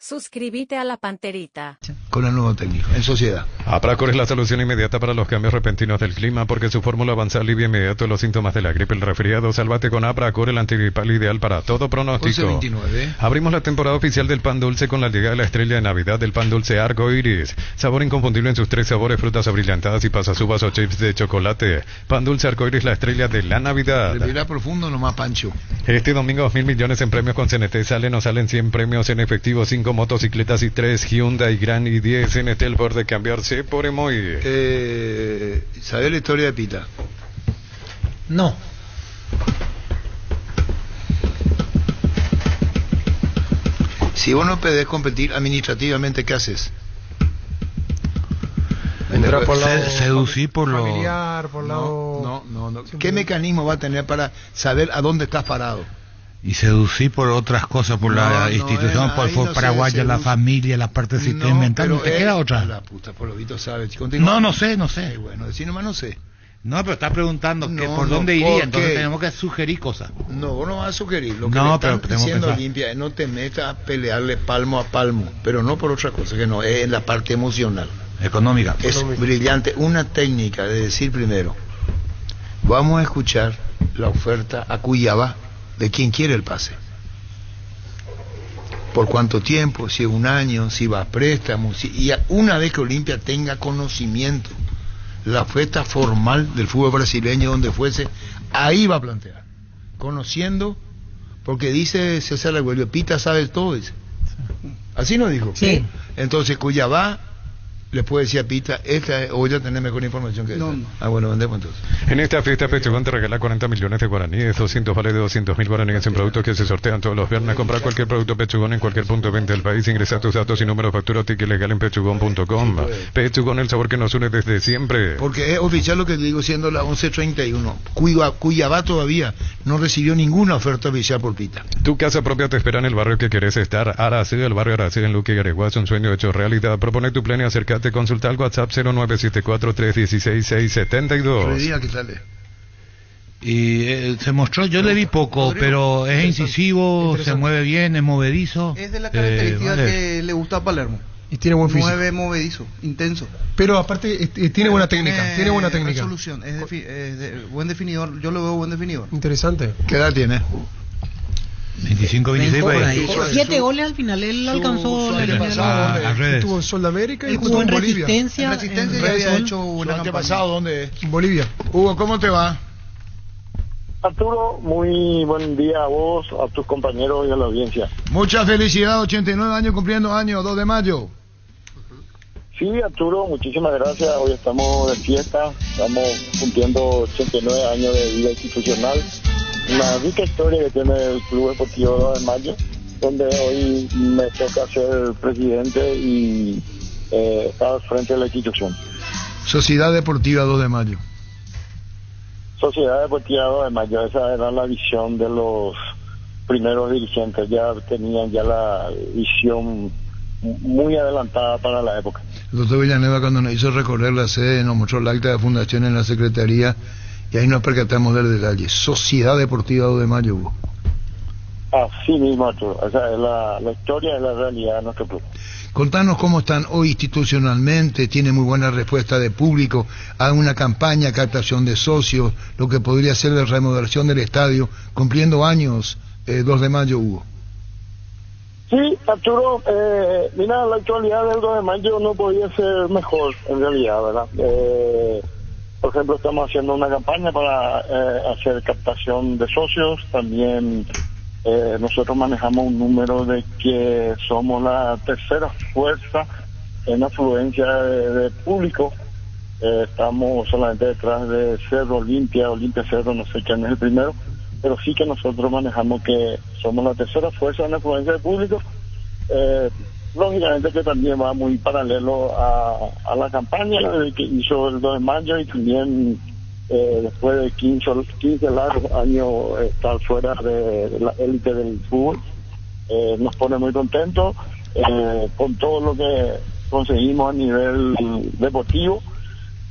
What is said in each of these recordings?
Suscríbete a la Panterita. Con el nuevo técnico, en sociedad. Apracor es la solución inmediata para los cambios repentinos del clima porque su fórmula avanza alivia inmediato los síntomas de la gripe, el resfriado. Sálvate con Apracor, el antigripal ideal para todo pronóstico. 11:29. Abrimos la temporada oficial del pan dulce con la llegada de la estrella de Navidad del pan dulce Arco Iris. Sabor inconfundible en sus 3 sabores, frutas abrillantadas y pasas uvas o chips de chocolate. Pan dulce Arco Iris, la estrella de la Navidad. Respira profundo nomás, Pancho. Este domingo 2.000 millones en premios con CNT. Salen o salen 100 premios en efectivo, 5 motocicletas y 3 Hyundai Grand y 10 CNT, el poder de cambiarse por Emoy. ¿Sabés la historia de Pita? No. Si vos no podés competir administrativamente, ¿qué haces? Entra por seducir por lo familiar, por lado... No. ¿Qué mecanismo va a tener para saber a dónde estás parado? y seducir por otras cosas, por la institución, por el paraguaya, la familia, la parte sentimental, ¿no te queda otra? La puta, por lo visto sabes. No sé. Bueno, decir nomás no sé. No, pero está preguntando que por dónde iría, entonces tenemos que sugerir cosas. No, vos no vas a sugerir. Lo que no, le están pero diciendo limpia es no te metas a pelearle palmo a palmo, pero no por otra cosa, que no, es en la parte emocional. Económica. Es brillante. Una técnica de decir primero, vamos a escuchar la oferta a Cuyabá de quien quiere el pase. Por cuánto tiempo, si es un año, si va a préstamo, y una vez que Olimpia tenga conocimiento, la oferta formal del fútbol brasileño donde fuese, ahí va a plantear, conociendo, porque dice César Arguello, Pita sabe todo, dice. Así nos dijo. Sí. Entonces Cuyabá le puede decir a Pita, o ya tenés mejor información que esta. No. Ah, bueno, vendemos entonces. En esta fiesta Pechugón te regala 40 millones de guaraníes, 200 vale de 200.000 guaraníes en productos que se sortean todos los viernes. Comprar cualquier producto Pechugón en cualquier punto de venta del país, ingresa tus datos y número de factura o ticket legal en pechugón.com. Pechugón, el sabor que nos une desde siempre. Porque es oficial lo que te digo, siendo las 11:31. Cuyabá todavía no recibió ninguna oferta oficial por Pita. Tu casa propia te espera en el barrio que querés estar. Aracel, el barrio Aracel en Luque y Areguas, un sueño hecho realidad. Propone tu plan y acércate, consulta al WhatsApp 0974-316-672. ¿Qué tal? Y se mostró, yo le vi poco, pero es incisivo, se mueve bien, es movedizo. Es de la característica que le gusta a Palermo. Y tiene buen físico. Mueve movedizo, intenso. Pero aparte tiene buena técnica, tiene buena técnica. Resolución, buen definidor, yo lo veo buen definidor. Interesante. ¿Qué edad tiene? 25, 26, por ahí. 7 goles al final, él alcanzó la línea de la... Estuvo en Sol de América y Él jugó en Bolivia. Resistencia. En Resistencia ya había hecho una ¿El campaña. pasado dónde es? En Bolivia. Hugo, ¿cómo te va? Arturo, muy buen día a vos, a tus compañeros y a la audiencia. Mucha felicidad, 89 años cumpliendo años, 2 de mayo. Sí, Arturo, muchísimas gracias. Hoy estamos de fiesta, estamos cumpliendo 89 años de vida institucional. Una rica historia que tiene el Club Deportivo 2 de Mayo, donde hoy me toca ser presidente y estar al frente de la institución. Sociedad Deportiva 2 de mayo. Sociedad Deportiva 2 de Mayo, esa era la visión de los primeros dirigentes, ya tenían ya la visión muy adelantada para la época. El doctor Villanueva, cuando nos hizo recorrer la sede, nos mostró el acta de fundación en la secretaría y ahí nos percatamos del detalle. Sociedad Deportiva 2 de mayo, Hugo. Así mismo, Arturo. Esa es la historia, es la realidad de nuestro club. Contanos cómo están hoy institucionalmente, tiene muy buena respuesta de público, hay una campaña, captación de socios, lo que podría ser la remodelación del estadio, cumpliendo años 2 de mayo, Hugo. Sí, Arturo, mira, la actualidad del 2 de mayo no podía ser mejor, en realidad, ¿verdad? Por ejemplo, estamos haciendo una campaña para hacer captación de socios, también nosotros manejamos un número de que somos la tercera fuerza en afluencia de público. Estamos solamente detrás de Cerro Olimpia Cerro, no sé quién es el primero, pero sí que nosotros manejamos que somos la tercera fuerza en afluencia de público. Lógicamente que también va muy paralelo a la campaña que hizo el 2 de mayo y también después de 15 largos años estar fuera de la élite del fútbol, nos pone muy contentos con todo lo que conseguimos a nivel deportivo,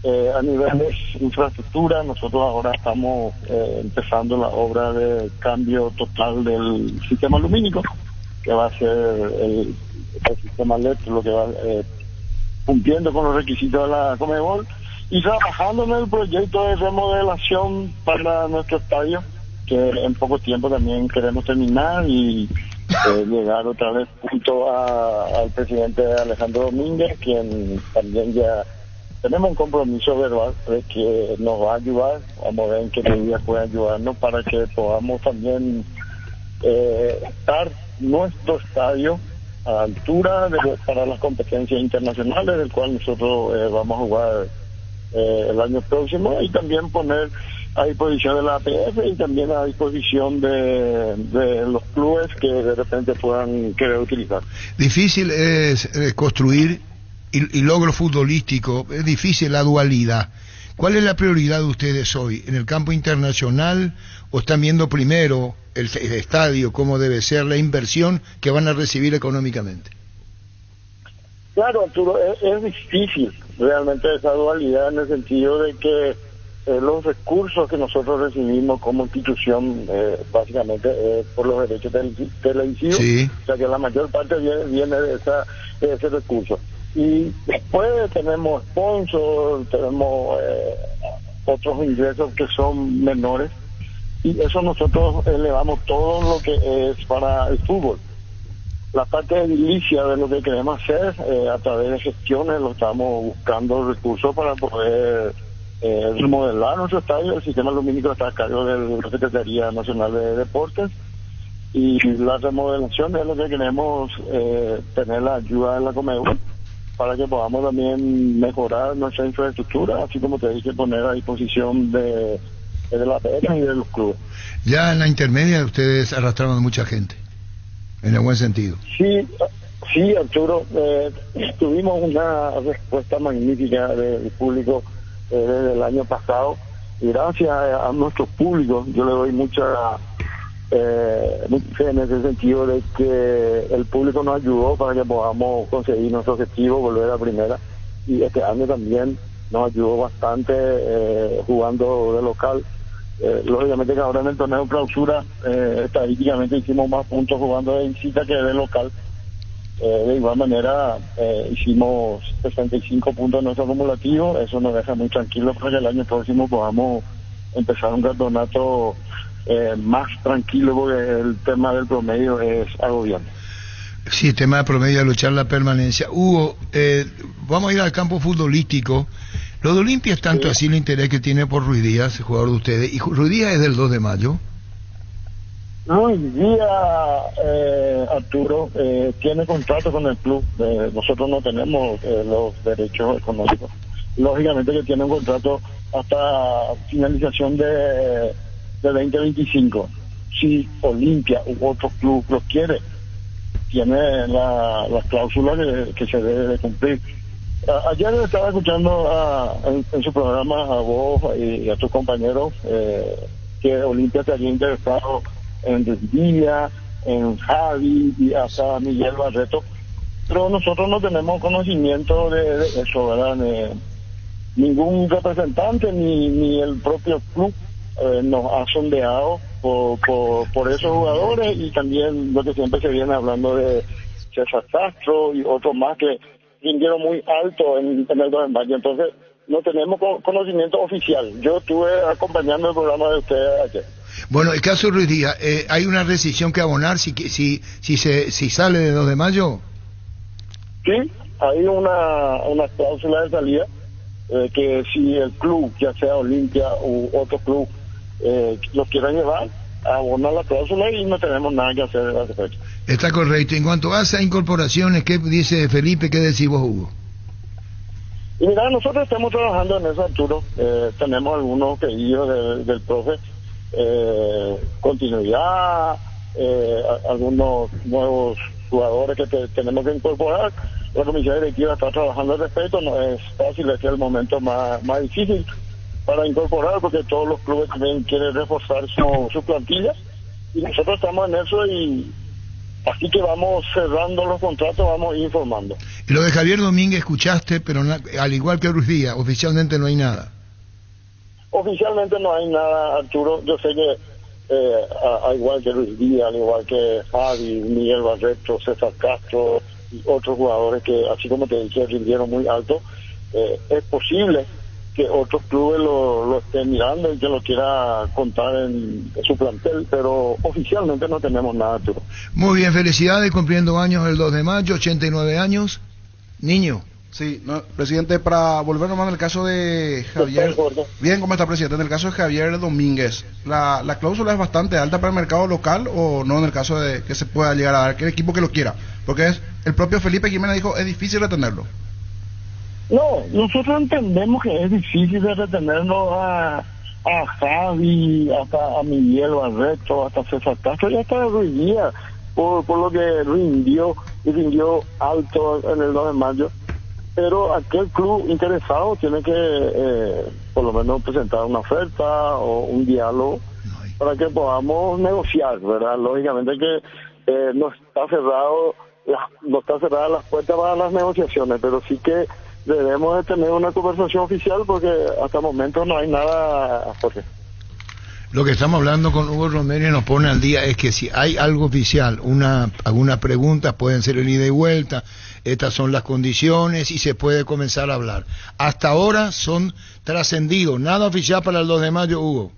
a nivel de infraestructura. Nosotros ahora estamos empezando la obra de cambio total del sistema lumínico, que va a ser el sistema LED, lo que va cumpliendo con los requisitos de la Conmebol, y trabajando en el proyecto de remodelación para nuestro estadio, que en poco tiempo también queremos terminar y llegar otra vez junto al presidente Alejandro Domínguez, quien también ya tenemos un compromiso verbal de que nos va a ayudar. Vamos a ver en qué medidas puede ayudarnos para que podamos también estar nuestro estadio a la altura para las competencias internacionales, del cual nosotros vamos a jugar el año próximo, y también poner a disposición de la APF y también a disposición de los clubes que de repente puedan querer utilizar. Difícil es construir y logro futbolístico, es difícil la dualidad. ¿Cuál es la prioridad de ustedes hoy? ¿En el campo internacional o están viendo primero el estadio, cómo debe ser la inversión que van a recibir económicamente? Claro, Arturo, es difícil realmente esa dualidad, en el sentido de que los recursos que nosotros recibimos como institución, básicamente por los derechos televisivos, sí. O sea que la mayor parte viene de ese recurso. Y después tenemos sponsors, tenemos otros ingresos que son menores, y eso nosotros elevamos todo lo que es para el fútbol. La parte edilicia de lo que queremos hacer, a través de gestiones, lo estamos buscando recursos para poder remodelar nuestro estadio. El sistema lumínico está a cargo de la Secretaría Nacional de Deportes, y la remodelación es lo que queremos, tener la ayuda de la Conmebol para que podamos también mejorar nuestra infraestructura, así como te dije, poner a disposición de la pena y de los clubes. Ya en la intermedia ustedes arrastraron a mucha gente, en el buen sentido. Sí, Arturo, tuvimos una respuesta magnífica del público desde el año pasado, y gracias a nuestro público yo le doy mucha fe en ese sentido, de que el público nos ayudó para que podamos conseguir nuestro objetivo, volver a primera, y este año también nos ayudó bastante jugando de local. Lógicamente que ahora en el torneo clausura estadísticamente hicimos más puntos jugando de visita que de local. De igual manera hicimos 65 puntos en nuestro acumulativo. Eso nos deja muy tranquilos para que el año próximo podamos empezar un campeonato más tranquilo, porque el tema del promedio es agobiante. Sí, el tema de promedio de luchar la permanencia. Hugo, vamos a ir al campo futbolístico. Lo de Olimpia es tanto así el interés que tiene por Ruiz Díaz, el jugador de ustedes, y Ruiz Díaz es del 2 de mayo. Ruiz Díaz, Arturo, tiene contrato con el club. Nosotros no tenemos los derechos económicos. Lógicamente que tiene un contrato hasta finalización de 2025. Si Olimpia u otro club lo quiere, tiene las cláusulas que se debe de cumplir. Ayer estaba escuchando en su programa a vos y a tus compañeros que Olimpia se había interesado en Ruiz, en Javi y hasta Miguel Barreto, pero nosotros no tenemos conocimiento de eso, ¿verdad? Ningún representante ni el propio club nos ha sondeado por esos jugadores, y también lo que siempre se viene hablando de César Castro y otros más que rindieron muy alto en el 2 de mayo. Entonces no tenemos conocimiento oficial. Yo estuve acompañando el programa de ustedes ayer. Bueno, el caso de Ruiz Díaz, ¿hay una rescisión que abonar si sale de 2 de mayo? Sí, hay una cláusula de salida, que si el club, ya sea Olimpia u otro club, los quiera llevar, abonar la cláusula, y no tenemos nada que hacer al respecto. Está correcto. En cuanto a esas incorporaciones, ¿qué dice Felipe? ¿Qué decís vos, Hugo? Y mira, nosotros estamos trabajando en eso, Arturo. Tenemos algunos pedidos del profe, continuidad, algunos nuevos jugadores que tenemos que incorporar. La comisión directiva está trabajando al respecto. No es fácil, es el momento más difícil para incorporar, porque todos los clubes también quieren reforzar su plantilla, y nosotros estamos en eso, y así que vamos cerrando los contratos, vamos informando. Y lo de Javier Domínguez escuchaste, pero al igual que Ruiz Díaz, oficialmente no hay nada. Oficialmente no hay nada, Arturo. Yo sé que al igual que Luis Díaz, al igual que Javi, Miguel Barreto, César Castro y otros jugadores que, así como te dije, rindieron muy alto, es posible que otros clubes lo estén mirando y que lo quiera contar en su plantel, pero oficialmente no tenemos nada, Arturo. Muy bien, felicidades, cumpliendo años el 2 de mayo, 89 años. Niño. Sí, no, presidente, para volver nomás en el caso de Javier. Bien, ¿cómo está, presidente? En el caso de Javier Domínguez, ¿la cláusula es bastante alta para el mercado local o no en el caso de que se pueda llegar a dar, que el equipo que lo quiera? Porque el propio Felipe Jiménez dijo, es difícil retenerlo. No, nosotros entendemos que es difícil de retenernos a Javi, hasta a Miguel Barreto, hasta César Castro y hasta a Ruiz Díaz, por lo que rindió alto en el 2 de mayo. Pero aquel club interesado tiene que por lo menos presentar una oferta o un diálogo para que podamos negociar, ¿verdad? Lógicamente que no está cerrada las puertas para las negociaciones, pero sí que debemos de tener una conversación oficial porque hasta el momento no hay nada, Jorge. Lo que estamos hablando con Hugo Romero y nos pone al día es que si hay algo oficial, algunas preguntas pueden ser el ida y vuelta, estas son las condiciones y se puede comenzar a hablar. Hasta ahora son trascendidos, nada oficial para el 2 de mayo, Hugo.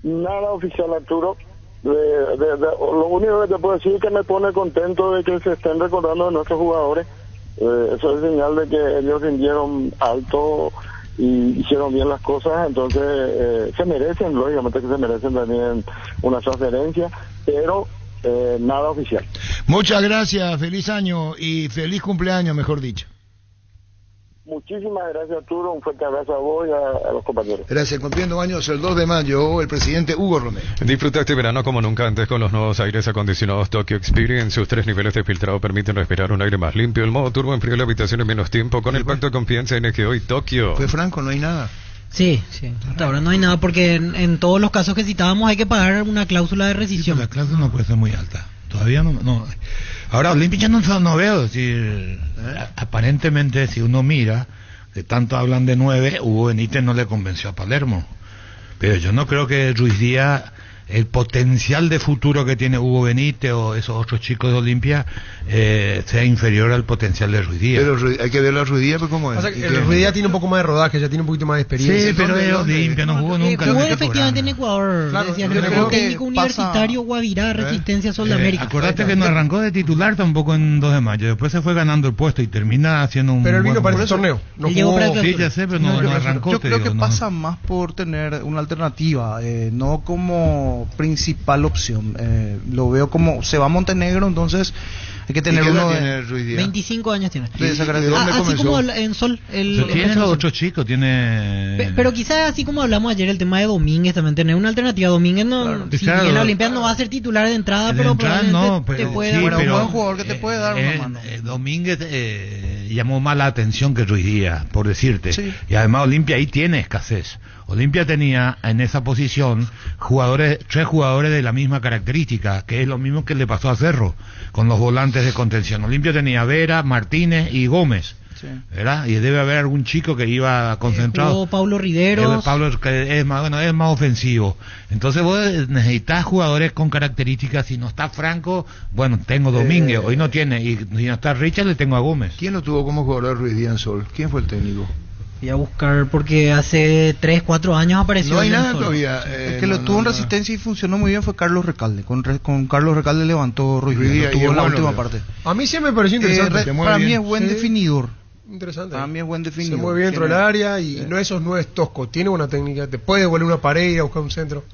Nada oficial, Arturo. Lo único que te puedo decir es que me pone contento de que se estén recordando de nuestros jugadores. Eso es señal de que ellos rindieron alto y hicieron bien las cosas, entonces se merecen, lógicamente que se merecen también una transferencia, pero nada oficial. Muchas gracias, feliz año y feliz cumpleaños, mejor dicho. Muchísimas gracias, Arturo, un fuerte abrazo a vos y a los compañeros. Gracias, cumpliendo años el 2 de mayo, el presidente Hugo Romero. Disfruta este verano como nunca antes con los nuevos aires acondicionados Tokyo Experience. Sus 3 niveles de filtrado permiten respirar un aire más limpio. El modo turbo enfría la habitación en menos tiempo con el pacto de confianza NGO y Tokio. Fue franco, no hay nada. Sí, hasta ahora no hay nada porque en todos los casos que citábamos hay que pagar una cláusula de rescisión. Sí, la cláusula no puede ser muy alta. Todavía no. Ahora, Olimpia ya no veo. Aparentemente, si uno mira, que tanto hablan de 9, Hugo Benítez no le convenció a Palermo. Pero yo no creo que Ruiz Díaz, el potencial de futuro que tiene Hugo Benítez o esos otros chicos de Olimpia, sea inferior al potencial de Ruiz Díaz. Pero hay que ver a Ruiz Díaz, pues, ¿cómo es? O sea, el Ruiz Díaz tiene un poco más de rodaje, ya tiene un poquito más de experiencia. Sí, pero es Olimpia, no jugó nunca. Jugó efectivamente en Ecuador. Claro, decía, yo creo que técnico universitario, Guavirá, Resistencia, Sol de América. Acordate que no arrancó de titular tampoco en 2 de mayo, después se fue ganando el puesto y termina haciendo un... Pero él vino para ese torneo. No jugó... Sí, ya sé, pero no arrancó. Yo creo que pasa más por tener una alternativa, no como principal opción. Lo veo como se va a Montenegro, entonces hay que tener uno de 25 años tiene. ¿De dónde así comenzó? como en Sol. Tiene los otros chicos, tiene... Pero quizás así como hablamos ayer, el tema de Domínguez también, tener una alternativa. Domínguez no, claro, si claro, bien la Olimpiada no va a ser titular de entrada, pero probablemente te puede dar un buen jugador que te puede dar una mano. Domínguez llamó más la atención que Ruiz Díaz, por decirte. Sí. Y además Olimpia ahí tiene escasez. Olimpia tenía en esa posición 3 jugadores de la misma característica, que es lo mismo que le pasó a Cerro con los volantes de contención. Olimpia tenía Vera, Martínez y Gómez, ¿verdad? Y debe haber algún chico que iba concentrado. Pablo Riveros. Pablo que es más ofensivo. Entonces vos necesitas jugadores con características. Si no está Franco, bueno, tengo Domínguez, hoy no tiene, y si no está Richard, le tengo a Gómez. ¿Quién lo tuvo como jugador Ruiz Díaz en Sol? ¿Quién fue el técnico? Voy a buscar porque hace 3-4 años apareció. No hay nada Sol. todavía. El que lo tuvo en Resistencia y funcionó muy bien fue Carlos Recalde. Con Carlos Recalde levantó Ruiz Díaz, lo tuvo en la última parte. A mí sí me pareció interesante. Para mí es buen definidor. Interesante. Para mí es buen definidor. Se mueve bien dentro del área y no esos 9 toscos. Tiene una técnica. Te puede devolver una pared y a buscar un centro.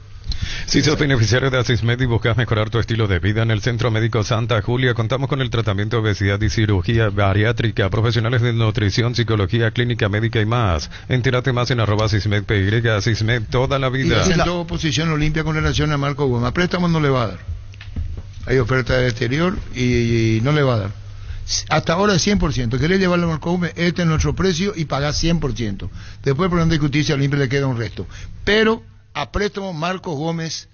Si sos beneficiario de Asismed y buscas mejorar tu estilo de vida, en el Centro Médico Santa Julia contamos con el tratamiento de obesidad y cirugía bariátrica, profesionales de nutrición, psicología, clínica médica y más. Entérate más en @AsismedPY, Asismed toda la vida. Y presentó oposición Olimpia con relación a Marco Gómez. A préstamo no le va a dar. Hay oferta del exterior y no le va a dar. Hasta ahora es 100%. Querés llevarlo a Marco Gómez, este es nuestro precio y pagás 100%. Después, por donde discutirse, a Olimpia le queda un resto. Pero a préstamo Marcos Gómez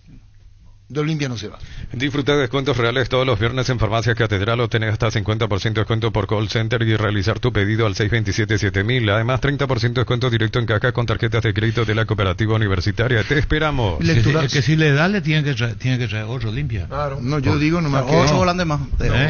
de Olimpia no se va. Disfruta de descuentos reales todos los viernes en Farmacia Catedral. Obtener hasta 50% de descuento por call center y realizar tu pedido al 627-7000. Además, 30% de descuento directo en caja con tarjetas de crédito de la Cooperativa Universitaria. Te esperamos. Que si le da, le tiene que traer otro Olimpia. Claro. No, yo digo nomás que... Otro volante más.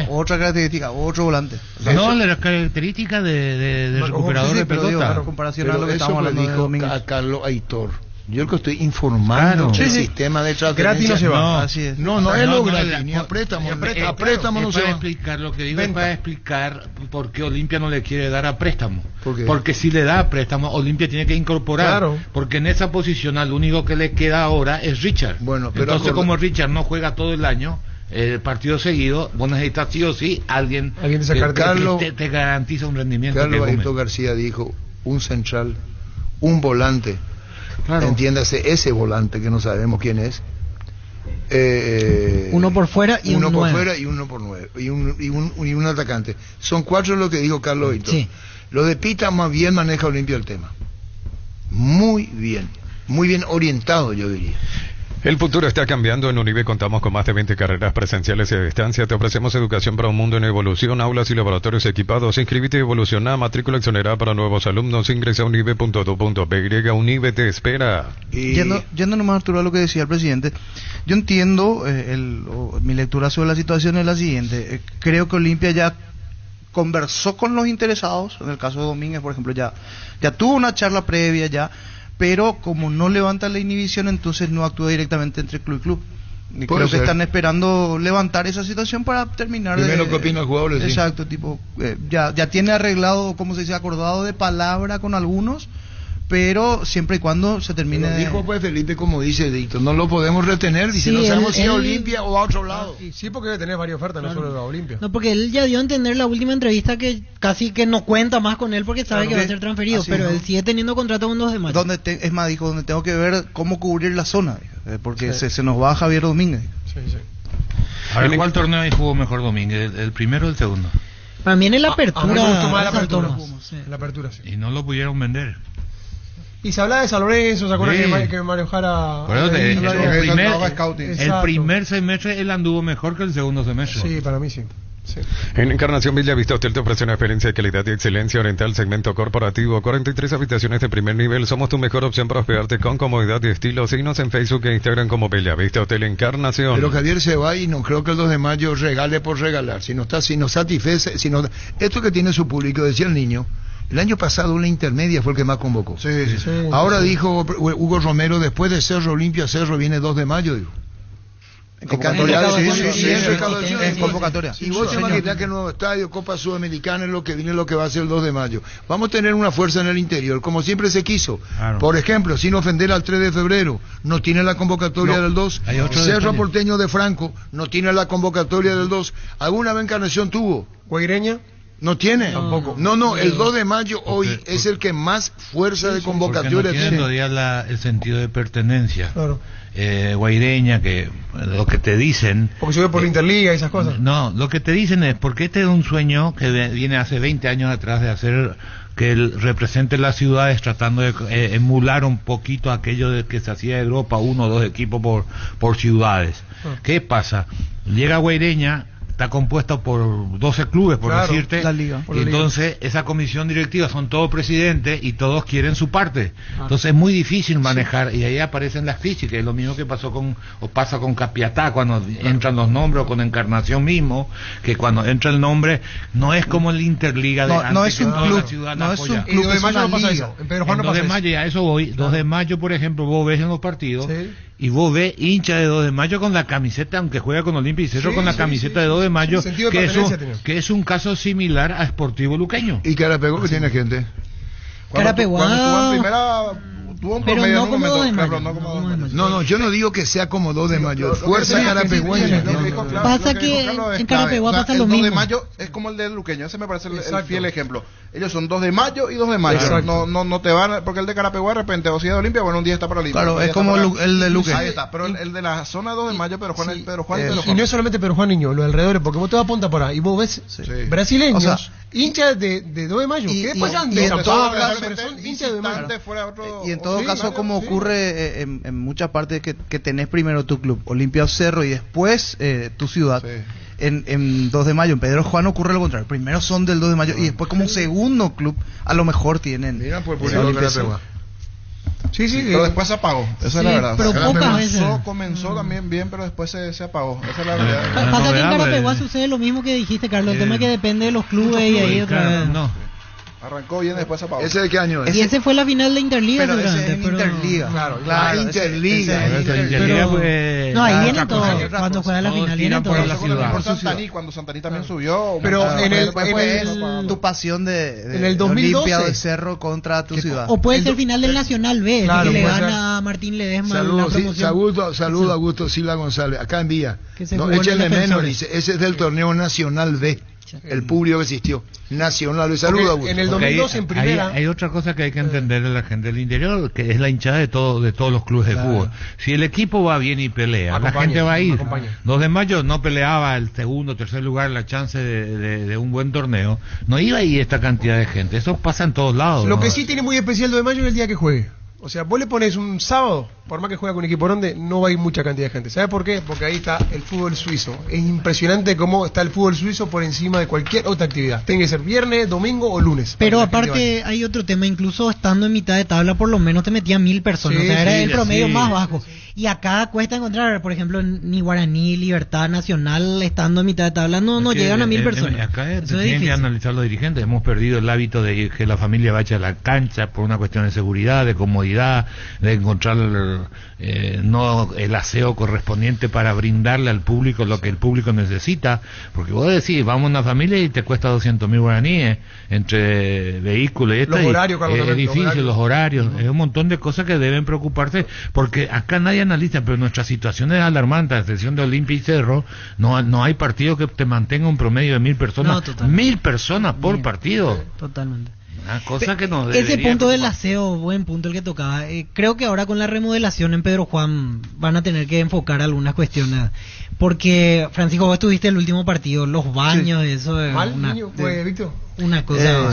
Otra característica, otro volante. No, la característica de recuperador de pelota. En comparación a Pero lo que eso estamos me hablando de dijo Domínguez. a Carlos Aitor. Yo el que estoy informando Claro. el Sí, sistema de Gratis transferencia. no se va. No. Así es. No, no es lo gratis, ni a préstamo. A préstamo no es se para va. explicar, lo que digo es para explicar por qué Olimpia no le quiere dar a préstamo. ¿Por qué? Porque si le da a préstamo, Olimpia tiene que incorporar. Claro. Porque en esa posición al único que le queda ahora es Richard. Bueno, pero entonces como Richard no juega todo el año, el partido seguido, vos necesitas sí o sí alguien de sacarte. que te garantiza un rendimiento. Carlos que Aito García dijo, un central, un volante, Claro. entiéndase ese volante que no sabemos quién es. Uno por fuera y uno un por 9. fuera y uno por 9 y un atacante. Son 4 lo que dijo Carlos Aito. Sí. Lo de Pita más bien maneja Olimpia el tema. Muy bien orientado, yo diría. El futuro está cambiando. En Unive contamos con más de 20 carreras presenciales y a distancia. Te ofrecemos educación para un mundo en evolución, aulas y laboratorios equipados. Inscribite y evoluciona. Matrícula exonerada para nuevos alumnos. Ingresa a unive.edu.py. Unive te espera. Y Yendo nomás, Arturo, a lo que decía el presidente, yo entiendo, mi lectura sobre la situación es la siguiente. Creo que Olimpia ya conversó con los interesados, en el caso de Domínguez, por ejemplo, ya tuvo una charla previa ya, pero como no levanta la inhibición, entonces no actúa directamente entre club y club. Y Puede creo que ser. están esperando levantar esa situación para terminar Primero que opina el jugador, sí. Exacto, tipo, ya tiene arreglado, como se dice, acordado de palabra con algunos, pero siempre y cuando se termine Pero dijo pues Felipe, como dice Dito, no lo podemos retener, dice, Sí, no sabemos si a él- Olimpia o a otro lado. Y sí, porque debe tener varias ofertas, no solo la Olimpia. No, porque él ya dio a entender en la última entrevista que casi que no cuenta más con él porque sabe Claro, que va a sí. ser transferido, Así pero no. él sigue teniendo contrato con 2 de mayo. es más, dijo, donde tengo que ver cómo cubrir la zona, porque Sí. se nos va Javier Domínguez. Sí, sí. A ver, ¿cuál torneo jugó mejor Domínguez? ¿El primero o el segundo? Para mí en la A mí me gustó apertura, más la San apertura. Tomás. Sí. La apertura, sí. Y no lo pudieron vender. Y se habla de San Lorenzo, ¿se acuerdan Sí. que Mario Jara... Por eso el primer, scouting. el Exacto. primer semestre él anduvo mejor que el segundo semestre. Sí, para mí sí. Sí. En Encarnación Villavista Hotel te ofrece una experiencia de calidad y excelencia oriental, segmento corporativo, 43 habitaciones de primer nivel. Somos tu mejor opción para hospedarte con comodidad y estilo. Síguenos en Facebook e Instagram como Villavista Hotel Encarnación. Pero Javier se va y no creo que el 2 de mayo regale por regalar. Si no satisfece, esto que tiene su público, decía el niño, el año pasado una intermedia fue el que más convocó. Sí. Sí. Ahora dijo Hugo Romero, después de Cerro Olimpia, Cerro viene 2 de mayo, digo. En convocatoria, En sí, recaudación, sí, sí, en sí, recaudación, sí, en sí. convocatoria. Y vos te imaginas que el nuevo estadio, Copa Sudamericana, es lo que viene, lo que va a ser el 2 de mayo. Vamos a tener una fuerza en el interior, como siempre se quiso. Claro. Por ejemplo, sin ofender al 3 de febrero, no tiene la convocatoria del 2. Hay otro Cerro detalle. Porteño de Franco, no tiene la convocatoria del 2. ¿Alguna vez Encarnación tuvo? Guaireña, No tiene. Tampoco. No, el 2 de mayo hoy Porque- es el que más fuerza de Porque no convocatoria tienen tiene. todavía el sentido de pertenencia. claro. Guaireña, que lo que te dicen... Porque sube por la Interliga y esas cosas. No, lo que te dicen es, porque este es un sueño que viene hace 20 años atrás de hacer que él represente las ciudades tratando de emular un poquito aquello de que se hacía en Europa, 1 o 2 equipos por ciudades. Ah. ¿Qué pasa? Llega Guaireña, está compuesta por 12 clubes, por Claro, decirte, la liga, por y la liga. entonces esa comisión directiva son todos presidentes y todos quieren su parte. Entonces es muy difícil manejar y ahí aparecen las crisis, que es lo mismo que pasa con Capiatá cuando entran los nombres, o con Encarnación mismo, que cuando entra el nombre no es como el Interliga de No, antes, no es que un toda club, la ciudad la no es un apoya. Y club, 2 de es mayo una no pasa liga. eso. En Pedro Juan En no 2 de pasa mayo, eso. y a eso voy. 2 de mayo, por ejemplo, vos ves en los partidos Sí. y vos ves hincha de 2 de mayo con la camiseta, aunque juega con Olimpia y Cerro, Sí, con la sí, camiseta sí, de 2 de sí, mayo, sí, sentido de que pertenencia tiene. es un caso similar a Sportivo Luqueño. ¿Y Carapegó que tiene gente? Carapeguá. Cuando estuvo en primera, tuvo un Pero promedio no en un como momento, 2 de claro, mayo, no como no 2 de como mayo. No, yo no digo que sea como 2 de mayo. Lo que Fuerza sí, carapegüeña. lo que dijo Claudio, Pasa lo dijo que Carlos es en clave. Carapeguá pasa el lo 2 de mismo. mayo es como el de Luqueño, ese me parece el Exacto. fiel ejemplo. Ellos son 2 de mayo y 2 de mayo. Exacto. No te van, porque el de Carapeguá de repente, o si es de Olimpia, bueno, un día está para Olimpia. Claro, otro día es está como para- el de Luque. Ahí está, pero el de la zona 2 de mayo, Pedro Juan, Pedro Juan, Pedro Y Juan. no es solamente Pedro Juan Niño, los alrededores, porque vos te vas a Punta Pará y vos ves brasileños O sea, hinchas de 2 de mayo. ¿Qué pasa? Y en todo caso, son hinchas de 2 de mayo. Y en todo Sí, caso, claro, como sí. ocurre en muchas partes que tenés primero tu club, Olimpia o Cerro, y después tu ciudad. Sí. En 2 de mayo, en Pedro Juan ocurre lo contrario. Primero son del 2 de mayo y después como segundo club a lo mejor tienen. Mira, pues por Olimpia eso Cerro. Sí, sí. Pero después se apagó, esa Sí, es la verdad. pero pocas veces. Comenzó también bien, pero después se apagó, esa es la verdad. La Pasa que en novedad, Carapeguá pues, sucede lo mismo que dijiste, Carlos. El tema es que depende de los clubes y ahí otra vez. No. Arrancó bien, después se apagó. ¿Ese de qué año es? Y ese fue la final de Interliga, Pero ese es seguramente. en pero- Interliga. Claro, Claro, Interliga. ese es Pero Interliga. Interliga, Pero- pues, No, ahí otra viene todo. cosa. Cuando juega la Todos final, tiran viene por todo. la ciudad. Por Santaní, cuando Santaní también subió. Pero aumentaba. en el- Después en fue el- tu pasión de en el 2012. Olimpia de Cerro contra tu ciudad. O puede ser final del Nacional B, Claro, que le puede gana a Martín Ledesma la Saludos, sí, promoción. saludo a Augusto Silva González, acá en Villa. Que se No, jugó en échenle el menos, Defensores. dice. Ese es del torneo Nacional B. El público que existió. Nacional B. Saludos, Porque Augusto. en el Porque 2012 en primera. hay otra cosa que hay que entender de la gente del interior, que es la hinchada de todos los clubes de fútbol. Si el equipo va bien y pelea, la Acompaña, gente va a ir. acompaña. 2 de mayo no peleaba el segundo, tercer lugar, la chance de un buen torneo. No iba a ir esta cantidad de gente. Eso pasa en todos lados. Lo ¿no? que sí tiene muy especial 2 de mayo es el día que juegue. O sea, vos le pones un sábado, por más que juega con equipo grande, no va a ir mucha cantidad de gente. ¿Sabes por qué? Porque ahí está el fútbol suizo. Es impresionante cómo está el fútbol suizo por encima de cualquier otra actividad. Tiene que ser viernes, domingo o lunes. Pero para que la gente aparte hay otro tema, incluso estando en mitad de tabla por lo menos te metían 1000 personas, Sí, o sea, era sí, el promedio sí, más bajo. Y acá cuesta encontrar, por ejemplo, ni Guaraní, Libertad Nacional, estando en mitad de tabla, no Es que, llegan a 1000 personas. Acá Eso es tienen que difícil. analizar los dirigentes. Hemos perdido el hábito de que la familia vaya a la cancha por una cuestión de seguridad, de comodidad, de encontrar no el aseo correspondiente para brindarle al público lo que el público necesita. Porque vos decís, vamos a una familia y te cuesta 200.000 guaraníes entre vehículos y esto. Los horarios, Carlos, también, edificios, los horarios. Es un montón de cosas que deben preocuparse porque acá nadie analiza, pero nuestra situación es alarmante. A excepción de Olimpia y Cerro, no hay partido que te mantenga un promedio de 1000 personas. No, totalmente. 1000 personas por 1000. partido. Totalmente. Una cosa que nos Ese debería punto del preocupar. aseo, buen punto el que tocaba. Creo que ahora con la remodelación en Pedro Juan van a tener que enfocar algunas cuestiones. Porque, Francisco, vos estuviste el último partido, los baños, eso es Mal, una, niño, fue Víctor. una cosa.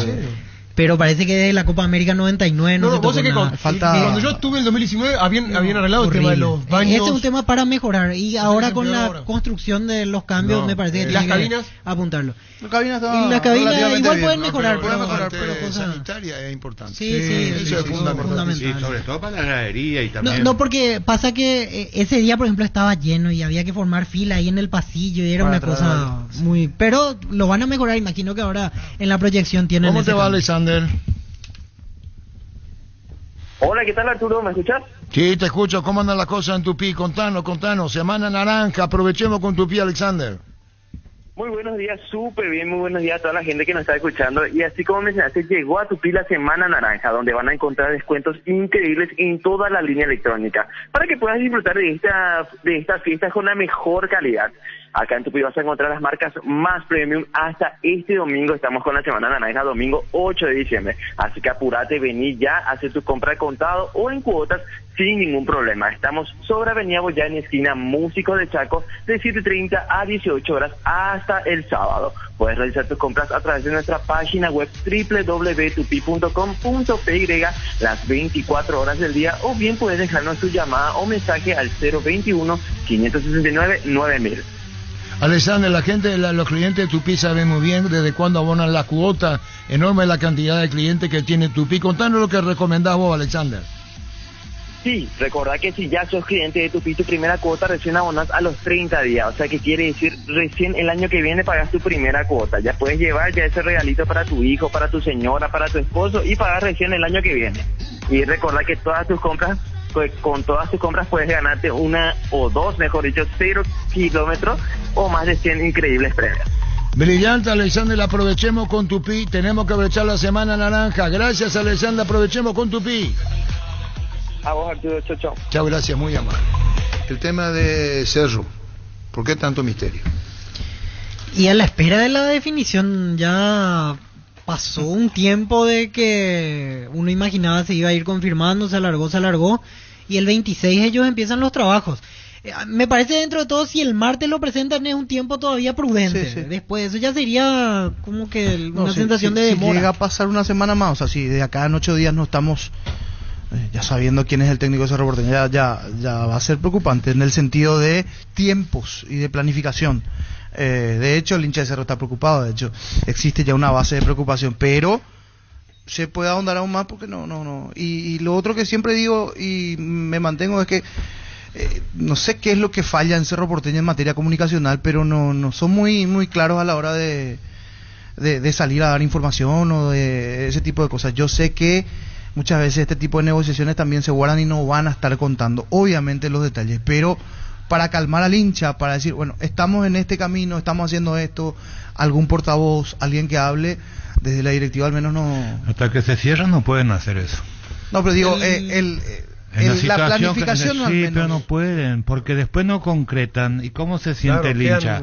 Pero parece que desde la Copa América 99 no, No, se vos tocó sé que nada. cuando yo estuve en el 2019 habían arreglado el tema de los baños. Ese es un tema para mejorar. Y ahora se con la empeoró ahora. construcción de los cambios No. me parece que ¿Y las tiene que cabinas? apuntarlo. La cabina está Y la cabina relativamente igual bien, pueden ¿no? mejorar, Puede pero- mejorar, pero pero cosa- sanitaria es importante. Sí, eso es fundamental. Sí, sobre todo para la gradería y también. No, porque pasa que ese día, por ejemplo, estaba lleno y había que formar fila ahí en el pasillo y era Para una atrás, cosa muy... Pero lo van a mejorar, imagino que ahora en la proyección tienen ¿Cómo ese te va, cambio. Alexander? Hola, ¿qué tal, Arturo? ¿Me escuchas? Sí, te escucho. ¿Cómo andan las cosas en Tupí? Contanos. Semana naranja. Aprovechemos con Tupí, Alexander. Muy buenos días, súper bien, muy buenos días a toda la gente que nos está escuchando. Y así como mencionaste, llegó a Tupí la Semana Naranja, donde van a encontrar descuentos increíbles en toda la línea electrónica, para que puedas disfrutar de estas fiestas con la mejor calidad. Acá en Tupí vas a encontrar las marcas más premium. Hasta este domingo estamos con la Semana Naranja, domingo 8 de diciembre. Así que apúrate, vení ya, hacer tu compra de contado o en cuotas sin ningún problema. Estamos sobre Avenida Boyani, esquina Músicos de Chaco, de 7:30 a 18 horas hasta el sábado. Puedes realizar tus compras a través de nuestra página web www.tupi.com.py las 24 horas del día, o bien puedes dejarnos tu llamada o mensaje al 021-569-9000. Alexander, la gente, los clientes de Tupí saben muy bien desde cuándo abonan la cuota. Enorme la cantidad de clientes que tiene Tupí. Contanos lo que recomendás vos, Alexander. Sí, recordá que si ya sos cliente de Tupí, tu primera cuota recién abonás a los 30 días. O sea, que quiere decir, recién el año que viene pagas tu primera cuota. Ya puedes llevar ya ese regalito para tu hijo, para tu señora, para tu esposo, y pagar recién el año que viene. Y recordá que todas tus compras, pues con todas tus compras puedes ganarte una o dos, mejor dicho, 0 kilómetros o más de 100 increíbles premios. Brillante, Alexander, aprovechemos con Tupí. Tenemos que aprovechar la Semana Naranja. Gracias, Alexander, aprovechemos con Tupí. A vos, Arturo, chau, chau. Chao, gracias, muy amable. El tema de Cerro, ¿por qué tanto misterio? Y a la espera de la definición, ya pasó un tiempo de que uno imaginaba se iba a ir confirmando, se alargó, y el 26 ellos empiezan los trabajos. Me parece dentro de todo, si el martes lo presentan es un tiempo todavía prudente. Sí, sí. Después eso ya sería como que No, una si- sensación si- de si demora. llega a pasar una semana más, o sea, si de acá en 8 días no estamos ya sabiendo quién es el técnico de Cerro Porteño, ya va a ser preocupante en el sentido de tiempos y de planificación. De hecho, el hincha de Cerro está preocupado, de hecho, existe ya una base de preocupación, pero se puede ahondar aún más porque no. Y lo otro que siempre digo y me mantengo es que no sé qué es lo que falla en Cerro Porteño en materia comunicacional, pero no son muy claros a la hora de salir a dar información o de ese tipo de cosas. Yo sé que muchas veces este tipo de negociaciones también se guardan y no van a estar contando, obviamente, los detalles, pero para calmar al hincha, para decir, bueno, estamos en este camino, estamos haciendo esto, algún portavoz, alguien que hable, desde la directiva al menos no... Hasta que se cierran no pueden hacer eso. No, pero digo, En la planificación sí, al menos... pero no pueden, porque después no concretan. ¿Y cómo se siente Claro, el hincha?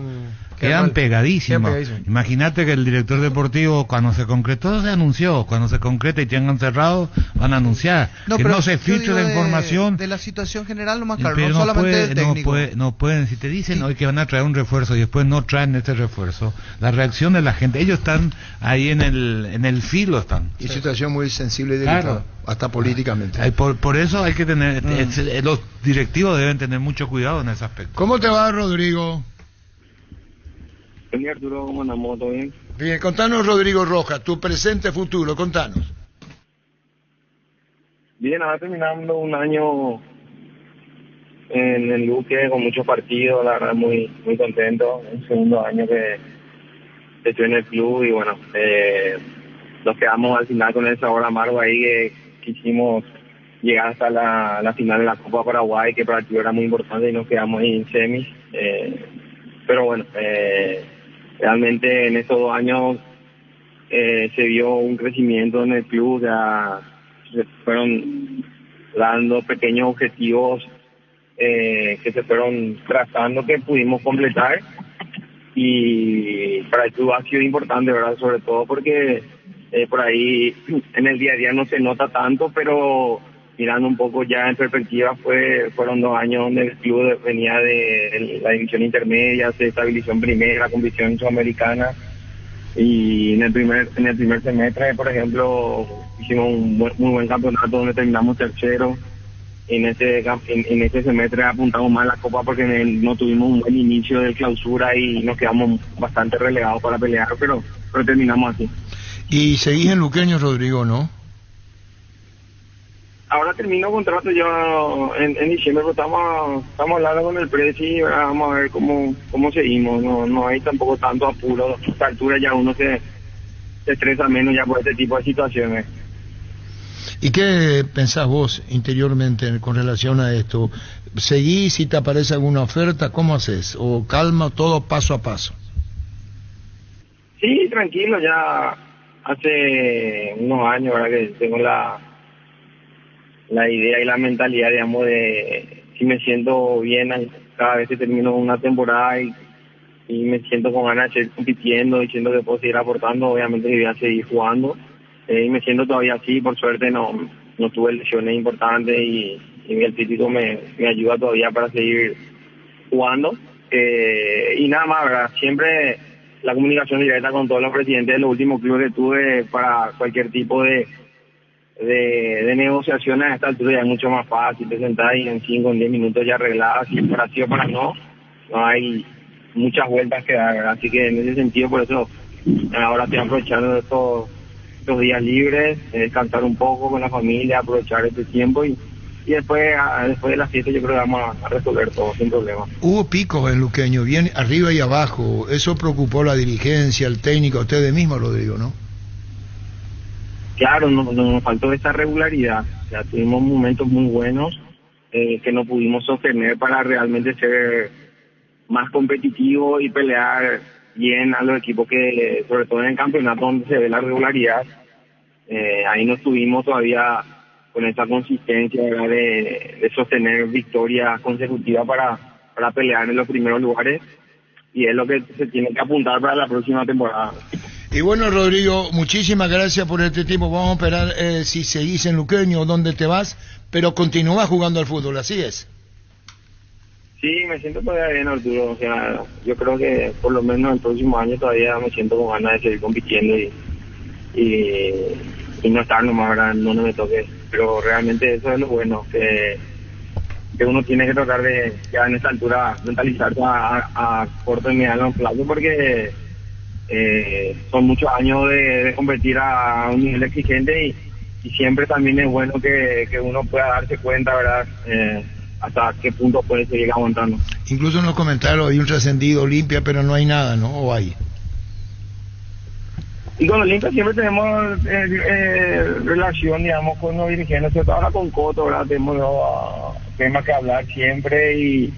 Quedan pegadísimos. Imagínate que el director deportivo, cuando se concretó, se anunció. Cuando se concreta y tengan cerrado, van a anunciar. Que pero no se yo filtre digo la información. de la situación general, no más claro, Pero no solamente del técnico. no pueden, si te dicen hoy que van a traer un refuerzo y después no traen este refuerzo, la reacción de la gente, ellos están ahí en el filo están. Y situación muy sensible y delicada, Claro. hasta políticamente. Por eso hay que tener, los directivos deben tener mucho cuidado en ese aspecto. ¿Cómo te va, Rodrigo? Señor Arturo, ¿cómo andamos? ¿Todo bien? Bien, contanos, Rodrigo Rojas, tu presente futuro, contanos. Bien, ahora terminando un año en el Luque con muchos partidos, la verdad muy contento. El segundo año que estoy en el club y bueno, nos quedamos al final con el sabor amargo ahí que quisimos llegar hasta la final de la Copa Paraguay, que para el club era muy importante y nos quedamos ahí en semis. Pero bueno, realmente en estos 2 años se vio un crecimiento en el club, ya se fueron dando pequeños objetivos que se fueron trazando que pudimos completar y para el club ha sido importante, ¿verdad? Sobre todo porque por ahí en el día a día no se nota tanto, pero mirando un poco ya en perspectiva fueron 2 años donde el club venía de la división intermedia, se estabilizó en primera, con visión sudamericana y en el primer semestre, por ejemplo, hicimos un muy buen campeonato donde terminamos tercero. En ese semestre apuntamos más a la Copa porque no tuvimos un buen inicio de clausura y nos quedamos bastante relegados para pelear, pero terminamos así. Y seguís en Luqueño, Rodrigo, ¿no? Ahora termino contrato yo en diciembre, pero estamos hablando con el precio y vamos a ver cómo seguimos. No hay tampoco tanto apuro. A esta altura ya uno se estresa menos ya por este tipo de situaciones. ¿Y qué pensás vos interiormente con relación a esto? ¿Seguís si te aparece alguna oferta? ¿Cómo haces? ¿O calma todo paso a paso? Sí, tranquilo, ya hace unos años, ¿verdad? Que tengo la idea y la mentalidad, digamos, de si me siento bien cada vez que termino una temporada y me siento con ganas de seguir compitiendo, diciendo que puedo seguir aportando, obviamente que voy a seguir jugando. Y me siento todavía así, por suerte no tuve lesiones importantes y el físico me ayuda todavía para seguir jugando. Y nada más, ¿verdad? Siempre la comunicación directa con todos los presidentes de los últimos clubes que tuve para cualquier tipo de negociaciones a esta altura ya es mucho más fácil, te sentás y en 5 o 10 minutos ya arregladas, y para sí o para no hay muchas vueltas que dar, ¿verdad? Así que en ese sentido, por eso ahora estoy aprovechando de estos días libres, descansar un poco con la familia, aprovechar este tiempo y después de las 7 yo creo que vamos a resolver todo sin problema. Hubo picos en Luqueño, bien arriba y abajo, eso preocupó a la dirigencia, al técnico, a ustedes mismos, Rodrigo, ¿no? Claro, nos faltó esa regularidad. O sea, tuvimos momentos muy buenos que no pudimos sostener para realmente ser más competitivos y pelear bien a los equipos que, sobre todo en el campeonato donde se ve la regularidad, ahí no estuvimos todavía con esa consistencia, ¿verdad? de sostener victorias consecutivas para pelear en los primeros lugares, y es lo que se tiene que apuntar para la próxima temporada. Y bueno, Rodrigo, muchísimas gracias por este tiempo. Vamos a esperar si seguís en Luqueño o dónde te vas, pero continúas jugando al fútbol, ¿así es? Sí, me siento todavía bien, Arturo. O sea, yo creo que por lo menos el próximo año todavía me siento con ganas de seguir compitiendo y no estar nomás, ¿verdad? No me toque. Pero realmente eso es lo bueno, que uno tiene que tratar de, ya en esta altura, mentalizarse a corto y mediano plazo, porque son muchos años de competir a un nivel exigente y siempre también es bueno que uno pueda darse cuenta, ¿verdad? Hasta qué punto puede seguir aguantando. Incluso en los comentarios hay un trascendido Olimpia, pero no hay nada, ¿no? ¿O hay? Y con Olimpia siempre tenemos relación, digamos, con los dirigentes, sobre todo ahora con Coto, ¿verdad? Tenemos temas que hablar siempre y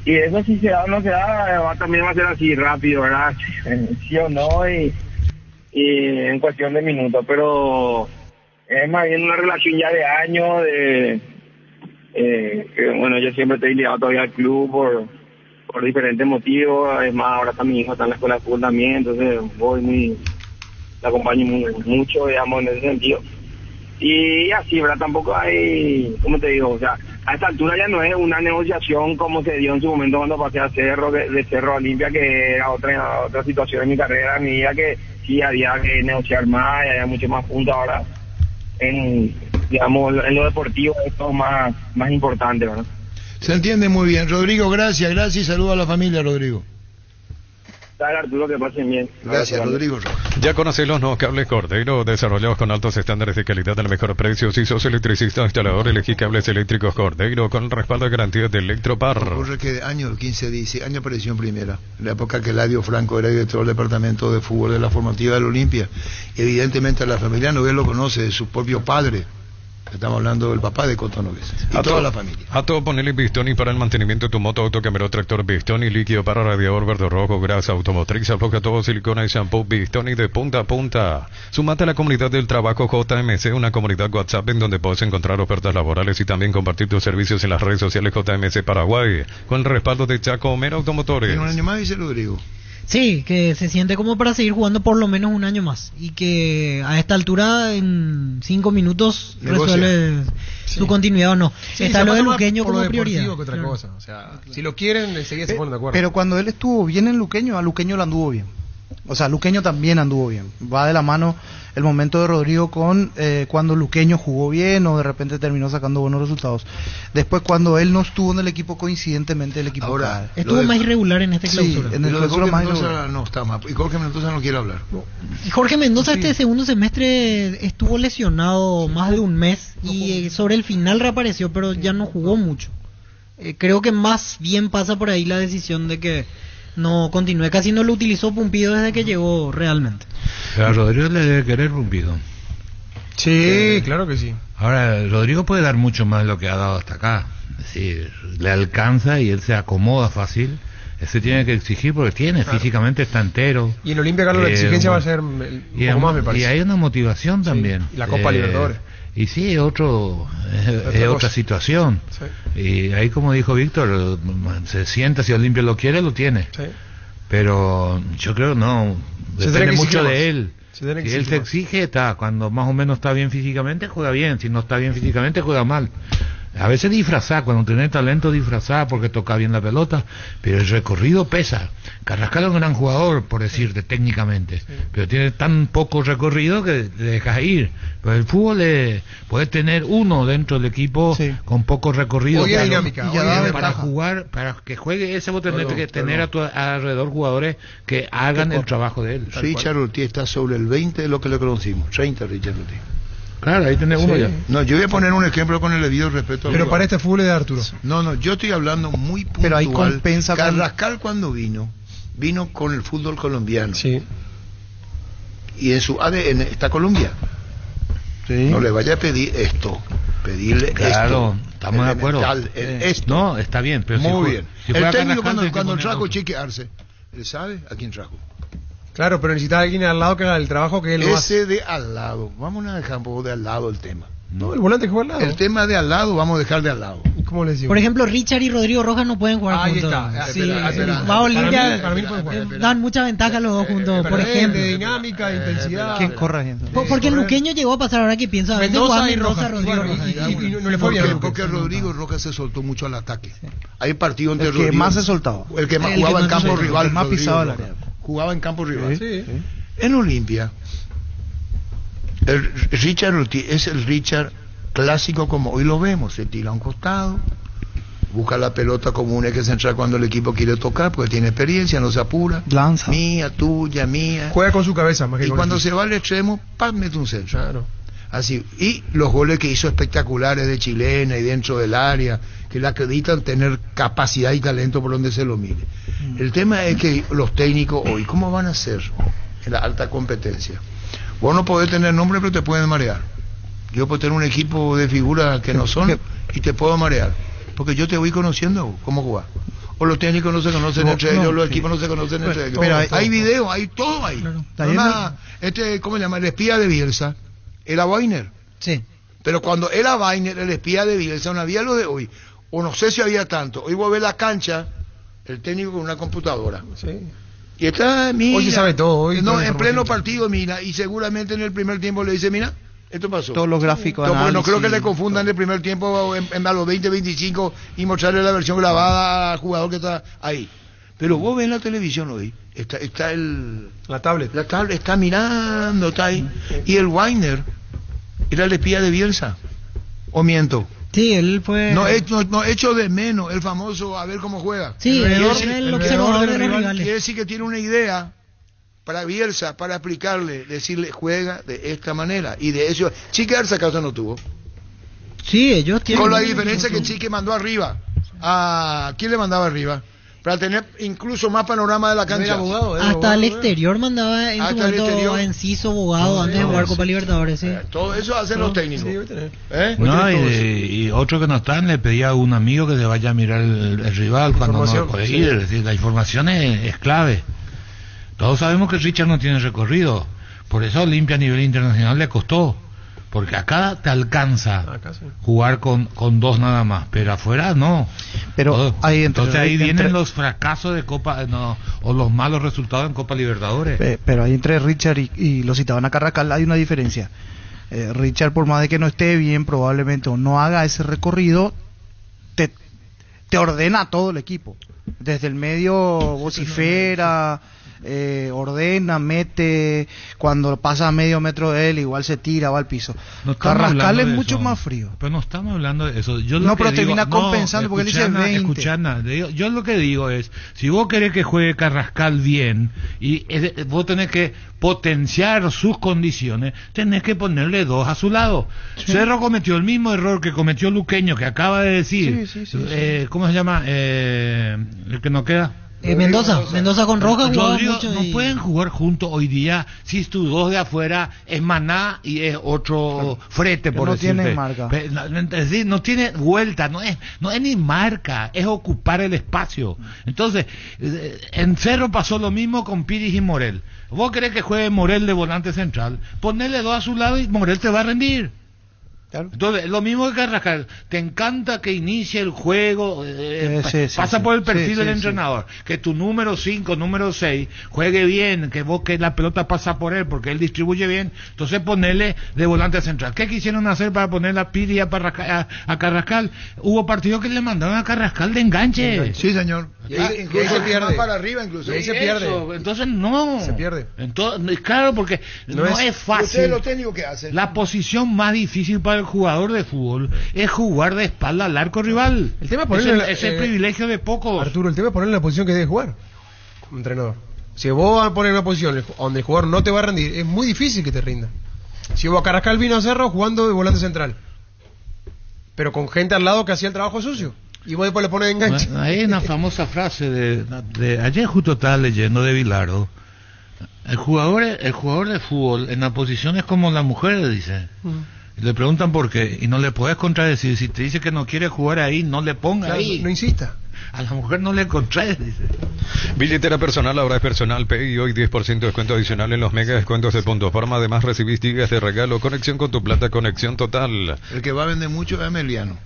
eso si se da o no se da, también va a ser así rápido, ¿verdad? Sí o no, y en cuestión de minutos, pero es más bien una relación ya de años, que bueno, yo siempre estoy ligado todavía al club por diferentes motivos. Es más, ahora está mi hijo, está en la escuela de fútbol también, entonces la acompaño mucho, digamos, en ese sentido. Y así, ¿verdad? Tampoco hay, ¿cómo te digo? O sea, a esta altura ya no es una negociación como se dio en su momento cuando pasé a Cerro, de Cerro a Olimpia, que era otra situación en mi carrera, en mi vida, que sí había que negociar más y había mucho más puntos. Ahora digamos, en lo deportivo es todo más importante, ¿verdad? Se entiende muy bien. Rodrigo, gracias y saludo a la familia, Rodrigo. Dale, Arturo, que pasen bien. Gracias, Rodrigo. Ya conocés los nuevos cables Cordeiro, desarrollados con altos estándares de calidad al mejor precio. Si sos electricista o instalador, elegí cables eléctricos Cordeiro con el respaldo de garantía de Electropar. Ocurre que año 15 dice, año apareció en primera, en la época que Eladio Franco era director del departamento de fútbol de la formativa del Olimpia. Evidentemente la familia Nogués lo conoce, de su propio padre. Estamos hablando del papá de Coto Nogués y toda la familia. A todo ponele Bistoni para el mantenimiento de tu moto, auto, camioneta, tractor Bistoni, líquido para radiador verde rojo, grasa automotriz, afloja todo, silicona y shampoo Bistoni de punta a punta. Sumate a la comunidad del trabajo JMC, una comunidad WhatsApp en donde puedes encontrar ofertas laborales y también compartir tus servicios en las redes sociales JMC Paraguay, con el respaldo de Chaco Homero Automotores. En un año más, dice Rodrigo. Sí, que se siente como para seguir jugando por lo menos un año más y que a esta altura en 5 minutos resuelve su continuidad o no. Sí, está lo de Luqueño como prioridad. Que otra cosa. O sea, si lo quieren, enseguida se ponen de acuerdo. Pero cuando él estuvo bien en Luqueño, a Luqueño le anduvo bien. O sea, Luqueño también anduvo bien. Va de la mano el momento de Rodrigo con cuando Luqueño jugó bien o de repente terminó sacando buenos resultados. Después, cuando él no estuvo en el equipo, coincidentemente el equipo ahora cae. Estuvo más irregular en este clausura. Sí, en el clausura más irregular. No está más. Y Jorge Mendoza no quiere hablar. Y Jorge Mendoza este segundo semestre estuvo lesionado más de un mes y sobre el final reapareció, pero ya no jugó mucho. Creo que más bien pasa por ahí la decisión de que no continúe. Casi no lo utilizó Pumpido desde que llegó realmente. A Rodrigo le debe querer Pumpido. Sí, claro que sí. Ahora, Rodrigo puede dar mucho más de lo que ha dado hasta acá. Es decir, le alcanza y él se acomoda fácil. Ese tiene que exigir porque tiene, físicamente está entero. Y en Olimpia, Carlos, la exigencia va a ser un poco más, me parece. Y hay una motivación también. Y la Copa Libertadores. Y sí, es otra situación. Sí. Y ahí, como dijo Víctor, se sienta, si Olimpia lo quiere, lo tiene. Sí. Pero yo creo no, depende mucho de él. Si él se exige, está. Cuando más o menos está bien físicamente, juega bien. Si no está bien físicamente, juega mal. A veces disfrazar, cuando tenés talento disfrazar porque toca bien la pelota, pero el recorrido pesa. Carrascal es un gran jugador, por decirte, técnicamente, pero tiene tan poco recorrido que le dejas ir. Pero el fútbol puede tener uno dentro del equipo con poco recorrido. Hoy dinámica, para jugar, para que juegue ese, vos tenés que tener a tu alrededor jugadores que hagan el trabajo de él. Richard Ortiz está sobre el 20 de lo que le conocimos, 30 Richard Ortiz. Claro, ahí tenés uno ya. No, yo voy a poner un ejemplo con el debido respeto al Pero para este fútbol de Arturo. No, yo estoy hablando muy puntual. Pero ahí compensa. Carrascal cuando vino con el fútbol colombiano. Sí. Y en su ADN está Colombia. Sí. No le vaya a pedir esto. Pedirle esto. Claro, estamos de acuerdo. Esto. No, está bien, pero muy bien. Si el técnico cuando trajo Chique Arce, ¿él sabe a quién trajo? Claro, pero necesita alguien al lado que haga el trabajo que él no hace. Ese de al lado. Vamos a dejar un poco de al lado el tema. No, el volante que juega al lado. El tema de al lado, vamos a dejar de al lado. ¿Cómo le decimos? Por ejemplo, Richard y Rodrigo Rojas no pueden jugar Ahí juntos. está. Sí, Espera. va a Olimpia, Para mí pueden jugar. dan mucha ventaja los dos juntos, por ejemplo. De dinámica, de intensidad. ¿Quién corre ahí? Porque el luqueño llegó a pasar, ahora que pienso, a veces Mendoza jugaba y Mendoza, Rojas. Rodrigo Rojas. Y no le fue bien. Porque Rodrigo Rojas se soltó mucho al ataque. Hay partidos entre El que Rodrigo, más se soltaba. el que más El que jugaba en más se campo soltaba. rival. El que más Rodrigo pisaba el Rojas. área. Jugaba en campo rival. Sí. En Olimpia, el Richard es el Richard clásico como hoy lo vemos. Se tira a un costado, busca la pelota como un eje central cuando el equipo quiere tocar, porque tiene experiencia, no se apura. Lanza. Mía, tuya, mía. Juega con su cabeza más que Y con cuando el se va al extremo, ¡pam!, mete un centro. Claro. Así. Y los goles que hizo espectaculares de chilena y dentro del área, que le acreditan tener capacidad y talento por donde se lo mire. El tema es que los técnicos hoy, ¿cómo van a hacer en la alta competencia? Vos no podés tener nombre, pero te pueden marear. Yo puedo tener un equipo de figuras que no son y te puedo marear, porque yo te voy conociendo cómo jugar. O los técnicos no se conocen entre ellos, los equipos no se conocen entre ellos. Pero hay video, hay todo ahí. Claro. Además, ¿cómo se llama? El espía de Bielsa era Weiner. Sí. Pero cuando era Weiner, el espía de Bielsa, no había lo de hoy. O no sé si había tanto. Hoy vos ves la cancha, el técnico con una computadora. Sí. Y está, mira. Hoy se sabe todo, hoy no, toda la en pleno información. partido, mira. Y seguramente en el primer tiempo le dice, mira, esto pasó. Todos los gráficos. No, porque no creo que análisis, le confundan el primer tiempo a los 20, 25 y mostrarle la versión grabada al jugador que está ahí. Pero vos ves en la televisión hoy, está La tablet. la tabla está mirando, está ahí. Y el Weiner era el espía de Bielsa. ¿O miento? Sí, él fue... No hecho de menos el famoso a ver cómo juega. Sí, Quiere el decir- observador de los quiere rivales. decir que tiene una idea para Bielsa, para explicarle, decirle, juega de esta manera. Y de eso, Chique Arce acaso no tuvo. Sí, ellos tienen... Con la diferencia que Chique mandó arriba. ¿A quién le mandaba arriba? Para tener incluso más panorama de la cancha. Hasta el exterior mandaba en su Hasta el momento exterior. a Enciso Bogado antes de jugar Copa Libertadores, sí. Todo eso hacen los técnicos. Sí, voy a tener. ¿Eh? No, y otro que no están, le pedía a un amigo que se vaya a mirar el rival cuando no Información, puede sí. ir. Es decir, la información es clave. Todos sabemos que Richard no tiene recorrido. Por eso Olimpia a nivel internacional le costó. Porque acá te alcanza Acá sí. jugar con dos nada más, pero afuera no. Pero Todo. hay entre- Entonces ahí entre- vienen los fracasos de Copa o los malos resultados en Copa Libertadores. Pero ahí entre Richard y lo citaban a Carrascal hay una diferencia. Richard, por más de que no esté bien probablemente o no haga ese recorrido, te ordena a todo el equipo. Desde el medio vocifera, ordena, mete, cuando pasa a medio metro de él igual se tira, va al piso. No estamos Carrascal hablando es de mucho eso. más frío. Pero no estamos hablando de eso. Yo lo No, que pero termina compensando, porque él dice escuchá, 20. escuchá nada. Yo lo que digo es, si vos querés que juegue Carrascal bien y vos tenés que potenciar sus condiciones, tenés que ponerle dos a su lado. Cerro cometió el mismo error que cometió Luqueño, que acaba de decir. Sí. ¿Cómo se llama? El que no queda. Mendoza con Rojas jugaba Rodrigo, mucho no y- pueden jugar juntos hoy día si tus dos de afuera es Maná y es otro Frete, Que por no decirte. tiene marca. Es decir, no tiene vuelta, no es ni marca, es ocupar el espacio. Entonces, en Cerro pasó lo mismo con Piris y Morel. Vos querés que juegue Morel de volante central, ponele dos a su lado y Morel te va a rendir. Claro. Entonces, lo mismo que Carrascal, te encanta que inicie el juego, Sí, pasa sí, por el perfil sí, del sí, entrenador, que tu número 5, número 6 juegue bien, que la pelota pasa por él, porque él distribuye bien, entonces ponele de volante central. ¿Qué quisieron hacer para poner la Piri a Carrascal? Hubo partidos que le mandaron a Carrascal de enganche. Sí, señor. Y ahí se pierde. Más para arriba incluso. Y ahí se pierde. Entonces no. Se pierde. Entonces, claro, porque no es ¿Ustedes fácil. los técnicos qué hacen? La posición más difícil para el jugador de fútbol es jugar de espalda al arco rival. El tema es ponerle es el privilegio de pocos. Arturo, el tema es ponerle en la posición que debe jugar como entrenador. Si vos vas a poner una posición donde el jugador no te va a rendir, es muy difícil que te rinda. Si vos a Carrascal vino a Cerro jugando de volante central, pero con gente al lado que hacía el trabajo sucio, y vos después le pones de enganche. Hay una famosa frase de ayer justo estaba leyendo de Bilardo. El jugador de fútbol en la posición es como la mujer, dice. Y le preguntan por qué y no le puedes contradecir. Si te dice que no quiere jugar ahí, no le ponga Claro, ahí. no insista. A la mujer no le encontré, dice. Billetera personal ahora es Personal Pay y hoy 10% de descuento adicional en los mega descuentos de Punto Forma. Además recibís gigas de regalo, conexión con tu plata, conexión total. El que va a vender mucho es Emiliano.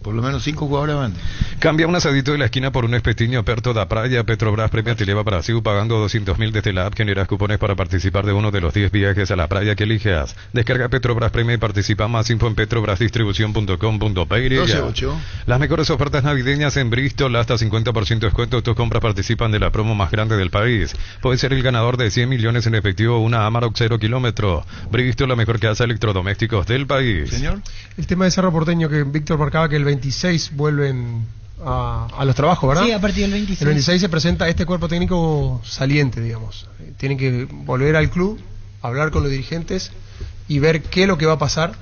Por lo menos 5 jugadores venden. Cambia un asadito de la esquina por un espetiño aperto da praia. Petrobras premia te lleva para Brasil pagando 200.000 desde la app. Generas cupones para participar de uno de los 10 viajes a la playa que elijas. Descarga Petrobras Premia y participa. Más info en petrobrasdistribución.com.py. 12-8. Las mejores ofertas navideñas en Bristol, hasta 50% de descuento. Tus compras participan de la promo más grande del país. Puedes ser el ganador de 100 millones en efectivo o una Amarok 0 kilómetro. Bristol, la mejor casa de electrodomésticos del país. Señor. El tema de Cerro Porteño, que Víctor marcaba que el 26 vuelven a los trabajos, ¿verdad? Sí, a partir del 26. El 26 se presenta este cuerpo técnico saliente, digamos. Tienen que volver al club, hablar con los dirigentes y ver qué es lo que va a pasar,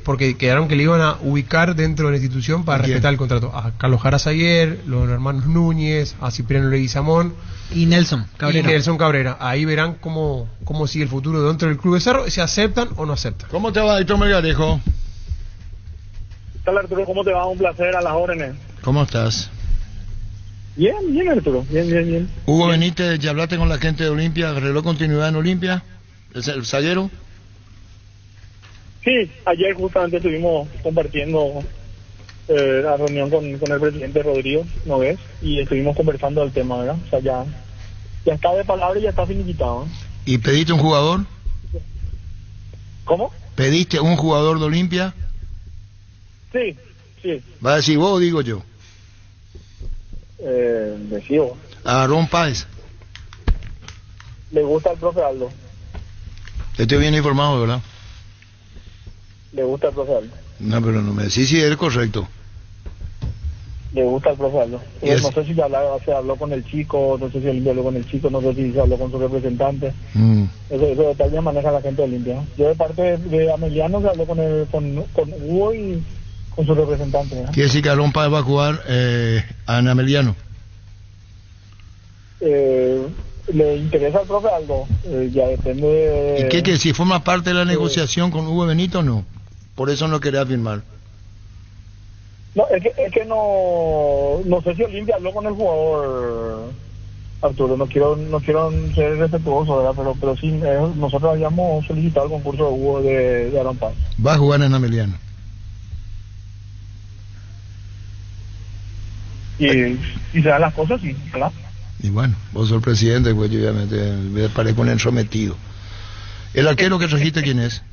porque quedaron que le iban a ubicar dentro de la institución para respetar el contrato. A Carlos Jara Saguier, los hermanos Núñez, a Cipriano Leguizamón y Nelson Cabrera. Ahí verán cómo sigue el futuro dentro del club de Cerro, si aceptan o no aceptan. ¿Cómo te va, Héctor Melgarejo? ¿Qué tal, Arturo? ¿Cómo te va? Un placer, a las órdenes. ¿Cómo estás? Bien, Arturo. Bien. Hugo Benítez, ¿ya hablaste con la gente de Olimpia? ¿Arregló continuidad en Olimpia? ¿Es el zaguero? Sí, ayer justamente estuvimos compartiendo la reunión con el presidente Rodrigo Nogués y estuvimos conversando del tema, ¿verdad? O sea, ya está de palabra y ya está finiquitado, ¿eh? ¿Y pediste un jugador? ¿Cómo? ¿Pediste un jugador de Olimpia? Sí. ¿Va a decir vos o digo yo? Decido. A Aarón Páez. Le gusta el profe Aldo. Estoy bien informado, ¿verdad? Le gusta el profe Aldo. No, pero no me decís si es correcto. Le gusta el profe Aldo. Yes. No sé si se habló con el chico, no sé si Olimpia habló con el chico, no sé si se habló con su representante. Esos detalles maneja la gente de Olimpia. Yo de parte de Ameliano se habló con Hugo y con su representante, ¿no? Quiere decir que Aarón Páez va a jugar a Ameliano. Le interesa al profe Aldo, ya depende de... ¿Y qué que si forma parte de la negociación con Hugo Benito o no? Por eso no quería firmar. No, es que no sé si Olimpia habló con el jugador, Arturo. No quiero ser respetuoso, ¿verdad? Pero sí, nosotros habíamos solicitado el concurso de Hugo de Aarón Páez. Va a jugar en Ameliano. Y se dan las cosas, sí, claro. Y bueno, vos sos el presidente, pues yo ya me parezco un entrometido. ¿El arquero que trajiste quién es?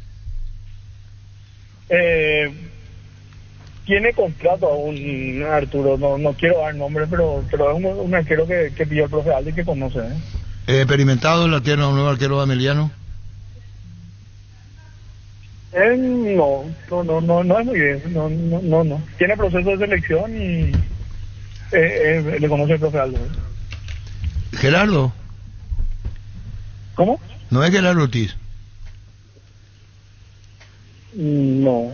Tiene contrato aún, Arturo. No quiero dar nombre, pero es un arquero que pidió el profe Aldo y que conoce, ¿eh? ¿Experimentado el arquero, un nuevo arquero de Ameliano? No es muy bien. No. Tiene proceso de selección y le conoce el profe Aldo, ¿eh? ¿Gerardo? ¿Cómo? ¿No es Gerardo Ortiz? No,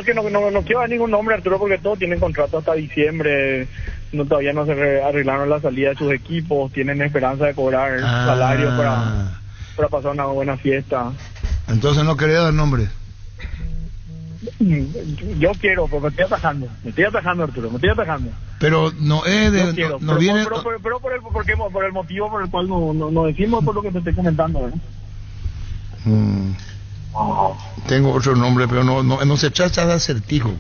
es que no quiero dar ningún nombre, Arturo, porque todos tienen contrato hasta diciembre. Todavía no se arreglaron la salida de sus equipos, tienen esperanza de cobrar salario para pasar una buena fiesta. Entonces no quería dar nombre. Yo quiero, porque me estoy atajando, Arturo, me estoy atajando. Pero no es de... Yo quiero, no viene... pero por el motivo por el cual no decimos, por lo que te estoy comentando, ¿eh? Tengo otro nombre, pero no se trata de acertijo.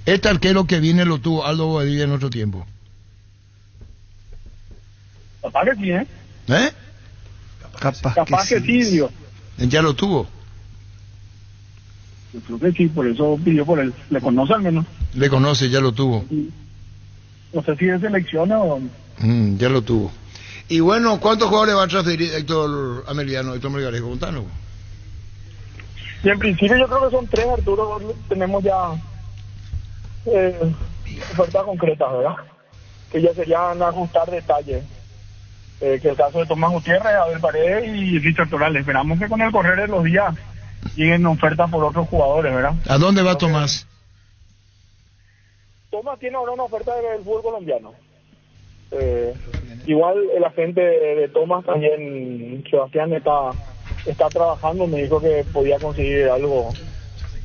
Este arquero que viene lo tuvo Aldo Bobadilla en otro tiempo. Capaz que sí, ¿eh? ¿Eh? Capaz que sí, Dios. Ya lo tuvo. Yo creo que sí, por eso pidió por él. ¿Le conoce al menos? Le conoce, ya lo tuvo. No sé si es selección o... ya lo tuvo. Y bueno, ¿cuántos jugadores va a transferir Héctor Ameliano, Héctor Melgarejo? Contanos. Y en principio yo creo que son 3, Arturo. Tenemos ya ofertas concretas, ¿verdad? Que ya serían ajustar detalles. Que el caso de Tomás Gutiérrez, Abel Paredes y Richard Torales. Esperamos que con el correr de los días lleguen ofertas por otros jugadores, ¿verdad? ¿A dónde va Tomás? Tomás tiene ahora una oferta del fútbol colombiano. Igual el agente de Tomás también, Sebastián, está trabajando. Me dijo que podía conseguir algo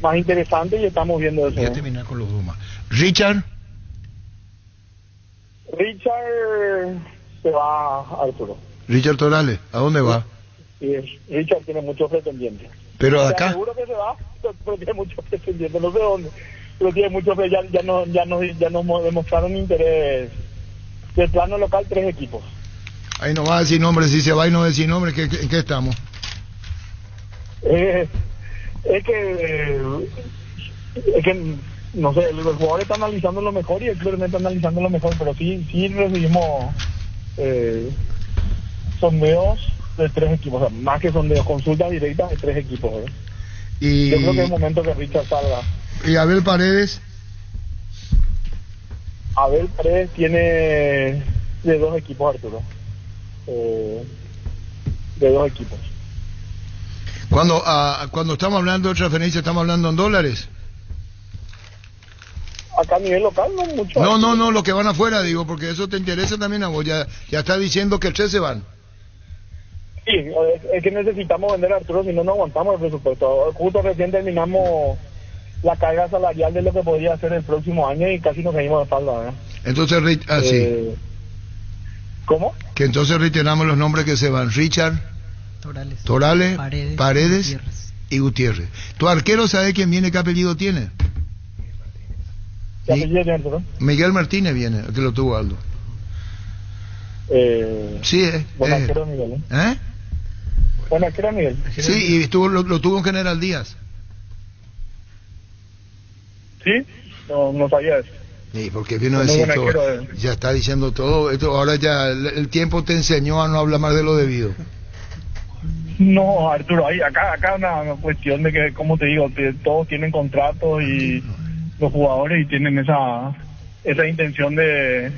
más interesante y estamos viendo eso. Voy a terminar con los Dumas. Richard. Richard se va a Arturo. Richard Torales, ¿a dónde va? Y Richard tiene muchos pretendientes. Pero O sea, acá, seguro que se va, pero tiene muchos pretendientes, no sé dónde. Pero tiene muchos, ya nos demostraron interés. Del plano local, 3 equipos. ahí no va a decir nombre, si se va y no decir nombre, ¿en qué estamos? Es que, no sé, los jugadores están analizando lo mejor y el club está analizando lo mejor, pero sí recibimos sondeos de 3 equipos, o sea, más que sondeos, consultas directas de 3 equipos. Y, Yo creo que es el momento que Richard salga. y Abel Paredes, Abel Paredes tiene de 2 equipos, Arturo. De 2 equipos. cuando estamos hablando de transferencia, ¿estamos hablando en dólares? Acá a nivel local no mucho. No, los que van afuera, digo, porque eso te interesa también a vos, ya está diciendo que 3 se van. Sí, es que necesitamos vender a Arturo, si no, no aguantamos el presupuesto. Justo recién terminamos la carga salarial de lo que podría hacer el próximo año y casi nos caímos de espalda, ¿verdad? Entonces, sí. ¿Cómo? Que entonces reiteramos los nombres que se van: Richard Torales, Paredes y Gutiérrez. ¿Tu arquero sabe quién viene, qué apellido tiene? ¿Qué apellido tiene Arturo? Miguel Martínez viene, el que lo tuvo Aldo. Sí, Buen arquero Miguel, ¿eh? Buen arquero Miguel. Sí, y lo tuvo en General Díaz. ¿Sí? No sabía eso. Sí, porque vino a Muy decir buen todo, arquero, ya está diciendo todo esto, ahora ya el tiempo te enseñó a no hablar más de lo debido. No, Arturo, acá una cuestión de que, como te digo, todos tienen contratos y los jugadores y tienen esa intención de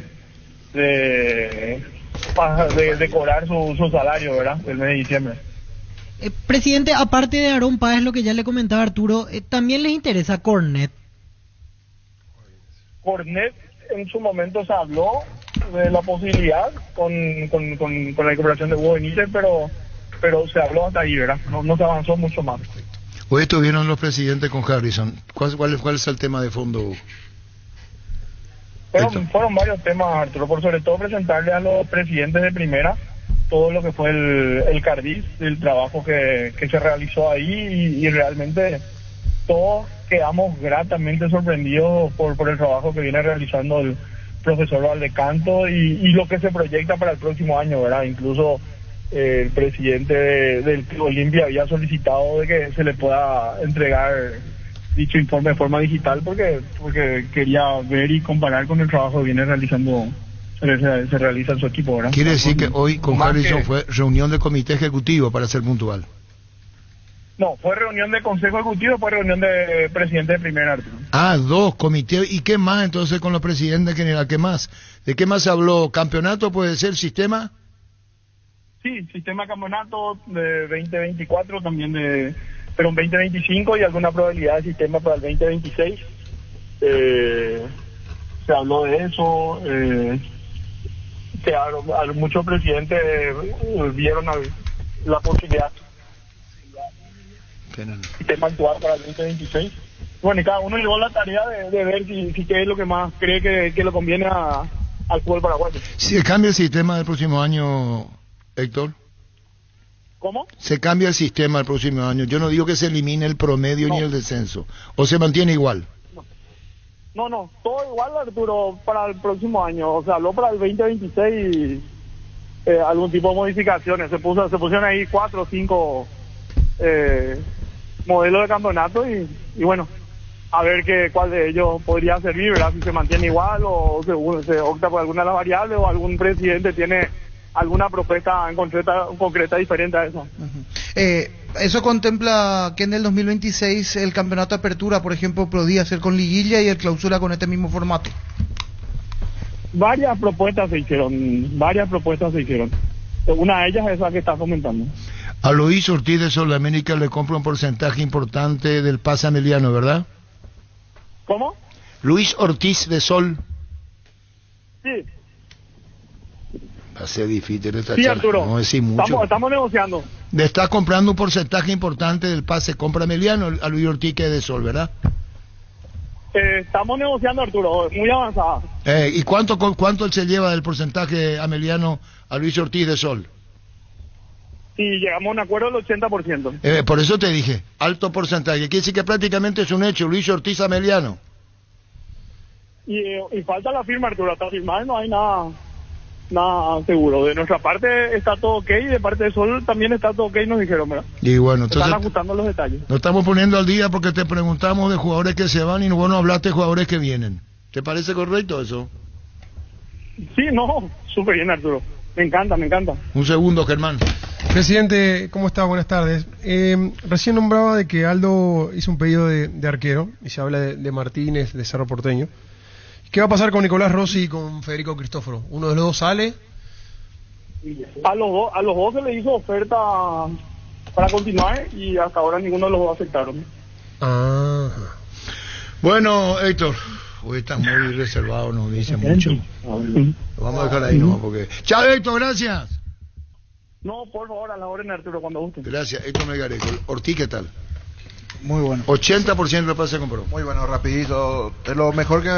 cobrar su salario, ¿verdad? El mes de diciembre. Presidente, aparte de Aarón Páez, lo que ya le comentaba Arturo, también les interesa Cornet. Cornet en su momento se habló de la posibilidad con la incorporación de Hugo Benítez, pero se habló hasta ahí, ¿verdad? No se avanzó mucho más. Hoy estuvieron los presidentes con Harrison. ¿Cuál es el tema de fondo? Fueron varios temas, Arturo, por sobre todo presentarle a los presidentes de primera todo lo que fue el Cardiz, el trabajo que se realizó ahí y realmente todos quedamos gratamente sorprendidos por el trabajo que viene realizando el profesor Valdecanto y lo que se proyecta para el próximo año, ¿verdad? Incluso el presidente del Club Olimpia había solicitado de que se le pueda entregar dicho informe de forma digital porque quería ver y comparar con el trabajo que viene realizando, se realiza en su equipo, ¿verdad? Quiere decir que hoy con Harrison fue reunión de comité ejecutivo, para ser puntual. No, fue reunión de consejo ejecutivo, fue reunión de presidente de primera, Arturo. 2 comités. ¿Y qué más entonces con los presidentes general? ¿Qué más? ¿De qué más se habló? ¿Campeonato puede ser? ¿Sistema? Sí, sistema campeonato de 2024 también pero un 2025 y alguna probabilidad de sistema para el 2026. Se habló de eso. Muchos presidentes vieron la posibilidad de sistema actual para el 2026. Bueno, y cada uno llevó la tarea de ver si qué es lo que más cree que le conviene al fútbol paraguayo. Si cambia el sistema del próximo año, Héctor. ¿Cómo? Se cambia el sistema el próximo año. Yo no digo que se elimine el promedio ni el descenso. ¿O se mantiene igual? No, todo igual, Arturo, para el próximo año. O sea, habló para el 2026 algún tipo de modificaciones. Se pusieron ahí 4 o 5 modelos de campeonato y bueno, a ver cuál de ellos podría servir, ¿verdad? Si se mantiene igual o se opta por alguna de las variables o algún presidente tiene alguna propuesta en concreta diferente a eso. ¿Eso contempla que en el 2026 el campeonato de apertura, por ejemplo, podría ser con liguilla y el clausura con este mismo formato? Varias propuestas se hicieron. Una de ellas es la que estás comentando. A Luis Ortiz de Sol de América le compra un porcentaje importante del pase Ameliano, ¿verdad? ¿Cómo? Luis Ortiz de Sol. Sí. Va a ser difícil esta sí, charla, Arturo. no decir mucho. Estamos negociando. Le está comprando un porcentaje importante del pase compra Ameliano a Luis Ortiz, que es de Sol, ¿verdad? Estamos negociando, Arturo, muy avanzada. ¿Y cuánto él se lleva del porcentaje ameliano a Luis Ortiz de Sol? Si llegamos a un acuerdo del 80%. Por eso te dije, alto porcentaje. Quiere decir que prácticamente es un hecho, Luis Ortiz ameliano. Y falta la firma, Arturo, hasta firmar no hay nada seguro. De nuestra parte está todo ok, y de parte de Sol también está todo ok, nos dijeron, ¿verdad? Y bueno, entonces están ajustando los detalles. nos estamos poniendo al día porque te preguntamos de jugadores que se van y vos no hablaste de jugadores que vienen. ¿Te parece correcto eso? Sí, no, súper bien, Arturo. Me encanta. Un segundo, Germán. Presidente, ¿cómo está? Buenas tardes. Recién nombraba de que Aldo hizo un pedido de arquero, y se habla de Martínez, de Cerro Porteño. ¿Qué va a pasar con Nicolás Rossi y con Federico Cristóforo? ¿Uno de los dos sale? A los dos se le hizo oferta para continuar y hasta ahora ninguno de los dos aceptaron. Ah. Bueno, Héctor, hoy estás muy reservado, nos dice mucho. Lo vamos a dejar ahí nomás porque... Chao, Héctor, gracias. No, por favor, a la orden, Arturo, cuando guste. Gracias, Héctor Melgarejo. Ortiz, ¿qué tal? Muy bueno. 80% de pase compró. Muy bueno, rapidito. Es lo mejor que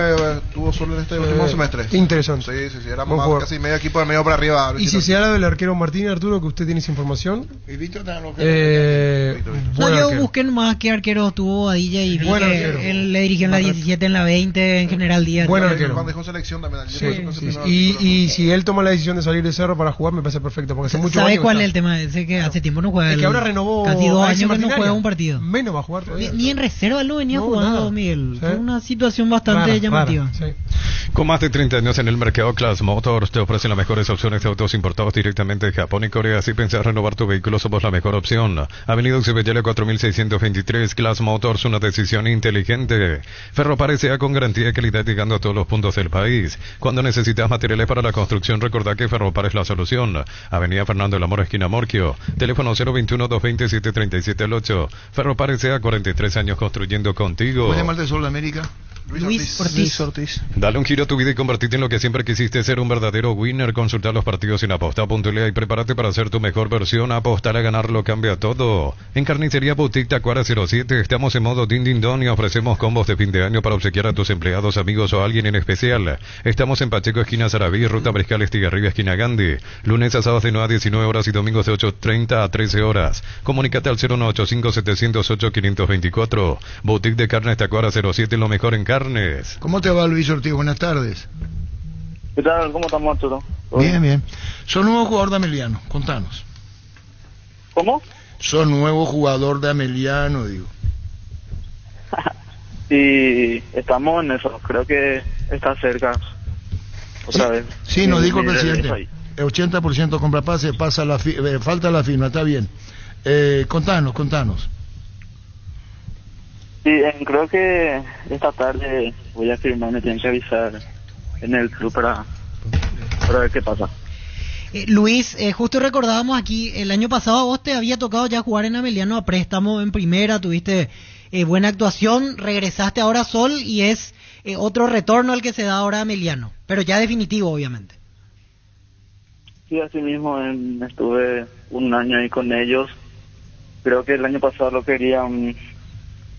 tuvo Sol en este último semestre. Interesante. Sí. Era más casi medio equipo de medio para arriba. Y si se habla del arquero Martín, Arturo, que usted tiene esa información. Y Víctor yo busqué más qué arquero tuvo Adilla y vi que él le dirigió en la 17, en la 20, en general 10. Buen arquero. Cuando dejó selección también. Y si él toma la decisión de salir de Cerro para jugar, me parece perfecto. Porque hace mucho ¿Sabe cuál es el tema? Sé que hace tiempo no juega. Es que ahora renovó. Casi 2 años que no juega un partido. Menos va a jugar todavía. Ni en reserva él no venía jugando, nada. Miguel. Fue una situación bastante llamativa. Sí. Con más de 30 años en el mercado, Class Motors te ofrece las mejores opciones de autos importados directamente de Japón y Corea. Si pensás renovar tu vehículo, somos la mejor opción. Avenida Ucebellele 4623, Class Motors, una decisión inteligente. Ferropar S.A. con garantía y calidad llegando a todos los puntos del país. Cuando necesitas materiales para la construcción, recordá que Ferropar es la solución. Avenida Fernando del Amor, esquina Morquio. Teléfono 021-227-3708. Ferropar S.A. 43 años construyendo contigo. ¿Puede llamar de Sol de América? Luis Ortiz. Dale un giro a tu vida y convertirte en lo que siempre quisiste ser, un verdadero winner. Consulta los partidos en aposta.le y prepárate para ser tu mejor versión. Apostar a ganarlo cambia todo. En Carnicería Boutique Tacuara 07 estamos en modo din din don y ofrecemos combos de fin de año para obsequiar a tus empleados, amigos o a alguien en especial. Estamos en Pacheco, esquina Sarabí, ruta Mariscal Estigarribia, esquina Gandhi. Lunes a sábados de 9 a 19 horas y domingos de 8:30 a 13 horas. Comunícate al 0185708-524. Boutique de Carnes Tacuara 07, lo mejor en carnes. ¿Cómo te va, Luis Ortiz? Buenas tardes. ¿Qué tal? ¿Cómo estamos, Arturo? Bien. Sos nuevo jugador de Ameliano, contanos. ¿Cómo? Sos nuevo jugador de Ameliano, digo. Y estamos en eso, creo que está cerca. Otra vez. Sí, nos dijo el presidente. El 80% compra pase, falta la firma, está bien. Contanos. Sí, creo que esta tarde voy a firmar, me tienen que avisar en el club para ver qué pasa. Luis, justo recordábamos aquí, el año pasado a vos te había tocado ya jugar en Ameliano a préstamo en primera, tuviste buena actuación, regresaste ahora a Sol y es otro retorno al que se da ahora a Ameliano, pero ya definitivo obviamente. Sí, así mismo estuve un año ahí con ellos, creo que el año pasado lo querían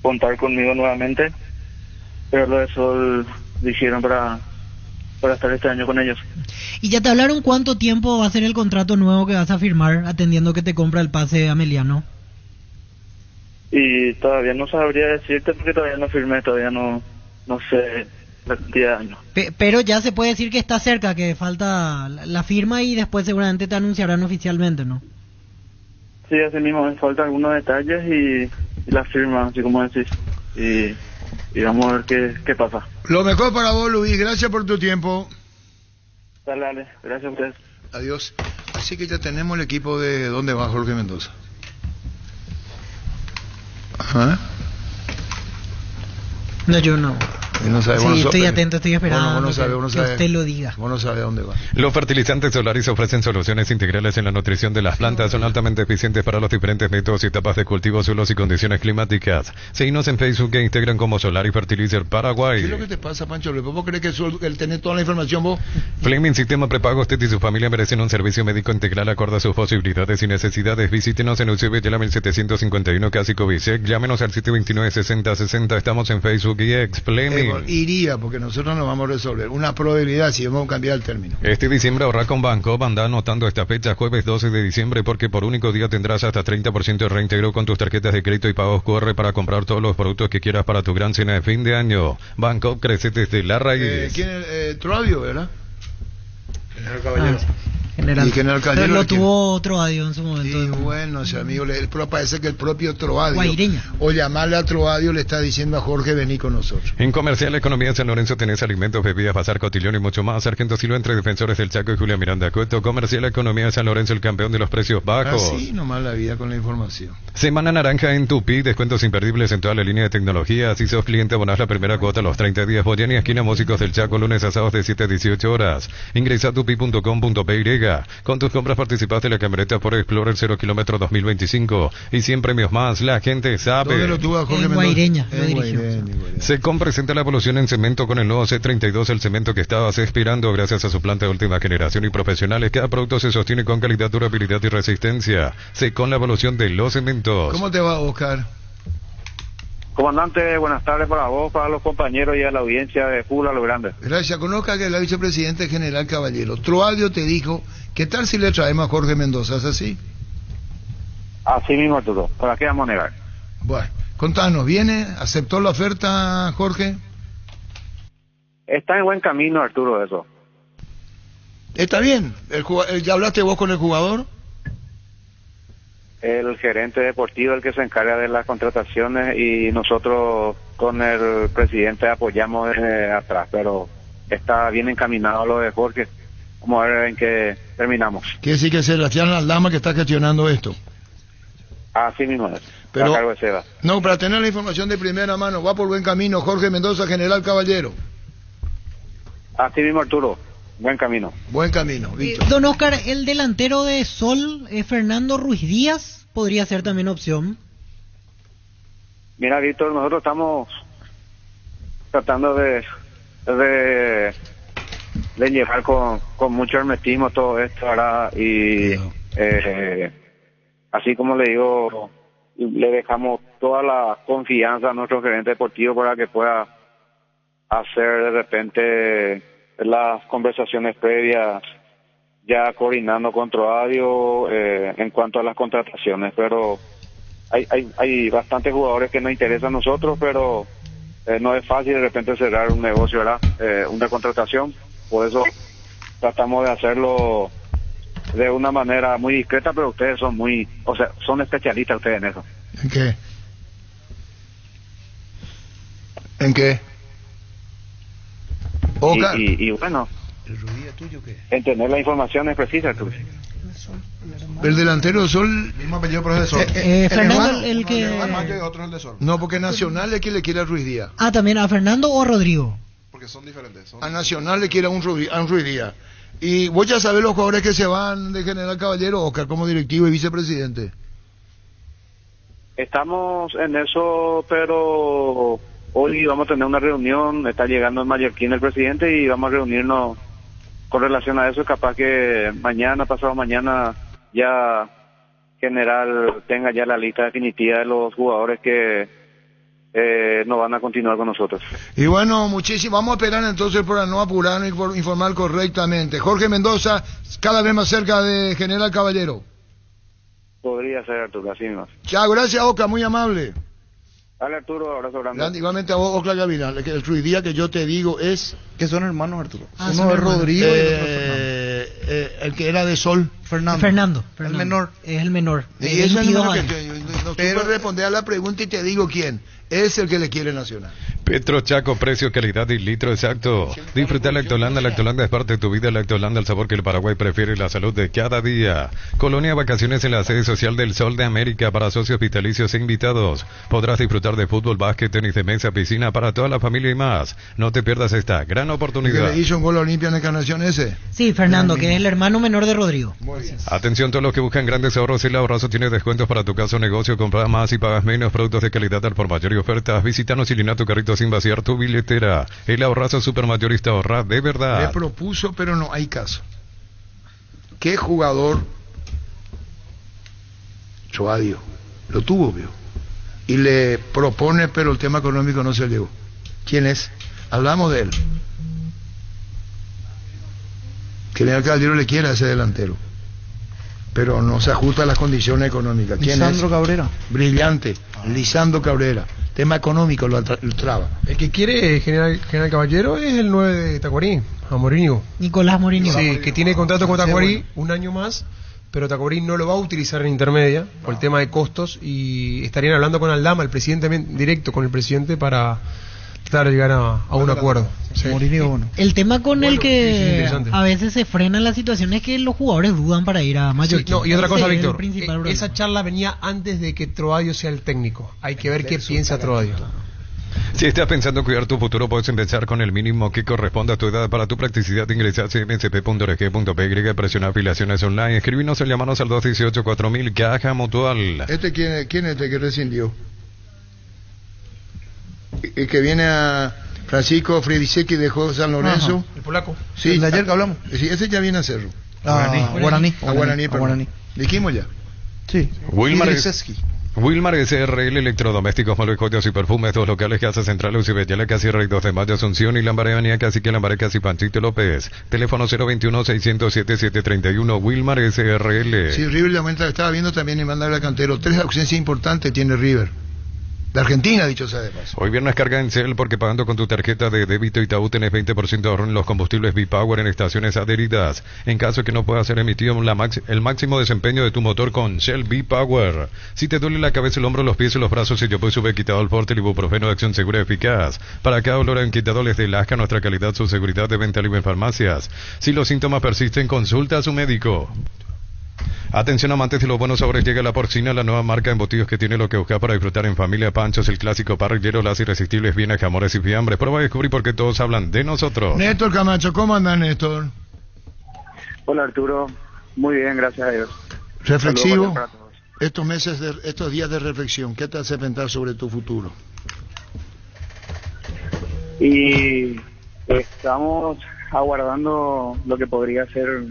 contar conmigo nuevamente, pero lo de Sol dijeron para estar este año con ellos. ¿Y ya te hablaron cuánto tiempo va a ser el contrato nuevo que vas a firmar, atendiendo que te compra el pase Ameliano? Y todavía no sabría decirte porque todavía no firmé, todavía no sé la cantidad de años. Pero ya se puede decir que está cerca, que falta la firma y después seguramente te anunciarán oficialmente, ¿no? Sí, así mismo, me faltan algunos detalles y la firma, así como decís. Y vamos a ver qué pasa. Lo mejor para vos, Luis. Gracias por tu tiempo. Dale. Gracias a ustedes. Adiós. Así que ya tenemos el equipo de... ¿Dónde va Jorge Mendoza? ¿Ah? No, yo no. No sabe, sí, estoy atento, estoy esperando no sabe, que usted lo diga. Vos no sabe a dónde va. Los fertilizantes Solaris ofrecen soluciones integrales en la nutrición de las plantas. Son altamente eficientes para los diferentes métodos y etapas de cultivo, suelos y condiciones climáticas. Seguinos en Facebook e Instagram como Solaris Fertilizer Paraguay. ¿Qué es lo que te pasa, Pancho? ¿Vos crees que él tiene toda la información vos? Fleming Sistema Prepago. Usted y su familia merecen un servicio médico integral acorde a sus posibilidades y necesidades. Visítenos en Ucebellele 1751 Casi Covicec. Llámenos al 729-6060. Estamos en Facebook y Fleming. Iría, porque nosotros no vamos a resolver. Una probabilidad si vamos a cambiar el término. Este diciembre ahorra con Banco. Anda anotando esta fecha, jueves 12 de diciembre, porque por único día tendrás hasta 30% de reintegro con tus tarjetas de crédito y pagos QR para comprar todos los productos que quieras para tu gran cena de fin de año. Banco crece desde la raíz. ¿Quién es? Troadio, ¿verdad? General Caballero. General. Y General Pero Caballero, lo tuvo Troadio en su momento. Y bueno, ese amigo, parece que el propio Troadio, Guaireña. o llamarle a Troadio, le está diciendo a Jorge, vení con nosotros. En Comercial Economía San Lorenzo tenés alimentos, bebidas, bazar, cotillón y mucho más. Sargento Silva entre Defensores del Chaco y Julia Miranda Cueto. Comercial Economía San Lorenzo, el campeón de los precios bajos. Así nomás la vida con la información. Semana naranja en Tupi, descuentos imperdibles en toda la línea de tecnología. Si sos cliente, abonás la primera cuota a los 30 días. Boyani, esquina Músicos del Chaco, lunes a sábados de 7 a 18 horas. Ingresa a tupi.com.py. Con tus compras participaste en la camioneta por Explorer 0 kilómetro 2025. Y 100 premios más, la gente sabe. ¿Dónde lo tuvo a Jorge En Mendoza? Guaireña, lo En dirigió. Guaireña. Secom presenta la evolución en cemento con el nuevo C32, el cemento que estabas esperando gracias a su planta de última generación y profesionales. Cada producto se sostiene con calidad, durabilidad y resistencia. Secom, la evolución de los cementos. ¿Cómo te va, Oscar? Comandante, buenas tardes para vos, para los compañeros y a la audiencia de Fútbol a lo Grande. Gracias. Conozca que la vicepresidente General Caballero. Troadio te dijo, ¿qué tal si le traemos a Jorge Mendoza? ¿Es así? Así mismo, Arturo. ¿Para qué vamos a negar? Bueno, contanos, ¿viene? ¿Aceptó la oferta, Jorge? Está en buen camino, Arturo, eso. Está bien. ¿Ya hablaste vos con el jugador? El gerente deportivo el que se encarga de las contrataciones y nosotros con el presidente apoyamos desde atrás, pero está bien encaminado lo de Jorge. Vamos a ver en qué terminamos. Quiere decir que es Sebastián Aldama que está gestionando esto. Así mismo es. Pero- A cargo de Seba. No, para tener la información de primera mano, va por buen camino Jorge Mendoza, General Caballero. Así mismo, Arturo. Buen camino. Buen camino, Víctor. Don Oscar, el delantero de Sol, Fernando Ruiz Díaz, podría ser también opción. Mira, Víctor, nosotros estamos tratando de llevar con mucho hermetismo todo esto, ¿verdad? Y así como le digo, le dejamos toda la confianza a nuestro gerente deportivo para que pueda hacer de repente las conversaciones previas, ya coordinando con Troadio en cuanto a las contrataciones, pero hay bastantes jugadores que nos interesan a nosotros, pero no es fácil de repente cerrar un negocio, ¿verdad? Una contratación, por eso tratamos de hacerlo de una manera muy discreta, pero ustedes son son especialistas ustedes en eso. ¿En qué? ¿En qué? Oscar. Y bueno, en tener las informaciones precisas, tú. El delantero de Sol. Mismo apellido, pero es de Sol. Fernando, el que... Mayo y otro es el de Sol. No, porque Nacional le quiere a Ruiz Díaz. Ah, también a Fernando o a Rodrigo. Porque son diferentes. A Nacional le quiere a un Ruiz Díaz. Y vos ya sabés los jugadores que se van de General Caballero, Oscar, como directivo y vicepresidente. Estamos en eso, pero hoy vamos a tener una reunión, está llegando en Mallorquín el presidente y vamos a reunirnos con relación a eso. Capaz que mañana, pasado mañana, ya General tenga ya la lista definitiva de los jugadores que no van a continuar con nosotros. Y bueno, muchísimo. Vamos a esperar entonces para no apurarnos y por informar correctamente. Jorge Mendoza, cada vez más cerca de General Caballero. Podría ser, Arturo, así mismo. Chao, gracias, Oscar, muy amable. Dale, Arturo, abrazo grande. Igualmente a vos, Oscar Gavilán. El Ruiz Díaz que yo te digo es... Que son hermanos, Arturo. Ah, Uno son es hermanos. Rodrigo y el otro es Fernando. El que era de Sol. Fernando. El menor. Es el menor. Y de eso es 22 lo que años. no Pero- supe responder a la pregunta y te digo quién. Es el que le quiere Nacional. Petro Chaco, precio, calidad y litro exacto. Disfruta Lactolanda. Lactolanda es parte de tu vida. Lactolanda, el sabor que el Paraguay prefiere y la salud de cada día. Colonia Vacaciones en la sede social del Sol de América para socios vitalicios e invitados. Podrás disfrutar de fútbol, básquet, tenis de mesa, piscina para toda la familia y más. No te pierdas esta gran ¿Que oportunidad. le hizo un gol a Olimpia en Encarnación ese? Sí, Fernando, que es el hermano menor de Rodrigo. Muy bien. Atención todos los que buscan grandes ahorros. El Ahorrazo tiene descuentos para tu casa o negocio. Compra más y pagas menos. Productos de calidad al por mayor y ofertas. Visítanos y llena tu carrito sin vaciar tu billetera. El Ahorrazo Supermayorista, ahorra de Le verdad. propuso, pero no hay caso. ¿Qué jugador? Troadio. Lo tuvo, vio. Y le propone, pero el tema económico no se llegó. ¿Quién es? Hablamos de él. Que Leonel Caballero le quiere a ese delantero, pero no se ajusta a las condiciones económicas. ¿Quién Lisandro es? Cabrera. Brillante, Lisandro Cabrera. Tema económico lo traba. El que quiere General Caballero es el 9 de Tacuarí, Amorinho. Nicolás Morinho. Sí, que tiene contrato con Tacuarí un año más, pero Tacuarí no lo va a utilizar en intermedia por el tema de costos, y estarían hablando con Aldama, el presidente, directo con el presidente, para tratar de llegar a un acuerdo. Sí. Morinho, bueno. El tema con Bueno, el sí, que interesante. a veces se frenan las situaciones es que los jugadores dudan para ir a Sí, Mallorquín. no, y otra cosa, Ese es el Víctor, principal problema. esa charla venía antes de que Troadio sea el técnico. Hay que ver qué piensa Troadio. Si estás pensando en cuidar tu futuro, puedes empezar con el mínimo que corresponde a tu edad. Para tu practicidad, ingresa a cmsp.org.py, presiona afiliaciones online, escribinos o llamanos al 218-4000, Caja Mutual. ¿Quién es este que rescindió? El que viene a Francisco Fredisecki, dejó San Lorenzo. El polaco. Sí, El de ayer que hablamos. Sí, ese ya viene a Cerro. Guaraní. A Guaraní, perdón. Dijimos ya. Sí. Wilmar Idriseski. Wilmar SRL, electrodomésticos, muebles, joyas y perfumes, dos locales, Casa Central, Ucibetela, Casi Rey 2 de Mayo, Asunción y Lambaré, Avenida Cacique, Lambaré, Casi Panchito López. Teléfono 021-607-731, Wilmar SRL. Sí, River le aumenta, estaba viendo también en mandarle al cantero. 3 ausencias importantes tiene River. De Argentina, dicho sea de paso. Hoy viernes carga en Cel porque pagando con tu tarjeta de débito Itaú tenés 20% de ahorro en los combustibles V-Power en estaciones adheridas. En caso de que no pueda ser emitido el máximo desempeño de tu motor con Shell V-Power. Si te duele la cabeza, el hombro, los pies y los brazos, y yo pues sube quitadol forte, el ibuprofeno de acción segura y eficaz. Para cada dolor en quitadoles de Lasca, nuestra calidad, su seguridad de venta libre en farmacias. Si los síntomas persisten, consulta a su médico. Atención amantes de los buenos sabores, llega la Porcina, la nueva marca de embutidos que tiene lo que busca para disfrutar en familia. Panchos, el clásico parrillero, las irresistibles bienes, jamones y fiambres. Prueba y descubrí por qué todos hablan de nosotros. Néstor Camacho, ¿cómo anda, Néstor? Hola Arturo, muy bien, gracias a Dios. Reflexivo. Saludos para todos. Estos días de reflexión, ¿qué te hace pensar sobre tu futuro? Y estamos aguardando lo que podría ser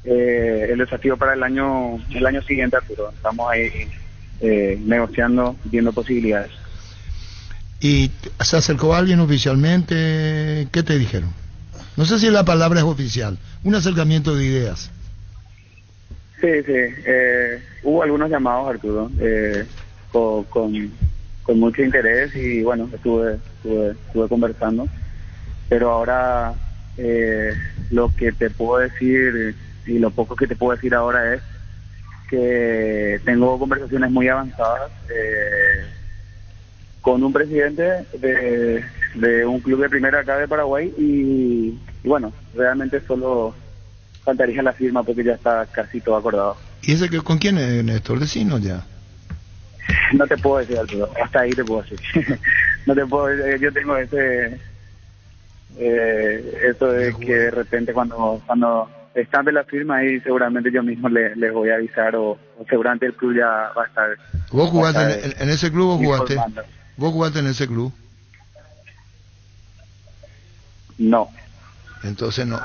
el desafío para el año siguiente, Arturo. Estamos ahí negociando, viendo posibilidades. ¿Y se acercó alguien oficialmente? ¿Qué te dijeron? No sé si la palabra es oficial. Un acercamiento de ideas. Sí. Hubo algunos llamados, Arturo, con mucho interés, y bueno, estuve conversando. Pero ahora lo que te puedo decir, y lo poco que te puedo decir ahora, es que tengo conversaciones muy avanzadas con un presidente de un club de primera acá de Paraguay, y bueno, realmente solo faltaría la firma porque ya está casi todo acordado. ¿Y ese que con quién es, Néstor? Decinos ya. No te puedo decir, Arturo, hasta ahí te puedo decir. No te puedo, yo tengo eso de que de repente cuando estampe la firma, ahí seguramente yo mismo les voy a avisar, o seguramente el club ya va a estar. ¿Vos jugaste en ese club o jugaste? Informando. ¿Vos jugaste en ese club? No. Entonces no.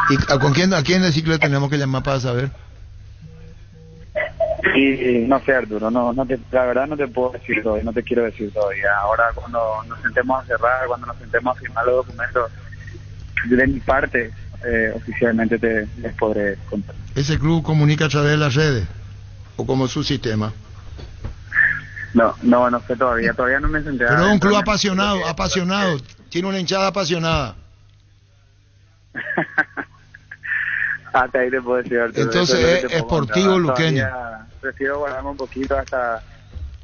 ¿Y a quién de Ciclo tenemos que llamar para saber? Y no sé, Arturo, la verdad no te puedo decir todavía, no te quiero decir todavía. Ahora cuando nos sentemos a cerrar, cuando nos sentemos a firmar los documentos, de mi parte, oficialmente les podré contar. ¿Ese club comunica a través de las redes? ¿O como su sistema? No sé todavía no me senté. Pero es un club apasionado, tiene una hinchada apasionada. Hasta ahí te puedo decir, Arturo. Entonces es Sportivo Luqueño. Prefiero guardarme un poquito hasta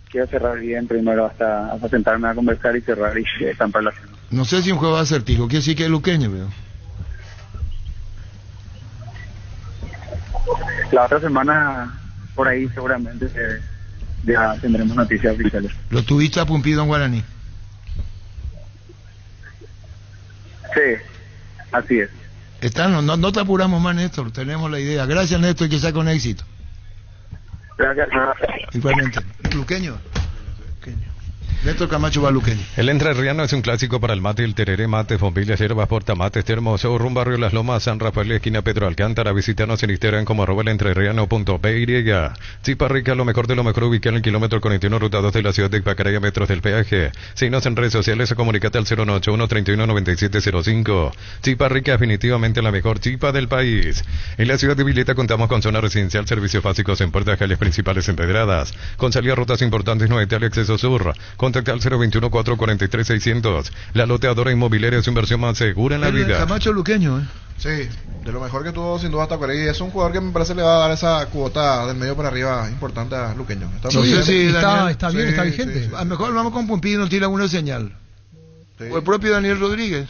quiero cerrar bien primero, hasta sentarme a conversar y cerrar y estampar la firma. No sé si un juego va a acertijo, quiere decir que es luqueño, veo. La otra semana, por ahí seguramente ya tendremos noticias oficiales. ¿Lo tuviste a Pumpido en Guaraní? Sí, así es. No te apuramos más, Néstor, tenemos la idea. Gracias, Néstor, y que sea con éxito. Gracias. Igualmente. Luqueño. Néstor Camacho Baluqueño. El entrerriano es un clásico para el mate y el tereré, mates, bombillas, hierbas, portamates, termos, showroom Barrio Las Lomas, San Rafael, esquina Pedro Alcántara. Visítanos en Instagram como @elentrerriano.py. Chipa Rica, lo mejor de lo mejor, ubicado en el kilómetro 41, ruta 2 de la ciudad de Ipacaraí, metros del peaje. Síguenos en redes sociales o comunicate al 081-319705. Chipa Rica, definitivamente la mejor chipa del país. En la ciudad de Vileta contamos con zona residencial, servicios básicos en puertas, calles principales empedradas, con salida a rutas importantes, no Italia, acceso sur. Contacta al 021-443-600. La loteadora inmobiliaria es su inversión más segura en la vida. Camacho Luqueño, Sí, de lo mejor que tuvo sin duda hasta Corea. Y es un jugador que me parece le va a dar esa cuota del medio para arriba importante a Luqueño. No sé si está Daniel- bien, está vigente. A lo mejor vamos con Pumpi y nos tira alguna señal. Sí. O el propio Daniel Rodríguez.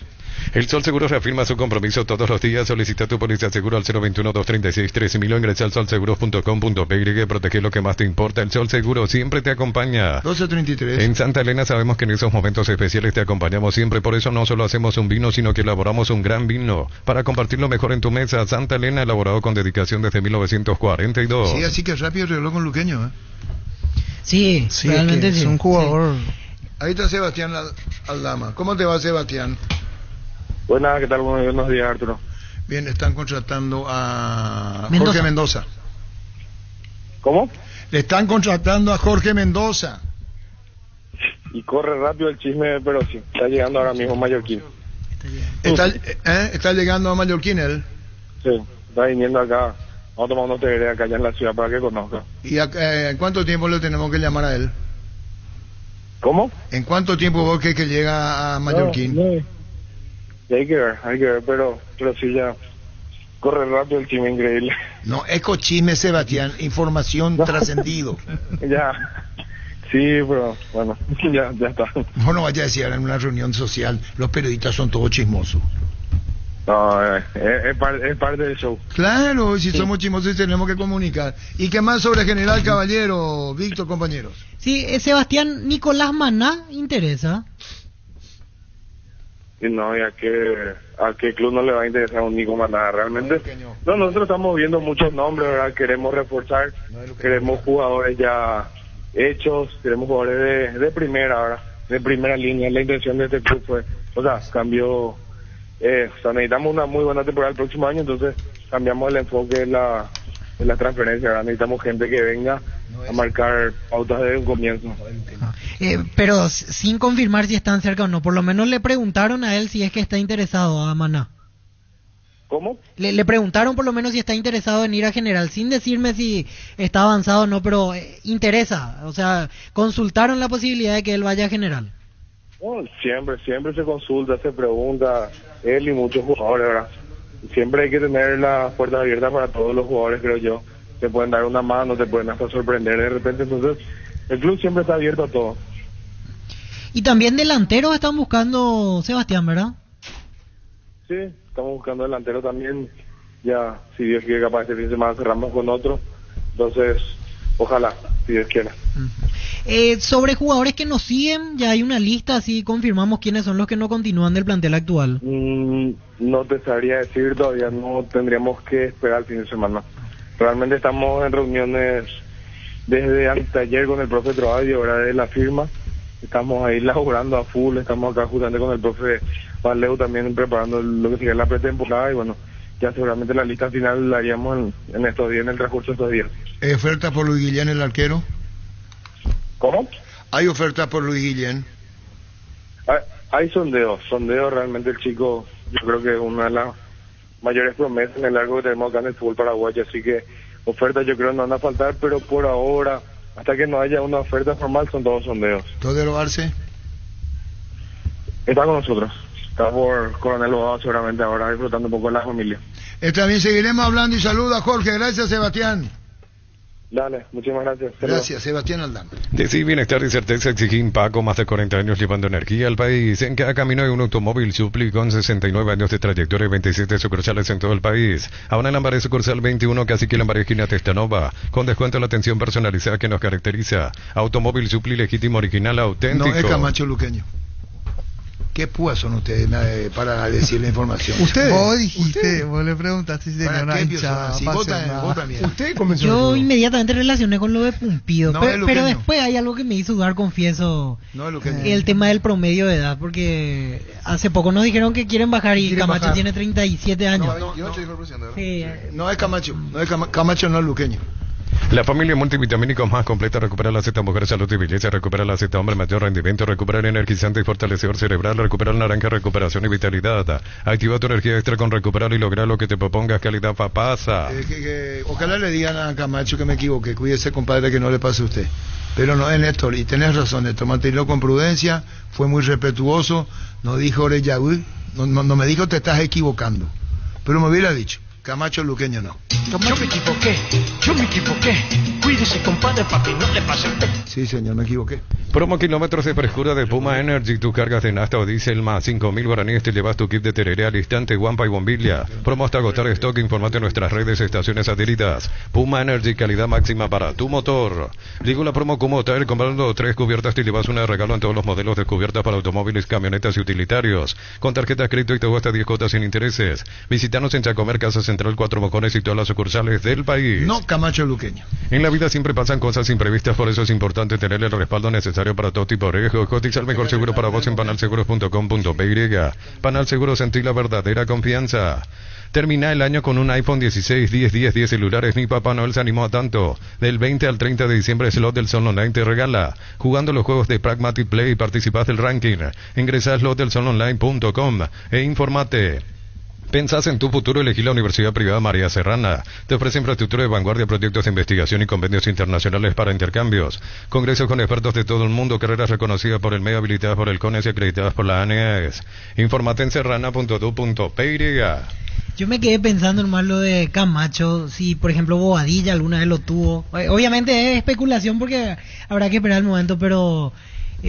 El Sol Seguro reafirma su compromiso todos los días. Solicita tu póliza seguro al 021-236-13.000 o ingresa al solseguros.com.py. Protege lo que más te importa. El Sol Seguro siempre te acompaña. 12:33. En Santa Elena sabemos que en esos momentos especiales te acompañamos siempre. Por eso no solo hacemos un vino, sino que elaboramos un gran vino para compartirlo mejor en tu mesa. Santa Elena, elaborado con dedicación desde 1942. Sí, así que rápido regaló con Luqueño. Sí, Sí, realmente es sí. un jugador. Ahí está Sebastián Aldama. ¿Cómo te va, Sebastián? Buenas, ¿qué tal? Buenos días, Arturo. Bien, están contratando a Mendoza. Jorge Mendoza. ¿Cómo? Le están contratando a Jorge Mendoza. Y corre rápido el chisme, pero sí, está llegando ahora mismo Mallorquín. Está llegando a Mallorquín él. Sí, está viniendo acá. Vamos a tomar unos tereré acá ya en la ciudad para que conozca. ¿Y en cuánto tiempo le tenemos que llamar a él? ¿Cómo? ¿En cuánto tiempo vos crees que llega a Mallorquín? No. Y hay que ver, pero sí ya corre rápido el chisme, increíble. No, eco chisme, Sebastián, información trascendido. Ya, sí, pero bueno, ya está. Vos no vayas a decir en una reunión social, los periodistas son todos chismosos. No, es parte del show. Claro, si somos chismosos tenemos que comunicar. ¿Y qué más sobre General Caballero, Víctor, compañeros? Sí, Sebastián, Nicolás Maná interesa. Y no, ¿y a qué club no le va a interesar un Nico Maná? Realmente, no, nosotros estamos viendo muchos nombres, ¿verdad? Queremos reforzar, queremos jugadores ya hechos, queremos jugadores de primera, ¿verdad? De primera línea. La intención de este club fue, cambió, necesitamos una muy buena temporada el próximo año, entonces cambiamos el enfoque de la transferencia, ¿verdad? Necesitamos gente que venga a marcar pautas desde un comienzo. Pero sin confirmar si están cerca o no. Por lo menos le preguntaron a él si es que está interesado a Maná. ¿Cómo? Le preguntaron por lo menos si está interesado en ir a General, sin decirme si está avanzado o no, pero interesa. O sea, consultaron la posibilidad de que él vaya a General. No, siempre se consulta, se pregunta, él y muchos jugadores, ¿verdad? Siempre hay que tener las puertas abiertas para todos los jugadores, creo yo. Te pueden dar una mano, te pueden hasta sorprender de repente, entonces el club siempre está abierto a todo. Y también delanteros están buscando, Sebastián, ¿verdad? Sí, estamos buscando delantero también. Ya, si Dios quiere, capaz este fin de semana cerramos con otro. Entonces, ojalá, si Dios quiera. Sobre jugadores que nos siguen, ya hay una lista, así confirmamos quiénes son los que no continúan del plantel actual. No te sabría decir, todavía no tendríamos que esperar el fin de semana. Realmente estamos en reuniones desde anteayer con el profe Troadio, hora de la firma. Estamos ahí laborando a full, estamos acá justamente con el profe Valeu también preparando lo que sería la pretemporada y bueno, ya seguramente la lista final la haríamos en estos días, en el transcurso de estos días. ¿Oferta por Luis Guillén, el arquero? ¿Cómo? ¿Hay oferta por Luis Guillén? Hay sondeos realmente el chico, yo creo que es una de las mayores promesas en el largo que tenemos acá en el fútbol paraguayo, así que ofertas yo creo no van a faltar, pero por ahora, hasta que no haya una oferta formal, son todos sondeos. ¿Todero Arce? Está con nosotros, está por Coronel Bogado seguramente ahora, disfrutando un poco de la familia. También seguiremos hablando y saluda Jorge, gracias Sebastián. Dale, muchísimas gracias. Gracias, Sebastián Aldama. Decí bienestar y certeza exigí Paco, más de 40 años llevando energía al país. En cada camino hay un automóvil Supli con 69 años de trayectoria y 27 sucursales en todo el país. Ahora en Lambaré sucursal 21, casi que Lambaré esquina Testanova, con descuento en la atención personalizada que nos caracteriza. Automóvil Supli legítimo, original, auténtico. No, es Camacho Luqueño. ¿Qué púas son ustedes para decir la información? Vos dijiste, vos le preguntaste si tenía una hinchada. Si vota bien. Usted comenzó. Yo inmediatamente relacioné con lo de Pumpido, No, pero después hay algo que me hizo dudar, confieso, el tema del promedio de edad, porque hace poco nos dijeron que quieren bajar y Camacho tiene 37 años. No es Camacho, Camacho no es luqueño. La familia multivitamínicos más completa recupera la Z Mujer Salud y Belleza, recupera la Z Hombre Mayor Rendimiento, recupera el energizante y fortalecedor cerebral, recupera el naranja recuperación y vitalidad. Activa tu energía extra con recuperar y lograr lo que te propongas, calidad papasa. Ojalá le digan a Camacho que me equivoqué, cuídese compadre que no le pase a usted. Pero no es Néstor, y tenés razón Néstor, manténlo con prudencia, fue muy respetuoso, no dijo Oreyagüí, no me dijo te estás equivocando, pero me hubiera dicho. Camacho luqueño no. Yo me equivoqué. Cuídese, compadre, para que no le pase. Sí, señor, me equivoqué. Promo kilómetros de frescura de Puma Energy. Tus cargas de nafta o diésel más 5.000 guaraníes te llevas tu kit de tereré al instante, guampa y bombilla. Promo hasta agotar stock. Informate en nuestras redes, estaciones adheridas. Puma Energy, calidad máxima para tu motor. Digo la promo como hotel, comprando 3 cubiertas te llevas una de regalo en todos los modelos de cubiertas para automóviles, camionetas y utilitarios. Con tarjeta crédito y todo hasta 10 cuotas sin intereses. Visítanos en Chacomer, Casa Central, Cuatro Mojones y todas las sucursales del país. No Camacho luqueño. En la vida siempre pasan cosas imprevistas, por eso es importante tener el respaldo necesario para todo tipo de riesgos. Cotiza el mejor seguro para vos en panalseguros.com.py. Panal Seguros, sentí la verdadera confianza. Termina el año con un iPhone 16, 10 celulares. Ni Papá Noel se animó a tanto. Del 20 al 30 de diciembre, Slot del Sol Online te regala. Jugando los juegos de Pragmatic Play, participás del ranking. Ingresa a slotdelsolonline.com e informate. ¿Pensás en tu futuro? Elegí la Universidad Privada María Serrana. Te ofrece infraestructura de vanguardia, proyectos de investigación y convenios internacionales para intercambios. Congresos con expertos de todo el mundo, carreras reconocidas por el medio, habilitadas por el CONES y acreditadas por la ANES. Informate en serrana.edu.py. Yo me quedé pensando nomás lo de Camacho, si por ejemplo Bobadilla alguna vez lo tuvo. Obviamente es especulación porque habrá que esperar el momento, pero...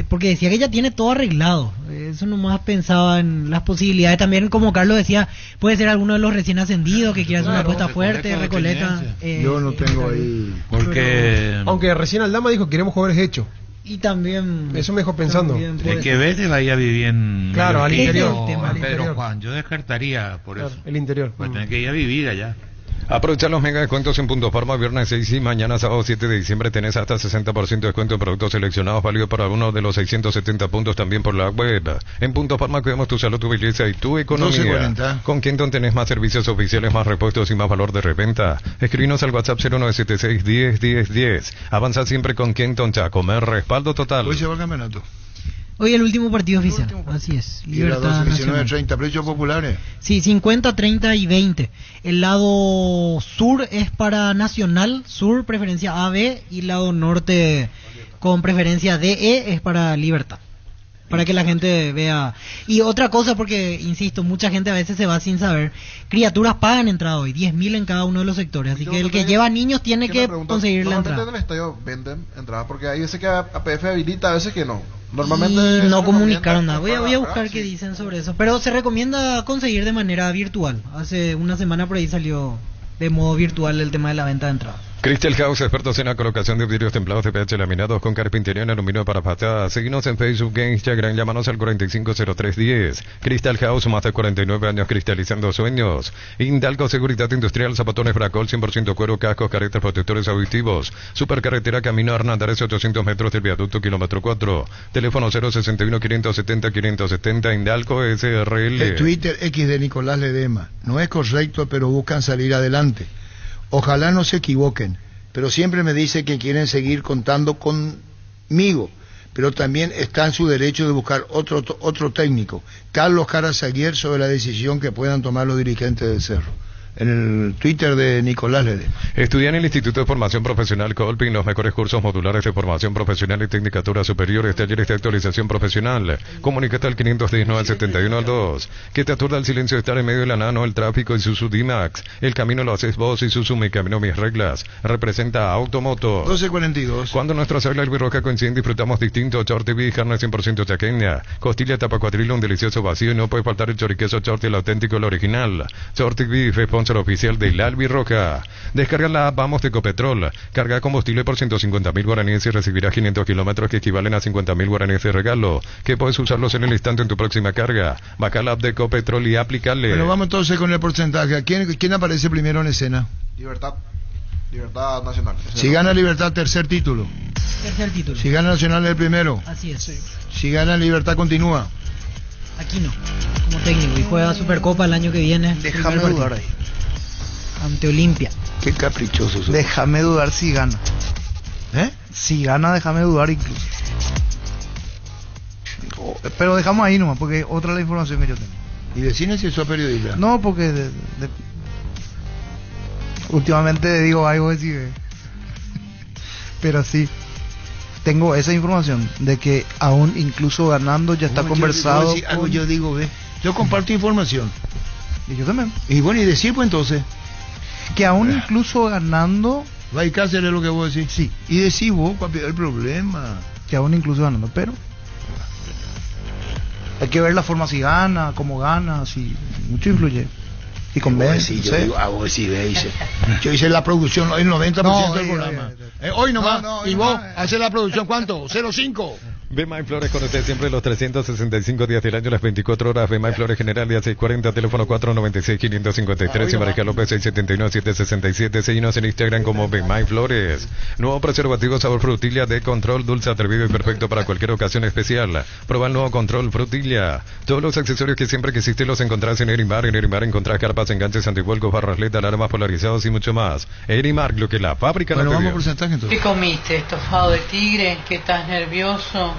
porque decía que ya tiene todo arreglado. Eso nomás pensaba en las posibilidades. También, como Carlos decía, puede ser alguno de los recién ascendidos que quiera hacer una apuesta fuerte, Recoleta. Yo no tengo ahí. Porque. Aunque recién Aldama dijo queremos jugadores hechos. Y también. Eso me dejó pensando. Es que Vélez vaya a vivir en. Claro, al interior. Pedro Juan, yo descartaría por claro, eso. El interior. Va a tener que ir a vivir allá. Aprovecha los mega descuentos en Punto Farma, viernes 6 y mañana sábado 7 de diciembre tenés hasta 60% de descuento en productos seleccionados, válido para uno de los 670 puntos también por la web. En Punto Farma cuidamos tu salud, tu belleza y tu economía. 1240. Con Kenton tenés más servicios oficiales, más repuestos y más valor de reventa. Escribinos al WhatsApp 0976 101010. Avanza siempre con Kenton, Chacomer, respaldo total. Hoy se va el campeonato. Hoy el último partido oficial, así es. Y las 19:30, precios populares. Sí, 50, 30 y 20. El lado sur es para Nacional, sur, preferencia AB, y el lado norte con preferencia DE es para Libertad. Para que la gente vea. Y otra cosa, porque, insisto, mucha gente a veces se va sin saber. Criaturas pagan entrada hoy, 10.000 en cada uno de los sectores. Así que el que lleva niños tiene que conseguir la entrada. Normalmente en el estadio venden entrada, porque hay veces que APF habilita, a veces que no. Normalmente y no comunicaron nada. Voy a buscar qué dicen sobre eso. Pero se recomienda conseguir de manera virtual. Hace una semana por ahí salió de modo virtual el tema de la venta de entradas. Crystal House, expertos en la colocación de vidrios templados de PH laminados con carpintería en aluminio para fachadas. Seguinos en Facebook e Instagram, llámanos al 450310. Crystal House, más de 49 años cristalizando sueños. Indalco Seguridad Industrial, zapatones Bracol, 100% cuero, cascos, caretas, protectores auditivos. Supercarretera Camino Hernandares, 800 metros del viaducto, kilómetro 4. Teléfono 061-570-570, Indalco SRL. El Twitter X de Nicolás Ledema no es correcto, pero buscan salir adelante. Ojalá no se equivoquen, pero siempre me dice que quieren seguir contando conmigo, pero también está en su derecho de buscar otro técnico. Carlos Carazaguier, sobre la decisión que puedan tomar los dirigentes del Cerro. En el Twitter de Nicolás Lede. Estudia en el Instituto de Formación Profesional Colpin los mejores cursos modulares de formación profesional y tecnicatura superiores, talleres de actualización profesional. Comunícate al 519 al 71 al 2. Que te aturda el silencio de estar en medio de la nada, no el tráfico. Isuzu D-Max. El camino lo haces vos. Isuzu, mi camino, mis reglas. Representa Automoto. 12:42. Cuando nuestra sagla albirroja coinciden, disfrutamos distinto. Short TV, carne 100% chaqueña. Costilla tapa cuadrilo, un delicioso vacío. Y no puede faltar el choriqueso Short, el auténtico, el original. Short TV, sponsor oficial de la Albirroja. Descarga la app Vamos de Ecopetrol. Carga combustible por 150.000 guaraníes y recibirás 500 kilómetros que equivalen a 50.000 guaraníes de regalo, que puedes usarlos en el instante en tu próxima carga. Baja la app de Ecopetrol y aplícale. Bueno, vamos entonces con el porcentaje. ¿Quién aparece primero en escena? Libertad Nacional. Si gana Libertad, tercer título. Tercer título. Si gana Nacional, el primero. Así es. Sí. Si gana Libertad, continúa. Aquí no, como técnico. Y juega Supercopa el año que viene. Déjame dudar ahí. Ante Olimpia. Qué caprichoso sos. Déjame dudar si gana. Si gana, déjame dudar incluso. Pero dejamos ahí nomás, porque otra es la información que yo tengo. Y decime si sos periodista. No, porque últimamente digo algo así. Pero sí, tengo esa información de que aún incluso ganando ya está conversado. Yo comparto información. Y yo también. Y bueno, y decir pues entonces. Que aún incluso ganando. Va y Cáceres lo que vos decís. Sí. Y decís vos, papi, el problema. Que aún incluso ganando, pero hay que ver la forma si gana, cómo gana, si mucho influye. Y convence. Sí, yo digo, vos sí veis. Yo hice la producción, el 90% del programa. Hoy nomás. Y vos haces la producción, ¿cuánto? 0,5. Bemay Flores con usted siempre los 365 días del año, las 24 horas. Bemay Flores General, día 640, teléfono 496-553 y Mariscal López 679-767. Seguinos en Instagram como Bemay Flores. Nuevo preservativo sabor frutilla de control, dulce, atrevido y perfecto para cualquier ocasión especial. Prueba el nuevo control frutilla. Todos los accesorios que siempre quisiste los encontrás en Erimar. En Erimar encontrás carpas, enganches, antivuelcos, barras LED, alarmas polarizados y mucho más. Erimar, lo que la fábrica no te dio. Vamos a porcentaje entonces. ¿Qué comiste? ¿Estofado de tigre? ¿Que estás nervioso?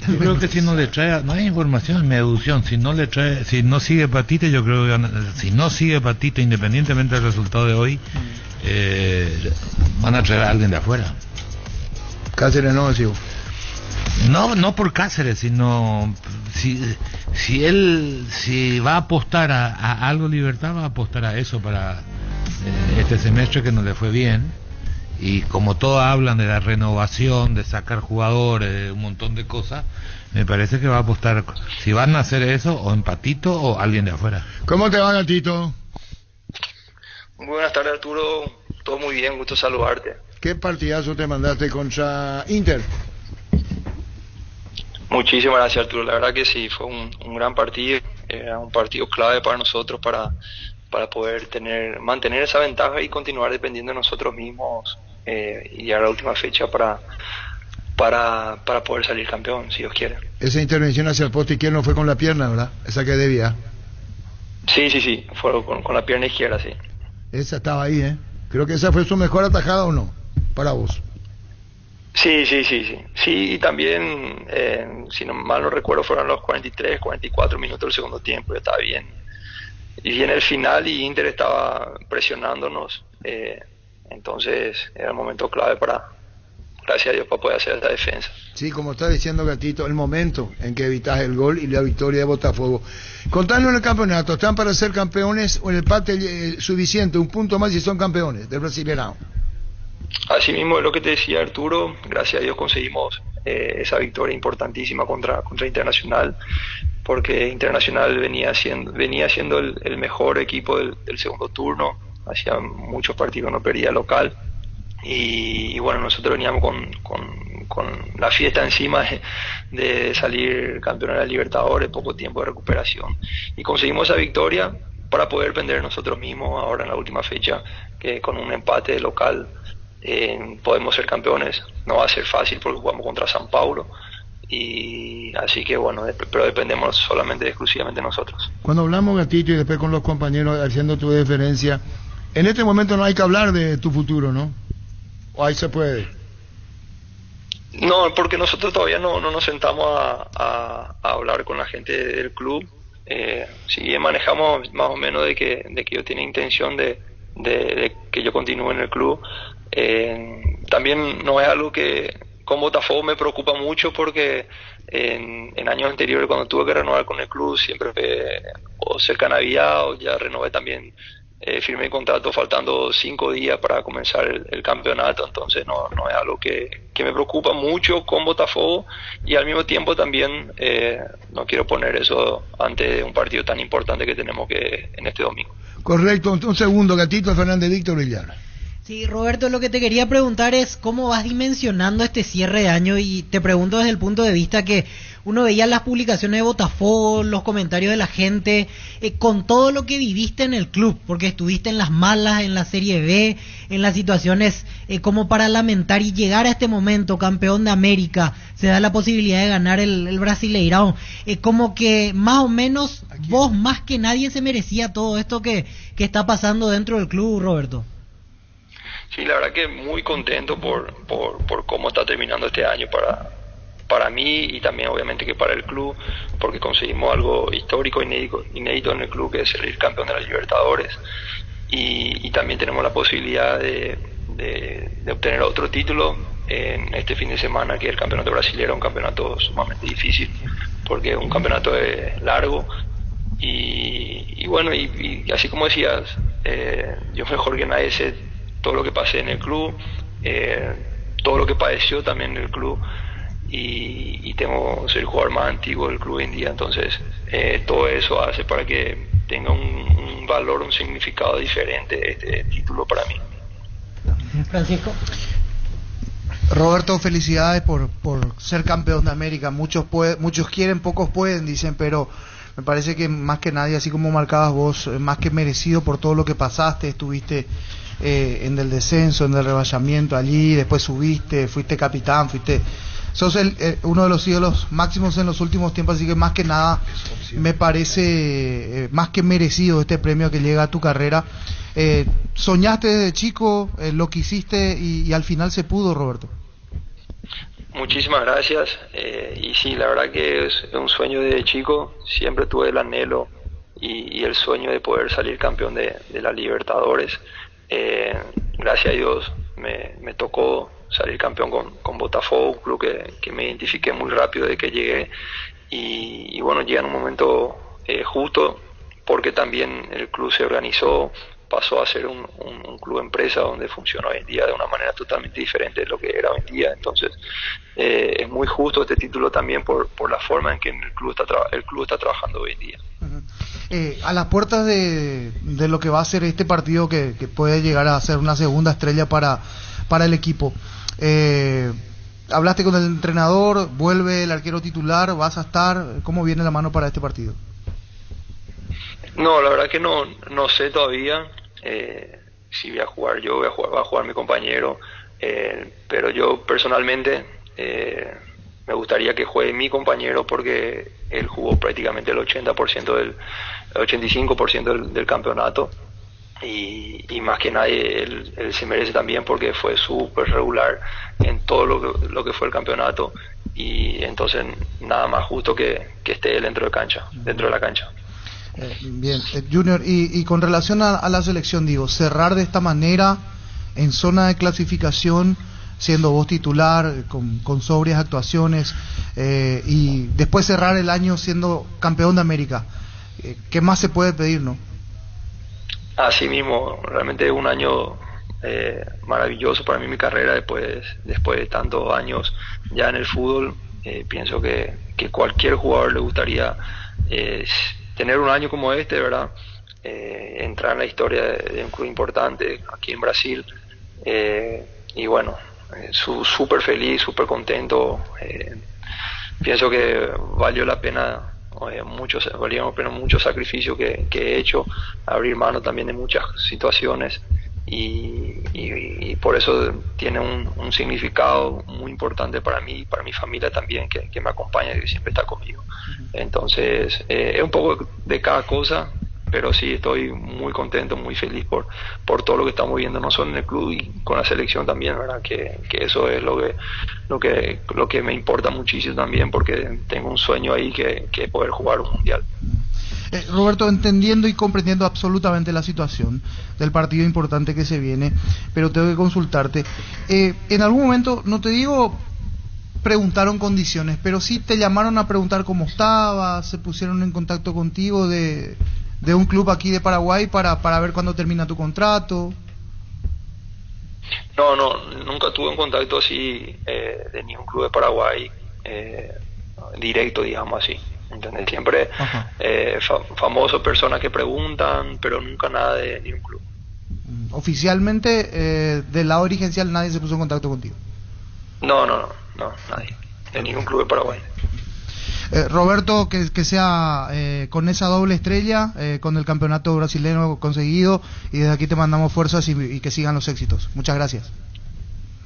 Yo creo que si no le trae, no hay información, es mi deducción. Si no le trae, si no sigue Patito, yo creo que si no sigue Patito, independientemente del resultado de hoy, van a traer a alguien de afuera. Cáceres no, sigo. No por Cáceres, sino si va a apostar a algo Libertad, va a apostar a eso para este semestre que no le fue bien. Y como todos hablan de la renovación, de sacar jugadores, de un montón de cosas, me parece que va a apostar, si van a hacer eso, o en Patito o alguien de afuera. ¿Cómo te va, Gatito? Muy buenas tardes, Arturo. Todo muy bien, gusto saludarte. ¿Qué partidazo te mandaste contra Inter? Muchísimas gracias, Arturo. La verdad que sí, fue un gran partido. Era un partido clave para nosotros para poder mantener esa ventaja y continuar dependiendo de nosotros mismos y llegar a la última fecha para poder salir campeón, si Dios quiere. Esa intervención hacia el poste izquierdo fue con la pierna, ¿verdad? Esa que debía. Sí, fue con la pierna izquierda, sí. Esa estaba ahí, ¿eh? Creo que esa fue su mejor atajada, ¿o no? Para vos. Sí, y también, si no mal no recuerdo, fueron los 43, 44 minutos del segundo tiempo, ya estaba bien. Y viene el final y Inter estaba presionándonos, entonces era un momento clave gracias a Dios, para poder hacer esta defensa. Sí, como está diciendo Gatito, el momento en que evitas el gol y la victoria de Botafogo. Contanos en el campeonato, ¿están para ser campeones o el empate suficiente, un punto más y son campeones del Brasileirão? Así mismo es lo que te decía Arturo, gracias a Dios conseguimos esa victoria importantísima contra Internacional, porque Internacional venía siendo el mejor equipo del segundo turno, hacía muchos partidos no perdía local, y bueno, nosotros veníamos con la fiesta encima de salir campeón de la Libertadores, poco tiempo de recuperación, y conseguimos esa victoria para poder depender de nosotros mismos ahora en la última fecha, que con un empate local podemos ser campeones. No va a ser fácil porque jugamos contra San Paulo, y así que bueno, pero dependemos solamente exclusivamente de nosotros. Cuando hablamos, Gatito, y después con los compañeros haciendo tu deferencia, en este momento no hay que hablar de tu futuro, ¿no? ¿O ahí se puede? No, porque nosotros todavía no nos sentamos a hablar con la gente del club. Sí manejamos más o menos de que yo tenía intención de que yo continúe en el club. También no es algo que con Botafogo me preocupa mucho, porque en años anteriores, cuando tuve que renovar con el club, siempre o cerca a Navidad, o ya renové también firmé contrato faltando 5 días para comenzar el campeonato, entonces no es algo que me preocupa mucho con Botafogo, y al mismo tiempo también no quiero poner eso antes de un partido tan importante que tenemos que en este domingo. Correcto, un segundo, Gatito Fernández, Víctor Villar. Sí, Roberto, lo que te quería preguntar es cómo vas dimensionando este cierre de año, y te pregunto desde el punto de vista que uno veía las publicaciones de Botafogo, los comentarios de la gente, con todo lo que viviste en el club, porque estuviste en las malas, en la Serie B, en las situaciones como para lamentar, y llegar a este momento, campeón de América, se da la posibilidad de ganar el Brasileirão, como que más o menos vos más que nadie se merecía todo esto que está pasando dentro del club, Roberto. Sí, la verdad que muy contento por cómo está terminando este año para mí, y también obviamente que para el club, porque conseguimos algo histórico, inédito en el club, que es salir campeón de la Libertadores, y también tenemos la posibilidad de obtener otro título en este fin de semana, que es el campeonato brasileño, un campeonato sumamente difícil, porque es un campeonato largo, y bueno, y así como decías, yo mejor que nadie sé todo lo que pasé en el club, todo lo que padeció también en el club, y soy el jugador más antiguo del club hoy en día, entonces todo eso hace para que tenga un valor, un significado diferente este título para mí. Francisco. Roberto, felicidades por ser campeón de América. Muchos quieren, pocos pueden, dicen, pero me parece que más que nadie, así como marcabas vos, más que merecido por todo lo que pasaste. Estuviste en el descenso, en el rebañamiento allí, después subiste, fuiste capitán, sos uno de los ídolos máximos en los últimos tiempos, así que más que nada me parece más que merecido este premio que llega a tu carrera. Soñaste desde chico, lo que hiciste, y al final se pudo, Roberto. Muchísimas gracias, y sí, la verdad que es un sueño desde chico, siempre tuve el anhelo y el sueño de poder salir campeón de la Libertadores. Gracias a Dios me tocó salir campeón con Botafogo, un club que me identifiqué muy rápido de que llegué, y bueno, llega en un momento justo, porque también el club se organizó, pasó a ser un club empresa donde funciona hoy en día de una manera totalmente diferente de lo que era hoy en día. Entonces es muy justo este título también por la forma en que el club está trabajando hoy en día. A las puertas de lo que va a ser este partido, que puede llegar a ser una segunda estrella para el equipo, hablaste con el entrenador, vuelve el arquero titular, vas a estar, ¿cómo viene la mano para este partido? No, la verdad que no sé todavía si voy a jugar yo, va a jugar mi compañero, pero yo personalmente me gustaría que juegue mi compañero, porque él jugó prácticamente el 85% del campeonato, y más que nadie él se merece también, porque fue súper regular en todo lo que fue el campeonato, y entonces nada más justo que esté él dentro de la cancha. Bien, Junior, y con relación a la selección, digo, cerrar de esta manera en zona de clasificación, siendo vos titular, con sobrias actuaciones, y después cerrar el año siendo campeón de América, ¿qué más se puede pedir, no? Así mismo, realmente un año maravilloso para mí, mi carrera, después de tantos años ya en el fútbol. Pienso que cualquier jugador le gustaría tener un año como este, ¿verdad? Entrar en la historia de un club importante aquí en Brasil, y bueno, súper feliz, súper contento. Pienso que valieron la pena muchos sacrificios que he hecho, abrir mano también de muchas situaciones, y por eso tiene un significado muy importante para mí y para mi familia también, que me acompaña y que siempre está conmigo. Entonces es un poco de cada cosa, pero sí estoy muy contento, muy feliz por todo lo que estamos viendo, no solo en el club y con la selección también, ¿verdad? Que eso es lo que me importa muchísimo también, porque tengo un sueño ahí que es poder jugar un mundial. Roberto, entendiendo y comprendiendo absolutamente la situación del partido importante que se viene, pero tengo que consultarte, en algún momento, no te digo preguntaron condiciones, pero sí te llamaron a preguntar cómo estabas, se pusieron en contacto contigo de de un club aquí de Paraguay para ver cuándo termina tu contrato? No, nunca tuve un contacto así de ningún club de Paraguay directo, digamos así. ¿Entendés? Siempre famosos, personas que preguntan, pero nunca nada de ningún club. Oficialmente, del lado dirigencial, nadie se puso en contacto contigo. No, nadie. De ningún club de Paraguay. Roberto, que sea con esa doble estrella, con el campeonato brasileño conseguido, y desde aquí te mandamos fuerzas y que sigan los éxitos. Muchas gracias.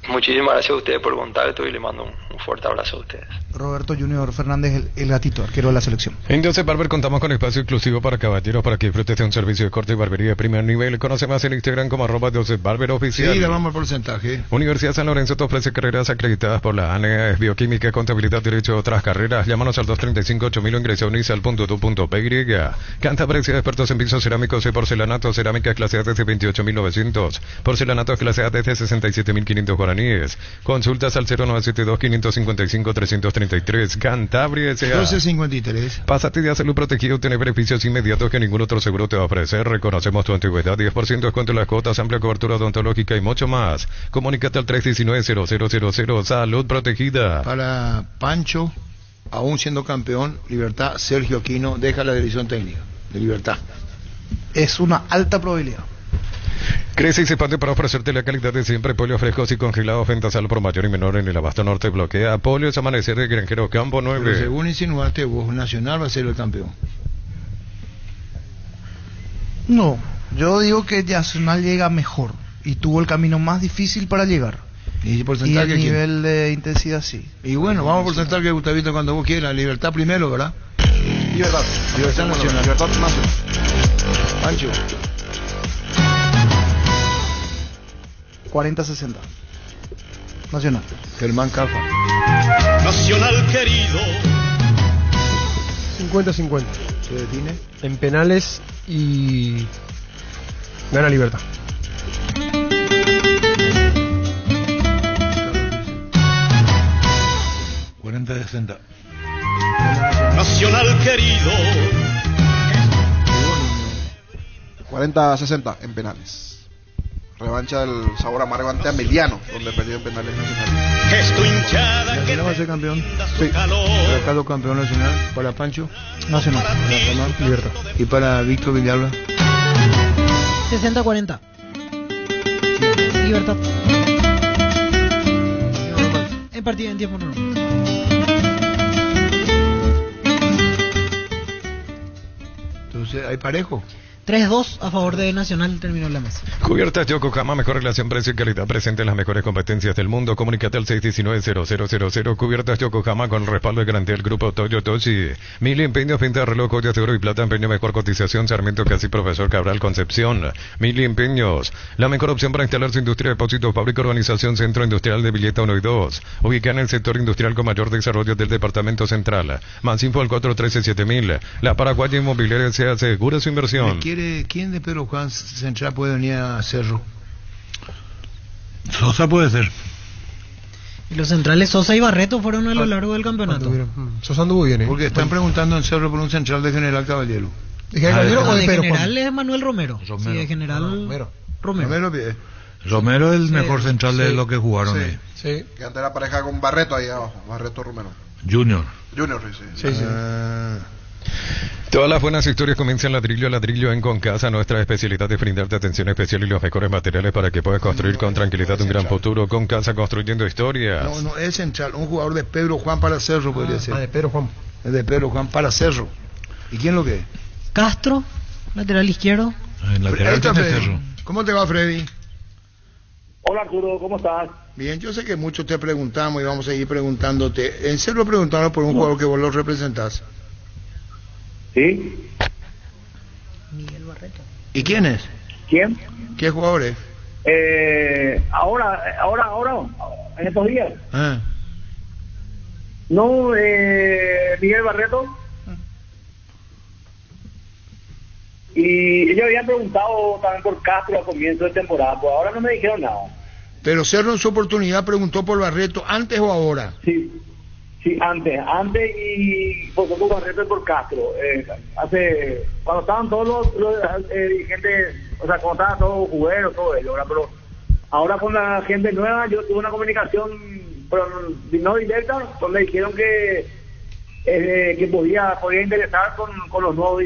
Muchísimas gracias a ustedes por el contacto y le mando un fuerte abrazo a ustedes. Roberto Junior Fernández, el gatito, arquero de la selección. En Joseph Barber contamos con espacio exclusivo para caballeros para que disfrutes de un servicio de corte y barbería de primer nivel. Conoce más en Instagram como @JosephBarberOficial. Sí, le vamos al porcentaje. Universidad San Lorenzo te ofrece carreras acreditadas por la ANEA, Bioquímica, Contabilidad, Derecho, otras carreras. Llámanos al 235-8000 o ingresa a unisal.edu.py. Canta Precia, expertos en pisos cerámicos y porcelanatos, cerámicas clase A desde 28.900, porcelanatos clase A desde 67.500 guaraníes. Consultas al 0972-555-333. Cantabria S.A. 1253. Pásate de Salud Protegido, obtener beneficios inmediatos que ningún otro seguro te va a ofrecer. Reconocemos tu antigüedad, 10% descuento en las cuotas, amplia cobertura odontológica y mucho más. Comunícate al 319-0000. Salud Protegida. Para Pancho, aún siendo campeón, Libertad, Sergio Aquino deja la dirección técnica de Libertad. Es una alta probabilidad. Crece y se expande para ofrecerte la calidad de siempre. Pollos frescos y congelados, Ventasal por mayor y menor en el Abasto Norte. Bloquea Pollos Amanecer de Granjero Campo 9. Pero según insinuaste vos, Nacional va a ser el campeón. No, yo digo que Nacional llega mejor y tuvo el camino más difícil para llegar. Y el nivel de intensidad sí. Y bueno, vamos a porcentar que Gustavito cuando vos quieras. Libertad primero, ¿verdad? Libertad Nacional. Libertad Nacional. Pancho. 40-60. Nacional. Germán Cafa. Nacional querido. 50-50. ¿Se define? En penales y gana Libertad. Nacional querido. 40-60 en penales. Revancha del sabor amargo ante Ameliano, donde perdió en penales nacionales. Esto hinchada que ¿Nacional va a ser campeón? Sí. ¿Para Carlos campeón nacional? ¿Para Pancho? Nacional. ¿Para Germán? Libertad. ¿Y para Víctor Villalba? 60-40. Libertad. El partido en tiempo normal. Entonces, ¿hay parejo? 3-2 a favor de Nacional, terminó la mesa. Cubiertas Yokohama, mejor relación precio y calidad, presente en las mejores competencias del mundo. Comunícate al 619-0000. Cubiertas Yokohama con el respaldo de garantía del grupo Toyotoshi. Mil empeños, pinta reloj, joyas de oro y plata, empeño mejor cotización, Sarmiento Casi, Profesor Cabral, Concepción. Mil empeños, la mejor opción para instalar su industria, depósito, fábrica, organización, centro industrial de Villeta 1 y 2. Ubicada en el sector industrial con mayor desarrollo del departamento central. Más info al 413-7000. La Paraguaya Inmobiliaria se asegura su inversión. ¿Quién de Pedro Juan Central puede venir a Cerro? Sosa puede ser. Y los centrales Sosa y Barreto fueron a lo largo del campeonato. Sosa anduvo bien, Porque están preguntando en Cerro por un central de General Caballero. ¿De General Caballero o de de Pedro general Juan? es Manuel Romero. Sí, de general Romero. Romero es el mejor central de lo que jugaron ahí. Sí. Que antes era pareja con Barreto ahí abajo. Barreto Romero. Junior, sí. Todas las buenas historias comienzan ladrillo en Concasa. Nuestra especialidad es brindarte atención especial y los mejores materiales para que puedas construir con tranquilidad un gran futuro. Concasa, construyendo historias. No es central, un jugador de Pedro Juan para Cerro podría ser. De Pedro Juan. Es de Pedro Juan para Cerro. ¿Y quién lo que es? Castro, lateral izquierdo. en lateral tiene Cerro. ¿Cómo te va, Freddy? Hola, Arturo, ¿cómo estás? Bien, yo sé que muchos te preguntamos y vamos a seguir preguntándote. En Cerro preguntaron por un jugador que vos lo representás. ¿Sí? Miguel Barreto. ¿Y quién es? ¿Quién? ¿Qué jugador es? Ahora, en estos días. Ah. No, Miguel Barreto. Y ellos habían preguntado también por Castro a comienzo de temporada, pues ahora no me dijeron nada. Pero Cerro en su oportunidad preguntó por Barreto, ¿antes o ahora? Sí. Sí, antes y por poco Barreto y por Castro. Cuando estaban todos los dirigentes, o sea, cuando estaban todos jugueros, todo ello, ¿verdad? Pero ahora con la gente nueva, yo tuve una comunicación, pero no directa, donde dijeron que podía interesar con los nuevos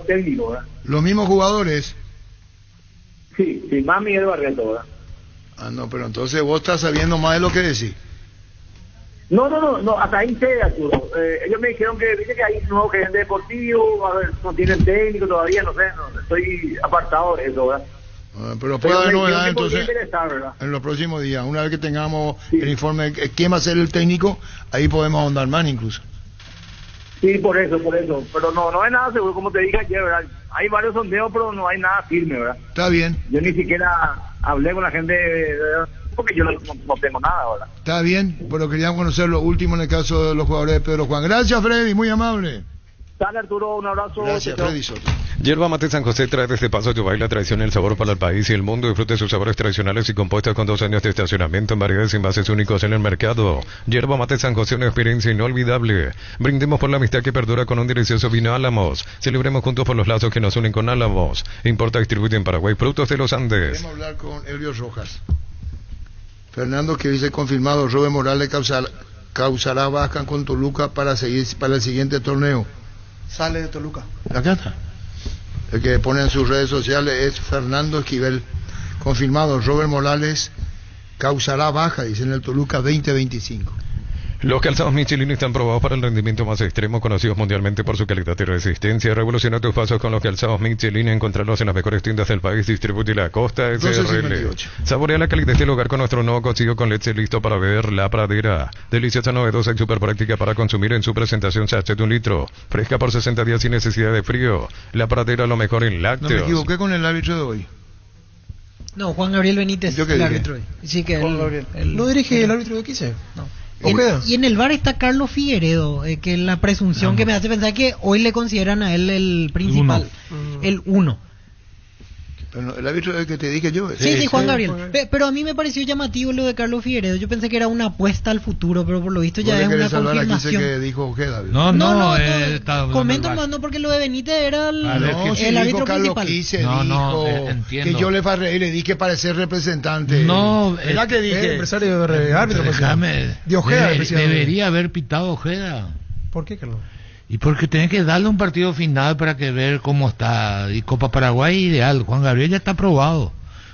técnicos, ¿verdad? Los mismos jugadores. Sí, más Miguel Barreto, ¿verdad? Ah, no, pero entonces vos estás sabiendo más de lo que decís. No, hasta ahí sé, Arturo. Ellos me dijeron que dice que hay nuevos gerentes deportivos, a ver, no tienen técnico todavía, no sé, estoy apartado de eso, ¿verdad? Pero puede haber novedad entonces ¿verdad? En los próximos días. Una vez que tengamos el informe de quién va a ser el técnico, ahí podemos ahondar más incluso. Sí, por eso. Pero no hay nada seguro, como te dije ayer, ¿verdad? Hay varios sondeos, pero no hay nada firme, ¿verdad? Está bien. Yo ni siquiera hablé con la gente, porque yo no tengo nada, ¿verdad? Está bien, pero queríamos conocer lo último en el caso de los jugadores de Pedro Juan. Gracias, Freddy, muy amable. Dale, Arturo, un abrazo. Gracias, Freddy Soto. Yerba Mate San José trae desde Paso Yubay la tradición y el sabor para el país y el mundo. Disfrute sus sabores tradicionales y compuestos con 2 años de estacionamiento en variedades y envases únicos en el mercado. Yerba Mate San José, una experiencia inolvidable. Brindemos por la amistad que perdura con un delicioso vino Álamos. Celebremos juntos por los lazos que nos unen con Álamos. Importa y distribuye en Paraguay Frutos de los Andes. Queremos hablar con Elvio Rojas. Fernando, que dice confirmado, Robert Morales causará baja con Toluca para el siguiente torneo. Sale de Toluca. Acá está. El que pone en sus redes sociales es Fernando Esquivel. Confirmado, Robert Morales causará baja, dice en el Toluca 2025. Los calzados Michelin están probados para el rendimiento más extremo, conocidos mundialmente por su calidad y resistencia. Revoluciona tus pasos con los calzados Michelin. Encontrarlos en las mejores tiendas del país. Distribuye la Costa SRL. Saborea la calidad del hogar con nuestro nuevo cocido con leche listo para beber, La Pradera. Deliciosa, novedosa y súper práctica para consumir en su presentación sachet de 1 litro. Fresca por 60 días sin necesidad de frío. La Pradera, lo mejor en lácteos. No me equivoqué con el árbitro de hoy. No, Juan Gabriel Benítez, ¿Yo qué el dije? árbitro. Sí, que Juan Gabriel. ¿No dirige el árbitro de Quise? No. Ojeda. Y en el VAR está Carlos Figueredo, que la presunción que me hace pensar que hoy le consideran a él el principal, el 1. Pero el árbitro que te dije yo. Sí, Juan Gabriel. Pero a mí me pareció llamativo lo de Carlos Figueredo. Yo pensé que era una apuesta al futuro, pero por lo visto ya es una confirmación. Que dijo Ojeda. No, comento más, no, porque lo de Benítez era el árbitro principal. Que yo le farré y le dije para ser representante. No, ¿verdad que dije? Empresario de árbitro. De Ojeda. Debería haber pitado Ojeda. ¿Por qué, Carlos? Y porque tenés que darle un partido final para que ver cómo está. Y Copa Paraguay ideal. Juan Gabriel ya está aprobado.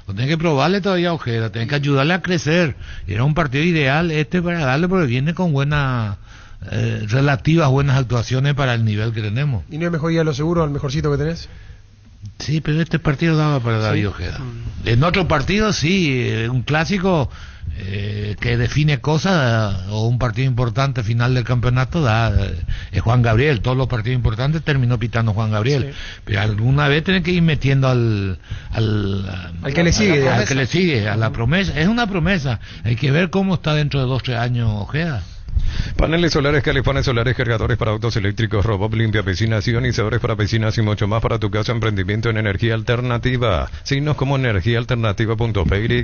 No tenés que probarle todavía a Ojeda. Tenés que ayudarle a crecer. Y era un partido ideal para darle, porque viene con relativas buenas actuaciones para el nivel que tenemos. ¿Y no es mejor ir a lo seguro, al mejorcito que tenés? Sí, pero este partido daba para David Ojeda. En otro partido sí, un clásico que define cosas, o un partido importante final del campeonato es Juan Gabriel. Todos los partidos importantes terminó pitando Juan Gabriel. Sí. Pero alguna vez tiene que ir metiendo al que le sigue, al que le sigue, a la promesa. Es una promesa. Hay que ver cómo está dentro de 2-3 años Ojeda. Paneles solares, califones solares, cargadores para autos eléctricos, robot limpia piscinas, ionizadores para piscinas y mucho más para tu casa. Emprendimiento en energía alternativa. Signos como energiaalternativa.py.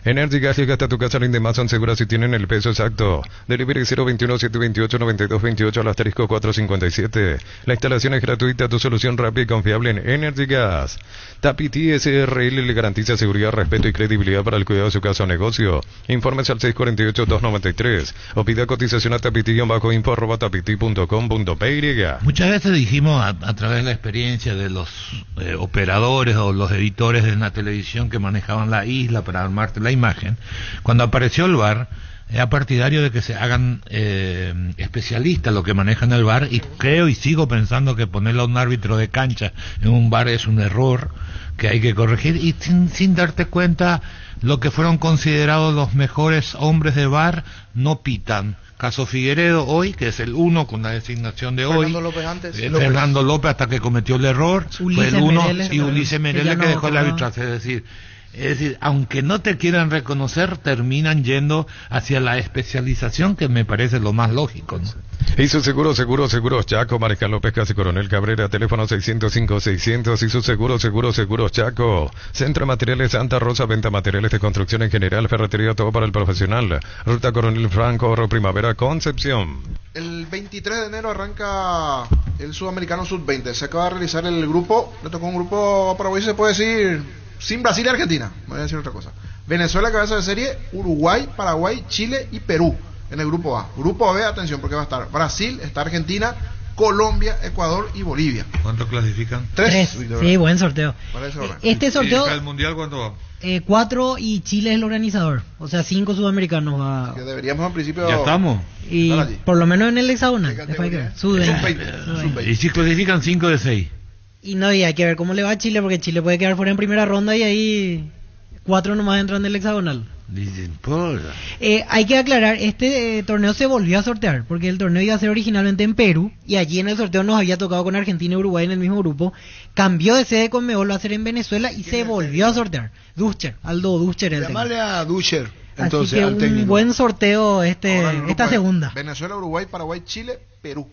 Energy Gas llega hasta tu casa, rinde más, son seguras y tienen el peso exacto. Delivery 021-728-9228 al asterisco 457. La instalación es gratuita, tu solución rápida y confiable en Energy Gas. Tapiti SRL le garantiza seguridad, respeto y credibilidad para el cuidado de su casa o negocio. Informes al 648-293 o pida cotización a tapiti-info@tapiti.com.py. Muchas veces dijimos a través de la experiencia de los operadores o los editores de una televisión que manejaban la isla para armarte la imagen, cuando apareció el VAR, era partidario de que se hagan especialistas lo que manejan el VAR, y creo y sigo pensando que ponerle a un árbitro de cancha en un VAR es un error que hay que corregir, y sin darte cuenta, lo que fueron considerados los mejores hombres de VAR no pitan. Caso Figueredo hoy, que es el 1 con la designación de Fernando hoy. López antes. Fernando López hasta que cometió el error. Ulises fue el 1 Mereles, y Ulises Mereles que dejó el arbitraje. Es decir, aunque no te quieran reconocer, terminan yendo hacia la especialización, que me parece lo más lógico, ¿no? Y su seguros Chaco, Mariscal López Casi Coronel Cabrera, teléfono 605-600. Y su seguros Chaco. Centro de Materiales Santa Rosa, venta materiales de construcción en general, ferretería, todo para el profesional. Ruta Coronel Franco, Oro Primavera, Concepción. El 23 de enero arranca el Sudamericano Sub-20. Se acaba de realizar el grupo, le tocó un grupo paraguayo, se puede decir, sin Brasil y Argentina. Voy a decir otra cosa. Venezuela, cabeza de serie, Uruguay, Paraguay, Chile y Perú. En el grupo A. Grupo B, atención, porque va a estar Brasil, está Argentina, Colombia, Ecuador y Bolivia. ¿Cuánto clasifican? 3. Sí, buen sorteo. Este sorteo... ¿Y el mundial cuánto va? 4 y Chile es el organizador. O sea, 5 sudamericanos va. Que deberíamos al principio... Ya estamos. Y por lo menos en el hexagonal. Sub-20. ¿Y si clasifican 5 de 6? Y no, y hay que ver cómo le va a Chile, porque Chile puede quedar fuera en primera ronda y ahí 4 nomás entran en el hexagonal. Hay que aclarar, este torneo se volvió a sortear, porque el torneo iba a ser originalmente en Perú, y allí en el sorteo nos había tocado con Argentina y Uruguay en el mismo grupo. Cambió de sede con Conmebol, va a ser en Venezuela, y se volvió a sortear. Aldo Duscher. Llamarle a Duscher, entonces, así que un buen sorteo esta segunda. Venezuela, Uruguay, Paraguay, Chile, Perú.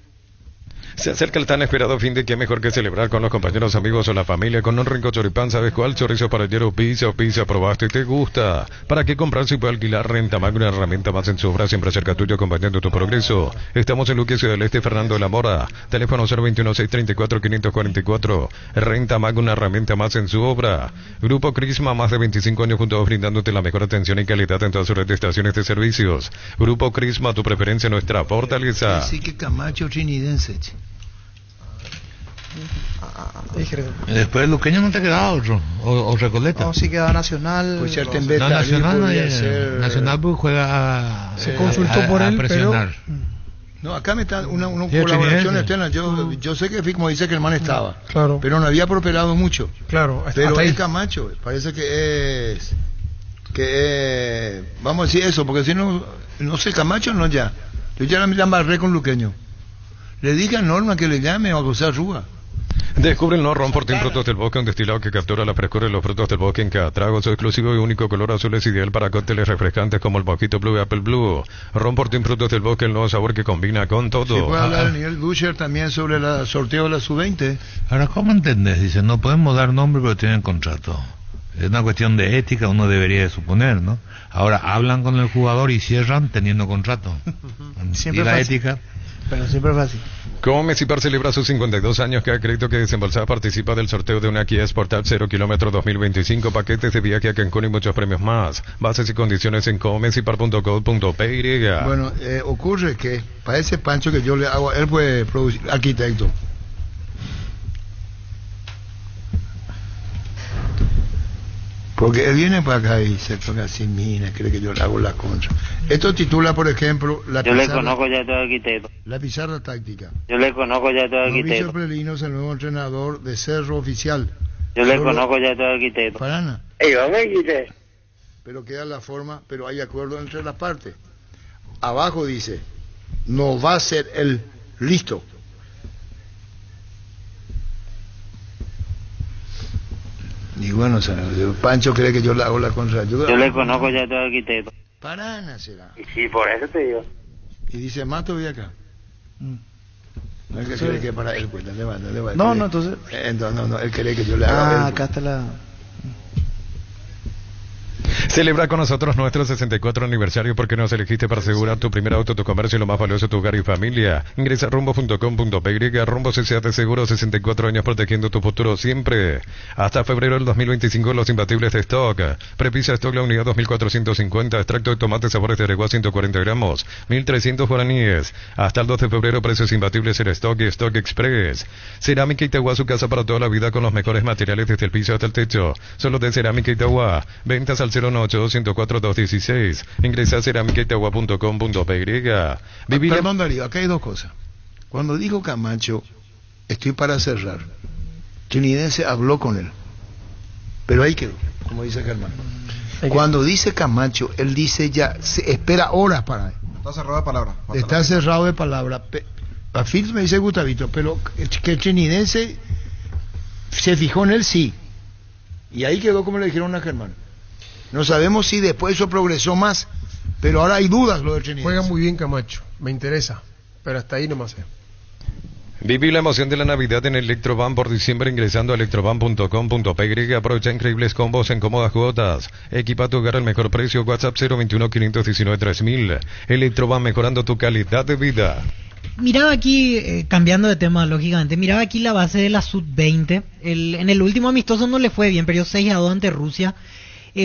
Se acerca el tan esperado fin de que mejor que celebrar con los compañeros, amigos o la familia con un rico choripán. ¿Sabes cuál? Chorizo parrillero pizza, probaste y te gusta. ¿Para qué comprar si puede alquilar? Renta Mag, una herramienta más en su obra, siempre cerca tuyo, acompañando tu progreso. Estamos en Luque, Ciudad del Este, Fernando de la Mora. Teléfono 021-634-544. Renta Mag, una herramienta más en su obra. Grupo Crisma, más de 25 años juntos brindándote la mejor atención y calidad en todas sus redes de estaciones de servicios. Grupo Crisma, tu preferencia, nuestra fortaleza. Así que Camacho trinidense. Después Luqueño no te quedaba otro, o Recoleta. No, sí queda Nacional. Pues no, Nacional pues juega se consultó por él, presionar. Pero... No, acá me está una colaboración externa. Yo sé que como dice que el man estaba, claro, pero no había prosperado mucho. Claro, pero es Camacho, parece que vamos a decir eso, porque si no sé, Camacho no ya. Yo ya me amarré con Luqueño. Le dije a Norma que le llame o a José Arruga. Descubre el nuevo ron Fortín Frutos del Bosque, un destilado que captura la frescura de los frutos del bosque en cada trago. Su exclusivo y único color azul es ideal para cócteles refrescantes como el Mojito Blue y Apple Blue. Ron Fortín Frutos del Bosque, el nuevo sabor que combina con todo. ¿Se puede hablar a nivel Duscher también sobre el sorteo de la Sub-20? Ahora, ¿cómo entendés? Dice, no podemos dar nombre pero tienen contrato. Es una cuestión de ética, uno debería de suponer, ¿no? Ahora, hablan con el jugador y cierran teniendo contrato. Siempre y la fácil. ética... Pero siempre fácil. Como Messipar celebra sus 52 años, cada crédito que desembolsa participa del sorteo de una Kia Sportage 0 km 2025, paquetes de viaje a Cancún y muchos premios más. Bases y condiciones en comesipar.co.py. Bueno, ocurre que para ese Pancho que yo le hago, él fue arquitecto. Porque él viene para acá y se toca así, mira, cree que yo le hago la contra. Esto titula, por ejemplo, la yo pizarra, le conozco ya todo arquitecto. La pizarra táctica. Yo le conozco ya todo arquitecto. Mauricio Prelinos, el nuevo entrenador de Cerro Oficial. Yo le conozco ya todo arquitecto. Parana. Vamos, pero queda la forma, pero hay acuerdo entre las partes. Abajo dice, no va a ser el listo. Y bueno, o sea, Pancho cree que yo le hago la contra. Yo le conozco ya todo arquitecto. Parana será. Y sí, por eso te digo. Y dice, Mato, voy acá. No es que cree que para él, pues, levanta. No, entonces. No, él cree que yo le haga. Acá está la... Celebra con nosotros nuestro 64 aniversario porque nos elegiste para asegurar tu primer auto, tu comercio y lo más valioso, tu hogar y familia. Ingresa a rumbo.com.py. Rumbo CCA de Seguro, 64 años protegiendo tu futuro siempre. Hasta febrero del 2025 los imbatibles de stock. Prepisa stock la unidad 2450, extracto de tomate sabores de Aregua 140 gramos, 1300 guaraníes. Hasta el 2 de febrero precios imbatibles en stock y Stock Express. Cerámica Itagua, su casa para toda la vida con los mejores materiales desde el piso hasta el techo. Solo de Cerámica Itagua. Ventas al 098-104-216. Ingresa a ceramicaitagua.com.py. Perdón, Darío, acá hay dos cosas. Cuando dijo Camacho, estoy para cerrar, Trinidense habló con él, pero ahí quedó, como dice Germán. Cuando dice Camacho, él dice ya, se espera horas para él. Está cerrado de palabra. Está cerrado de palabra. A Fils me dice Gustavito, pero que Trinidense se fijó en él, sí. Y ahí quedó como le dijeron a Germán. No sabemos si después eso progresó más, pero ahora hay dudas lo de Trinidense. Juega muy bien Camacho, me interesa. Pero hasta ahí nomás. Viví la emoción de la Navidad en Electroban por diciembre ingresando a electroban.com.py. Aprovecha increíbles combos en cómodas cuotas. Equipa tu hogar al mejor precio. WhatsApp 021-519-3000. Electroban, mejorando tu calidad de vida. Miraba aquí, cambiando de tema lógicamente, miraba aquí la base de la Sub-20. En el último amistoso no le fue bien, perdió 6-2 ante Rusia.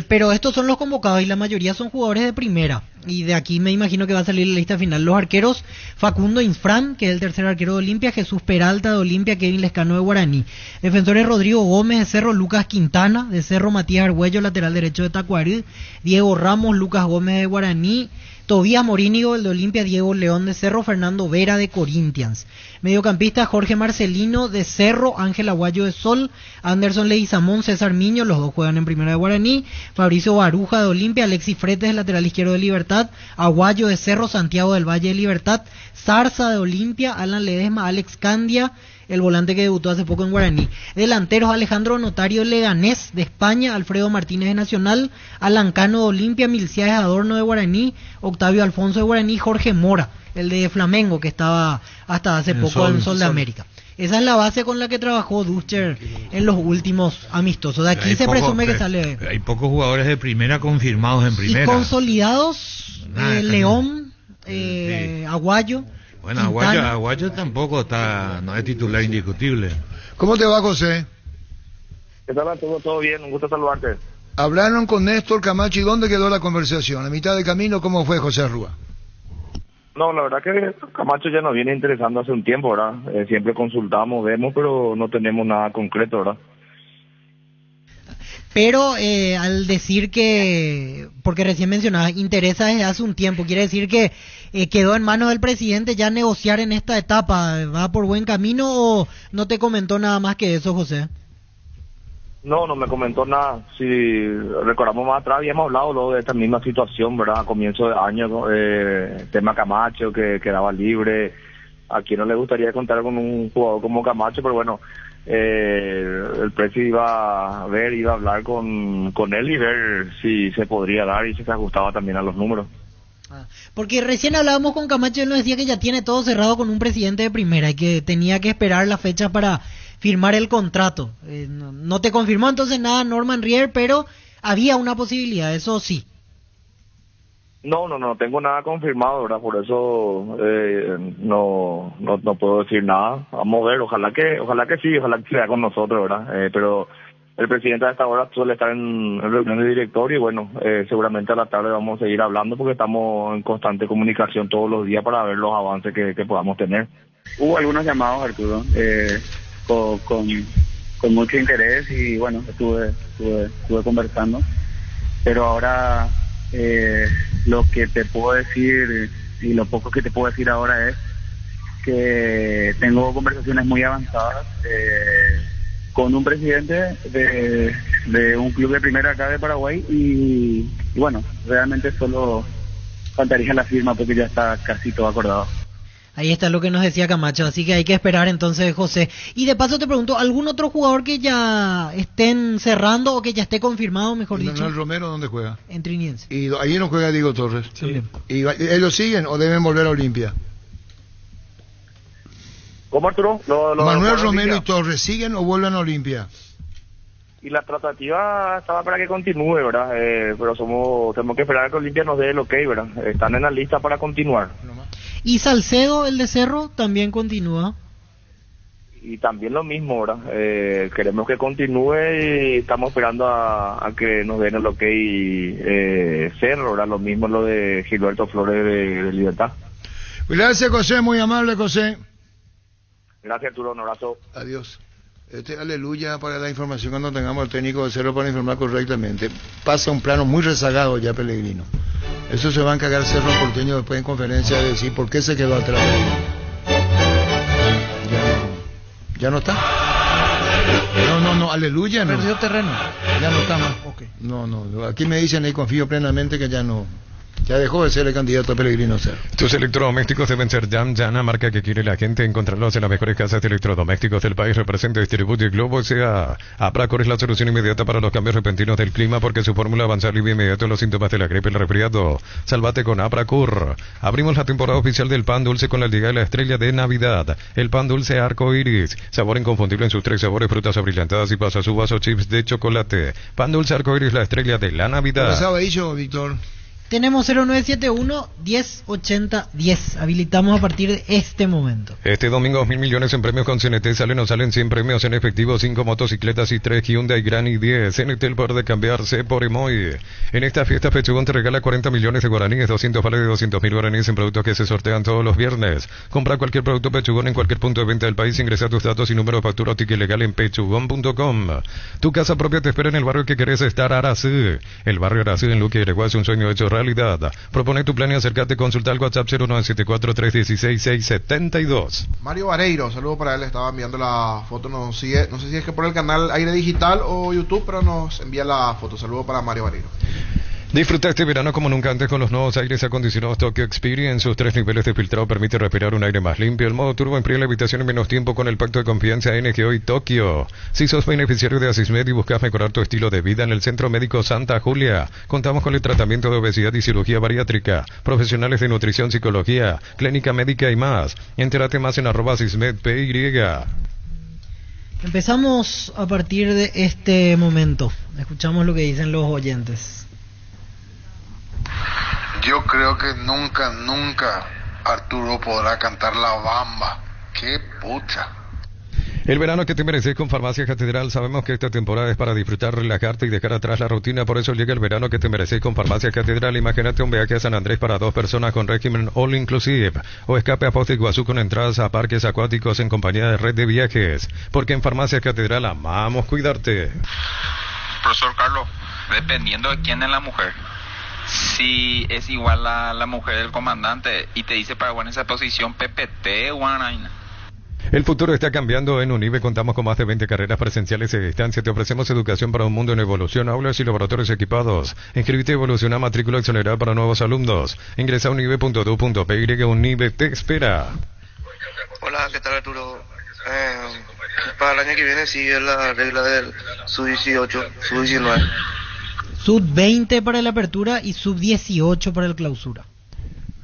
Pero estos son los convocados y la mayoría son jugadores de primera. Y de aquí me imagino que va a salir la lista final. Los arqueros: Facundo Infran, que es el tercer arquero de Olimpia; Jesús Peralta de Olimpia; Kevin Lescano de Guaraní. Defensores: Rodrigo Gómez de Cerro; Lucas Quintana de Cerro; Matías Argüello, lateral derecho de Tacuarí; Diego Ramos; Lucas Gómez de Guaraní; Tobías Morínigo, el de Olimpia; Diego León de Cerro; Fernando Vera de Corinthians. Mediocampista: Jorge Marcelino de Cerro; Ángel Aguayo de Sol; Anderson Leguizamón; César Miño, los dos juegan en primera de Guaraní; Fabricio Baruja de Olimpia; Alexis Fretes, lateral izquierdo de Libertad; Aguayo de Cerro; Santiago del Valle de Libertad; Zarza de Olimpia; Alan Ledesma; Alex Candia, el volante que debutó hace poco en Guaraní. Delanteros: Alejandro Notario Leganés de España; Alfredo Martínez de Nacional; Alan Cano de Olimpia; Milciades Adorno de Guaraní; Octavio Alfonso de Guaraní; Jorge Mora, el de Flamengo, que estaba hasta hace poco en Sol de América. Esa es la base con la que trabajó Duscher en los últimos amistosos. De aquí se presume que sale. Hay pocos jugadores de primera confirmados en primera. Y consolidados, León, Aguayo. Bueno, Aguayo tampoco no es titular indiscutible. ¿Cómo te va, José? ¿Qué tal, Arturo? ¿Todo bien? Un gusto saludarte. Hablaron con Néstor Camacho y ¿dónde quedó la conversación? ¿A mitad de camino cómo fue, José Rúa? No, la verdad que Camacho ya nos viene interesando hace un tiempo, ¿verdad? Siempre consultamos, vemos, pero no tenemos nada concreto, ¿verdad? Pero al decir que, porque recién mencionabas, interesa desde hace un tiempo, quiere decir que quedó en manos del presidente ya negociar en esta etapa. ¿Va por buen camino o no te comentó nada más que eso, José? No me comentó nada. Si recordamos más atrás, habíamos hablado luego de esta misma situación, ¿verdad? A comienzo de año, tema Camacho, que quedaba libre. A quien no le gustaría contar con un jugador como Camacho, pero bueno, el presidente iba a hablar con él y ver si se podría dar y si se ajustaba también a los números. Porque recién hablábamos con Camacho y él nos decía que ya tiene todo cerrado con un presidente de primera y que tenía que esperar la fecha para firmar el contrato. No te confirmó entonces nada Norman Rier, pero había una posibilidad, eso sí. No tengo nada confirmado, ¿verdad? Por eso no puedo decir nada. Vamos a ver, ojalá que sí, ojalá que sea con nosotros, ¿verdad? Pero el presidente a esta hora suele estar en reunión de directorio y bueno, seguramente a la tarde vamos a seguir hablando porque estamos en constante comunicación todos los días para ver los avances que podamos tener. Hubo algunos llamados, Arturo, con mucho interés y bueno, estuve conversando, pero ahora lo que te puedo decir y lo poco que te puedo decir ahora es que tengo conversaciones muy avanzadas con un presidente de un club de primera acá de Paraguay y bueno, realmente solo faltaría la firma porque ya está casi todo acordado. Ahí está lo que nos decía Camacho, así que hay que esperar entonces, José. Y de paso te pregunto, ¿algún otro jugador que ya estén cerrando o que ya esté confirmado, mejor dicho? ¿Manuel Romero dónde juega? En Triniense. Y ahí no juega Diego Torres. Sí. ¿Y ellos siguen o deben volver a Olimpia? ¿Cómo, Arturo? Manuel Romero y Torres, ¿siguen o vuelven a Olimpia? Y la tratativa estaba para que continúe, ¿verdad? Pero tenemos que esperar a que Olimpia nos dé el ok, ¿verdad? Están en la lista para continuar. Y Salcedo, el de Cerro, también continúa. Y también lo mismo, ¿verdad? Queremos que continúe y estamos esperando a que nos den el ok Cerro, ¿verdad? Lo mismo lo de Gilberto Flores de Libertad. Gracias, José, muy amable, José. Gracias, Arturo, un abrazo. Adiós. Aleluya para la información cuando tengamos al técnico de Cerro para informar correctamente. Pasa un plano muy rezagado ya, Pellegrino. Eso se va a encargar Cerro Porteño después en conferencia de decir por qué se quedó atrás. ¿Ya no está? No, aleluya no. Perdió terreno. Ya no está más. Okay. No, aquí me dicen y confío plenamente que ya no Ya dejó de ser el candidato a Pellegrino Cerro. Tus electrodomésticos deben ser Jam Jana, marca que quiere la gente. Encontrarlos en las mejores casas de electrodomésticos del país. Representa, distribuye y Globo S.A. Apracor es la solución inmediata para los cambios repentinos del clima porque su fórmula avanza alivia inmediato los síntomas de la gripe y el resfriado. Sálvate con Apracur. Abrimos la temporada oficial del pan dulce con la llegada de la estrella de Navidad. El pan dulce arco iris. Sabor inconfundible en sus 3 sabores, frutas abrillantadas y pasas, uvas o chips de chocolate. Pan dulce arco iris, la estrella de la Navidad. ¿Qué sabe ello, Víctor? Tenemos 0971-1080-10. Habilitamos a partir de este momento. Este domingo 2.000 millones en premios con CNT. Salen o salen 100 premios en efectivo, 5 motocicletas y 3 Hyundai Grand i10. CNT, el poder de cambiarse por Emoy. En esta fiesta Pechugón te regala 40 millones de guaraníes, 200 vales de 200.000 guaraníes en productos que se sortean todos los viernes. Compra cualquier producto Pechugón en cualquier punto de venta del país. Ingresa tus datos y número de factura o ticket legal en pechugón.com. Tu casa propia te espera en el barrio que querés estar, Arací. El barrio Arací en Luque, Iregua, es un sueño hecho realidad. Propone tu plan y acércate, consulta al WhatsApp 0974-316-672. Mario Vareiro, saludo para él, estaba enviando la foto, nos sigue, no sé si es que por el canal Aire Digital o YouTube, pero nos envía la foto. Saludo para Mario Vareiro. Disfruta este verano como nunca antes con los nuevos aires acondicionados Tokyo Experience. Sus 3 niveles de filtrado permite respirar un aire más limpio. El modo turbo enfría la habitación en menos tiempo con el pacto de confianza NGO y Tokio. Si sos beneficiario de Asismed y buscas mejorar tu estilo de vida, en el Centro Médico Santa Julia contamos con el tratamiento de obesidad y cirugía bariátrica, profesionales de nutrición, psicología, clínica médica y más. Entérate más en @AsismedPY. Empezamos a partir de este momento. Escuchamos lo que dicen los oyentes. Yo creo que nunca Arturo podrá cantar La Bamba. ¡Qué pucha! El verano que te mereces con Farmacia Catedral. Sabemos que esta temporada es para disfrutar, relajarte y dejar atrás la rutina. Por eso llega el verano que te mereces con Farmacia Catedral. Imagínate un viaje a San Andrés para 2 personas con régimen all inclusive. O escape a Foz de Iguazú con entradas a parques acuáticos en compañía de Red de Viajes. Porque en Farmacia Catedral amamos cuidarte. Profesor Carlos, dependiendo de quién es la mujer. Si es igual a la mujer del comandante y te dice para en esa posición PPT, Guanaina. El futuro está cambiando. En UNIBE contamos con más de 20 carreras presenciales y a distancia. Te ofrecemos educación para un mundo en evolución, aulas y laboratorios equipados. Inscríbete y evoluciona, matrícula acelerada para nuevos alumnos. Ingresa a unibe.edu.py. UNIBE te espera. Hola, ¿qué tal, Arturo? Para el año que viene sigue la regla del sub-18, sub-19. Sub-20 para la apertura y sub-18 para el clausura.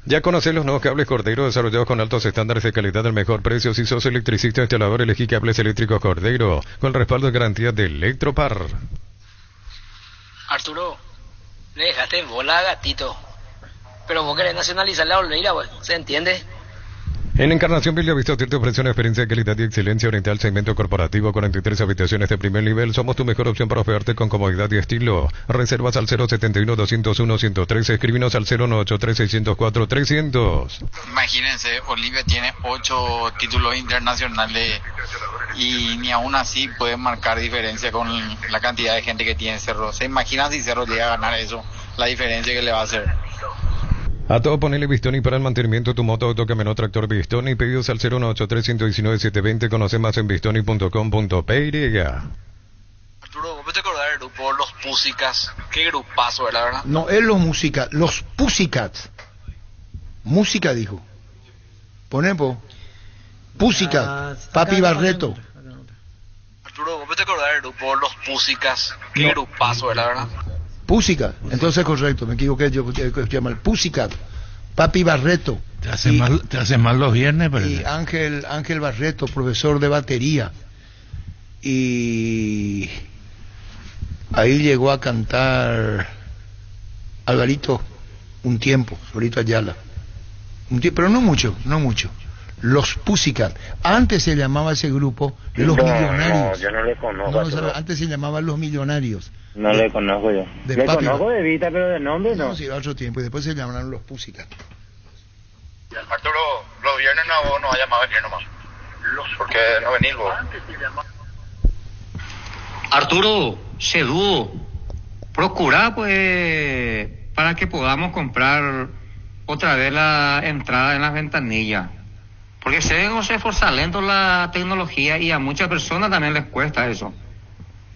Ya conocés los nuevos cables Cordeiro desarrollados con altos estándares de calidad al mejor precio. Si sos electricista o instalador, elegí cables eléctricos Cordeiro con el respaldo de garantía de Electropar. Arturo, le dejaste en bola a Gatito. Pero vos querés nacionalizar la Olveira, güey. ¿Se entiende? En Encarnación Villavista te ofrece una experiencia de calidad y excelencia oriental, segmento corporativo, 43 habitaciones de primer nivel. Somos tu mejor opción para hospedarte con comodidad y estilo. Reservas al 071-201-113. Escríbenos al 0983-604-300. Imagínense, Olivia tiene 8 títulos internacionales y ni aún así puede marcar diferencia con la cantidad de gente que tiene Cerro. ¿Se imaginan si Cerro llega a ganar eso? La diferencia que le va a hacer. A todo ponele Bistoni para el mantenimiento de tu moto, auto, camión, tractor Bistoni. Pedidos al 0183-119-720. Conoce más en bistoni.com.py. Arturo, ¿vos te acordás del grupo Los Pussycats? Qué grupazo, ¿verdad? No, es los los Pussycats. Música, dijo. Ponemos Pussycats, Papi Barreto. Arturo, ¿vos te acordás del grupo Los Pussycats? Qué grupazo, ¿verdad? Pussycat, entonces correcto, me equivoqué, yo llamo el Pussycat, Papi Barreto. Te hacen mal los viernes, pero... Y Ángel Barreto, profesor de batería. Y ahí llegó a cantar Alvarito un tiempo, Alvarito Ayala. Pero no mucho. Los Pussycat. Antes se llamaba ese grupo Los Millonarios. No, yo no le conozco. Antes se llamaban Los Millonarios. No le conozco yo. Le conozco de vista, pero de nombre no. No, sí, otro tiempo. Y después se llamaron Los Pussycat. Arturo, los viernes no vayamos a venir nomás. Porque no venís vos. Arturo, Sedú, procura pues para que podamos comprar otra vez la entrada en las ventanillas. Porque se ve se esfuerza lento la tecnología y a muchas personas también les cuesta eso.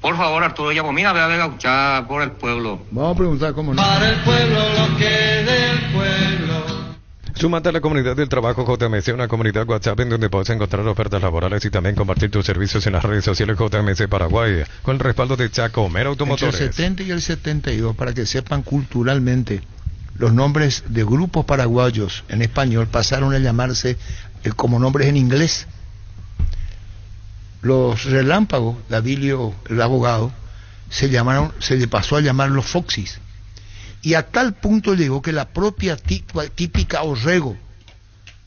Por favor, Arturo, ya pues mira, ve a gauchar por el pueblo. Vamos a preguntar cómo no. Para el pueblo lo que del Súmate a la comunidad del trabajo JMC, una comunidad WhatsApp en donde puedes encontrar ofertas laborales y también compartir tus servicios en las redes sociales JMC Paraguay, con el respaldo de Chacomer Automotores. Entre el 70 y el 72, para que sepan culturalmente, los nombres de grupos paraguayos en español pasaron a llamarse como nombres en inglés. Los Relámpagos, Davilio, el abogado, se le pasó a llamar los Foxys. Y a tal punto llegó que la propia típica Orrego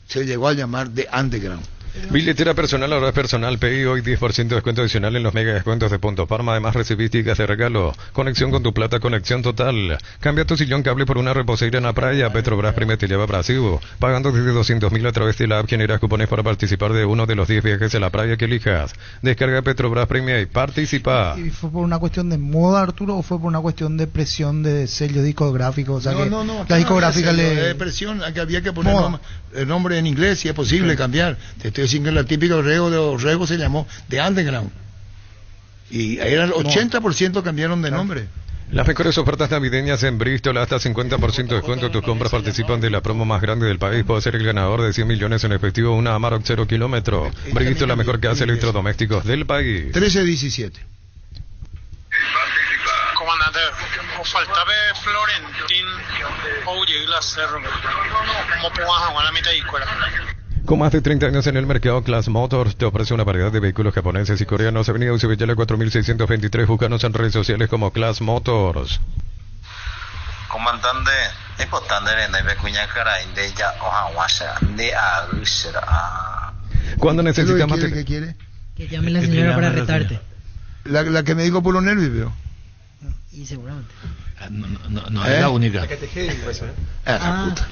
se llegó a llamar The Underground. Billetera personal, ahora es personal. Pay hoy 10% de descuento adicional en los mega descuentos de Punto Parma. Además recibís tickets de regalo. Conexión con tu plata, conexión total. Cambia tu sillón cable por una reposeira en la playa. Petrobras Prime te lleva a Brasil. Pagando desde 200.000 a través de la app, generas cupones para participar de uno de los 10 viajes a la playa que elijas. Descarga Petrobras Prime y participa. ¿Y fue por una cuestión de moda, Arturo, o fue por una cuestión de presión de sello discográfico? O sea, no. La discográfica de presión, que había que poner el nombre en inglés, si es posible cambiar. Te estoy diciendo que la típica Orrego se llamó The Underground. Y era el 80% cambiaron de nombre. Las mejores ofertas navideñas en Bristol, hasta 50% de descuento. Tus compras participan de la promo más grande del país. Puedes ser el ganador de 100 millones en efectivo, una Amarok 0 kilómetro. Bristol, la mejor casa de electrodomésticos del país. 13-17. Comandante, os faltaba Florentín o Yegla Cerro. ¿Cómo podemos jugar la mitad de escuela? Con más de 30 años en el mercado, Class Motors te ofrece una variedad de vehículos japoneses y coreanos. Avenida Ucebellala 4623. Búscanos en redes sociales como Class Motors. Comandante, es importante cuando necesitamos... ¿Qué quiere? Que llame la señora para retarte. La que me dijo por los nervios, veo. Y seguramente. No es la única. La que te jede, pues, puta.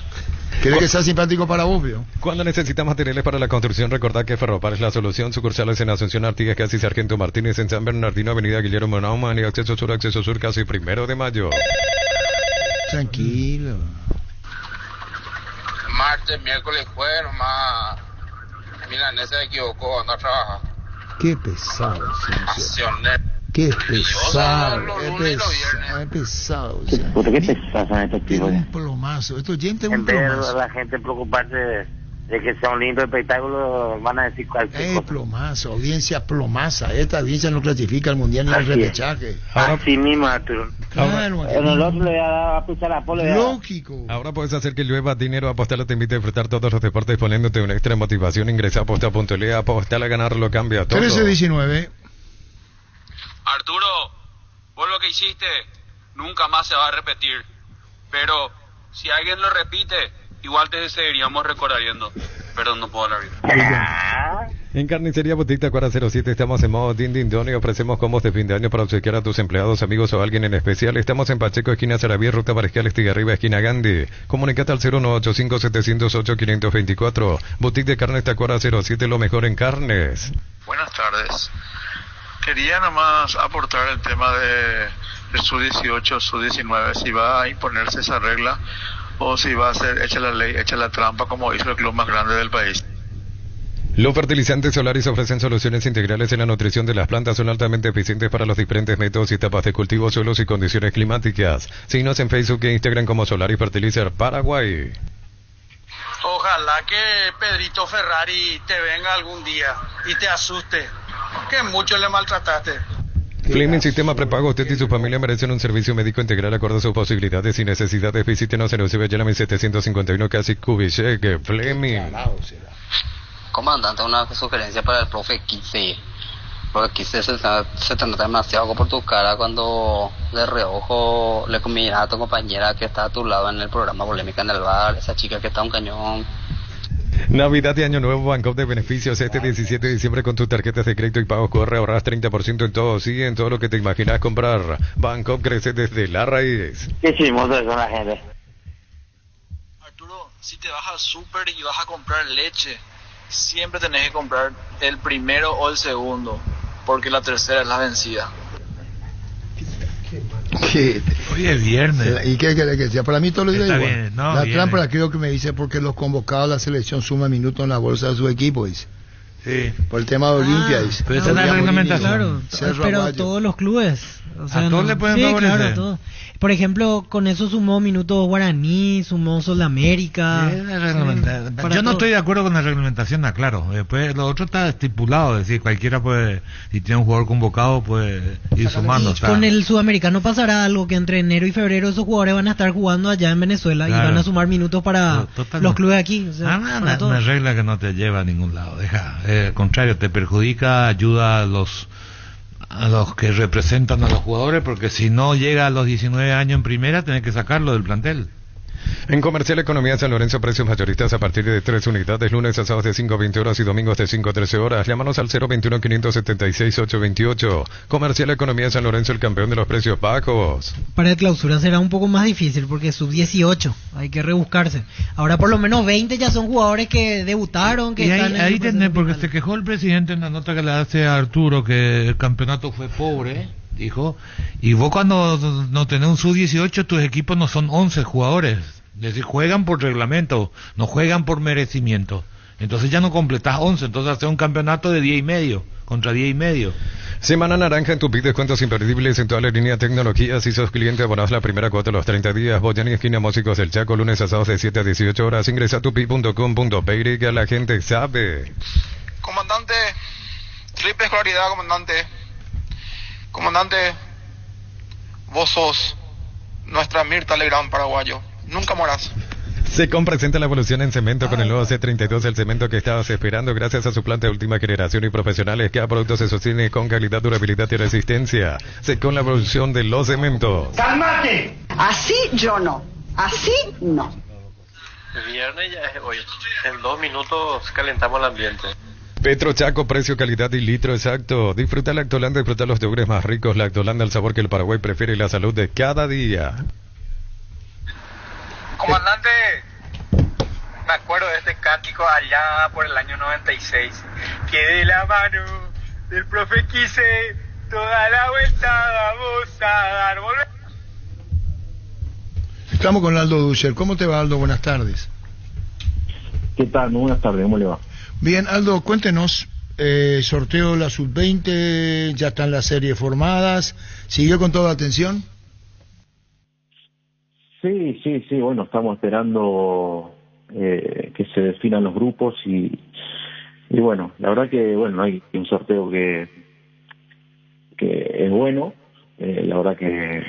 ¿Quiere que sea simpático para vos, veo? Cuando necesitas materiales para la construcción, recordad que Ferropar es la solución. Sucursales en Asunción, Artigas, Casi Sargento Martínez, en San Bernardino, Avenida Guillermo Naumann y Acceso Sur, casi 1 de mayo. Tranquilo. Martes, miércoles, jueves, nomás. Milanesa se equivocó, anda a trabajar. Qué pesado, señor. Qué pesado, es pesado. ¿Por qué pesado estos tipos? Un plomazo. Esto gente es un en vez plomazo. de la gente preocuparse de que sea un lindo espectáculo, van a decir cualquier cosa. Plomazo, audiencia plomaza. Esta audiencia no clasifica al mundial ni al repechaje. Así mismo, Arturo. Claro, en el otro le va a puchar la pole. Lógico. Ahora puedes hacer que llueva dinero. Apostar te invita a disfrutar todos los deportes poniéndote una extra motivación. Ingresa a aposta.le. Apostar a ganar lo cambia todo. 13-19. Arturo, vos lo que hiciste nunca más se va a repetir. Pero si alguien lo repite, igual te seguiríamos recordando. Perdón, no puedo hablar bien. En Carnicería Boutique Tacuara 07 estamos en modo Din Din Don y ofrecemos combos de fin de año para obsequiar a tus empleados, amigos o alguien en especial. Estamos en Pacheco, esquina Sarabía, ruta Mariscal Estigarribia, esquina Gandhi. Comunicate al 0985708-524. Boutique de Carnes Tacuara 07, lo mejor en carnes. Buenas tardes. Quería nomás aportar el tema de Sub-18, Sub-19, si va a imponerse esa regla o si va a ser hecha la ley, hecha la trampa como hizo el club más grande del país. Los fertilizantes Solaris ofrecen soluciones integrales en la nutrición de las plantas. Son altamente eficientes para los diferentes métodos y etapas de cultivo, suelos y condiciones climáticas. Síguenos en Facebook e Instagram como Solaris Fertilizer Paraguay. Ojalá que Pedrito Ferrari te venga algún día y te asuste, que mucho le maltrataste. Fleming Sistema Prepago. Usted y su familia merecen un servicio médico integral acorde a sus posibilidades y necesidades. Visítenos en Eusebio 1751, casi Kubitschek. Fleming. Comandante, una sugerencia para el profe Quise. Profe Quise se te nota demasiado por tu cara cuando de reojo le combinas a tu compañera que está a tu lado en el programa Polémica en el Bar, esa chica que está un cañón. Navidad y Año Nuevo, Bancopp de beneficios este 17 de diciembre con tus tarjetas de crédito y pagos corre, ahorras 30% en todo, sí, en todo lo que te imaginas comprar. Bancopp crece desde la raíz. Qué chismoso es la gente. Arturo, si te vas al súper y vas a comprar leche, siempre tenés que comprar el primero o el segundo, porque la tercera es la vencida. Hoy es viernes. ¿Y qué quiere que sea? Para mí todo lo Está igual. bien, no, la viene. trampa la creo que me dice porque los convocados a la selección suman minutos en la bolsa de su equipo, dice. Sí. Por el tema de Olimpia, dice. Pero esa es la reglamentación. Claro, pero todos los clubes. O sea, a todos le pueden favorecer. Claro, todos. Por ejemplo, con eso sumó minutos Guaraní, sumó Sol América. Yo no estoy de acuerdo con la reglamentación, aclaro. Después lo otro está estipulado, es decir, cualquiera puede, si tiene un jugador convocado, puede ir sumando. Y con el sudamericano pasará algo que entre enero y febrero esos jugadores van a estar jugando allá en Venezuela, claro, y van a sumar minutos para los clubes aquí. O sea, una regla que no te lleva a ningún lado. Al contrario, te perjudica, ayuda a los que representan a los jugadores, porque si no llega a los 19 años en primera, tenés que sacarlo del plantel. En Comercial Economía San Lorenzo, precios mayoristas a partir de 3 unidades, lunes a sábados de 5 a 20 horas y domingos de 5 a 13 horas. Llámanos al 021-576-828. Comercial Economía San Lorenzo, el campeón de los precios bajos. Para el clausura será un poco más difícil porque sub-18, hay que rebuscarse. Ahora por lo menos 20 ya son jugadores que debutaron, que y están ahí tenés, porque se quejó el presidente en la nota que le hace a Arturo que el campeonato fue pobre, dijo, y vos cuando no tenés un sub-18, tus equipos no son 11 jugadores, es decir, juegan por reglamento, no juegan por merecimiento, entonces ya no completás 11, entonces haces un campeonato de 10 y medio contra 10 y medio. Semana naranja en Tupi, descuentos imperdibles en toda la línea de tecnología. Si sos cliente, abonás la primera cuota los 30 días. Boyani, esquina Músicos del Chaco, lunes a sábados de 7 a 18 horas. Ingresa a tupi.com.pe, que la gente sabe. Comandante, triple escolaridad, comandante. Comandante, vos sos nuestra Mirta Legrand paraguayo. Nunca morás. Secom presenta la evolución en cemento con el nuevo C32, el cemento que estabas esperando gracias a su planta de última generación y profesionales. Cada producto se sostiene con calidad, durabilidad y resistencia. Secom, la evolución de los cementos. ¡Cálmate! Así yo no. Así no. El viernes ya es hoy. En 2 minutos calentamos el ambiente. Petro Chaco, precio, calidad y litro exacto. Disfruta Lactolanda, disfruta los yogures más ricos. Lactolanda, el sabor que el Paraguay prefiere y la salud de cada día. Comandante, me acuerdo de este cántico allá por el año 96, que de la mano del profe Quise toda la vuelta vamos a dar. Estamos con Aldo Duscher. ¿Cómo te va, Aldo? Buenas tardes. ¿Qué tal? Muy buenas tardes, ¿cómo le va? Bien, Aldo, cuéntenos, sorteo de la sub-20, ya están las series formadas, ¿siguió con toda atención? Sí, bueno, estamos esperando que se definan los grupos y bueno, la verdad que bueno, hay un sorteo que es bueno, la verdad que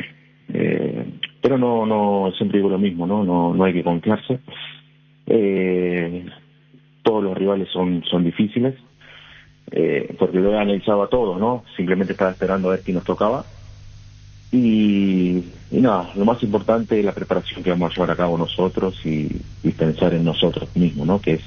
pero no siempre digo lo mismo, no hay que confiarse. Todos los rivales son difíciles, porque lo he analizado a todos, ¿no? Simplemente estaba esperando a ver quién nos tocaba. Y nada, lo más importante es la preparación que vamos a llevar a cabo nosotros y pensar en nosotros mismos, ¿no? Que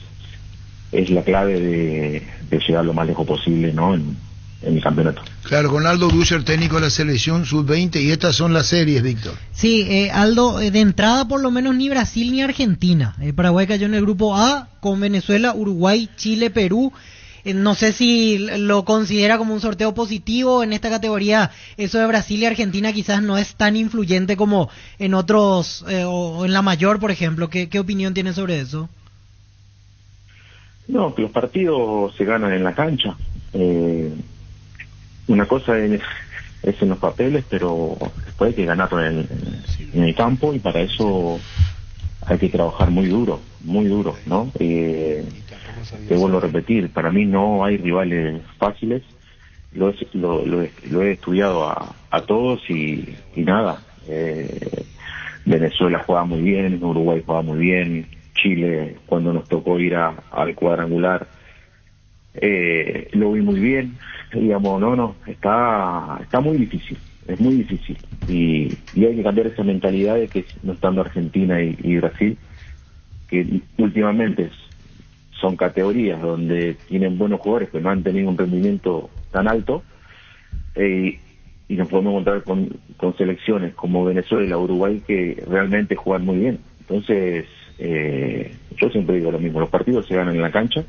es la clave de llegar lo más lejos posible, ¿no? En el campeonato. Claro, con Aldo Duscher, técnico de la selección sub-20, y estas son las series, Víctor. Sí, Aldo, de entrada por lo menos ni Brasil ni Argentina. Paraguay cayó en el grupo A con Venezuela, Uruguay, Chile, Perú. No sé si lo considera como un sorteo positivo en esta categoría. Eso de Brasil y Argentina quizás no es tan influyente como en otros, o en la mayor, por ejemplo. ¿Qué opinión tiene sobre eso? No, que los partidos se ganan en la cancha. Una cosa es en los papeles, pero después hay que ganarlo en el campo, y para eso hay que trabajar muy duro, ¿no? Te vuelvo a repetir, para mí no hay rivales fáciles, lo he estudiado a todos y nada, Venezuela juega muy bien, Uruguay juega muy bien, Chile cuando nos tocó ir al cuadrangular lo vi muy bien, digamos, está muy difícil, es muy difícil, y hay que cambiar esa mentalidad de que no estando Argentina y Brasil, que últimamente son categorías donde tienen buenos jugadores que no han tenido un rendimiento tan alto, y nos podemos encontrar con selecciones como Venezuela, Uruguay, que realmente juegan muy bien. Entonces yo siempre digo lo mismo, los partidos se ganan en la cancha,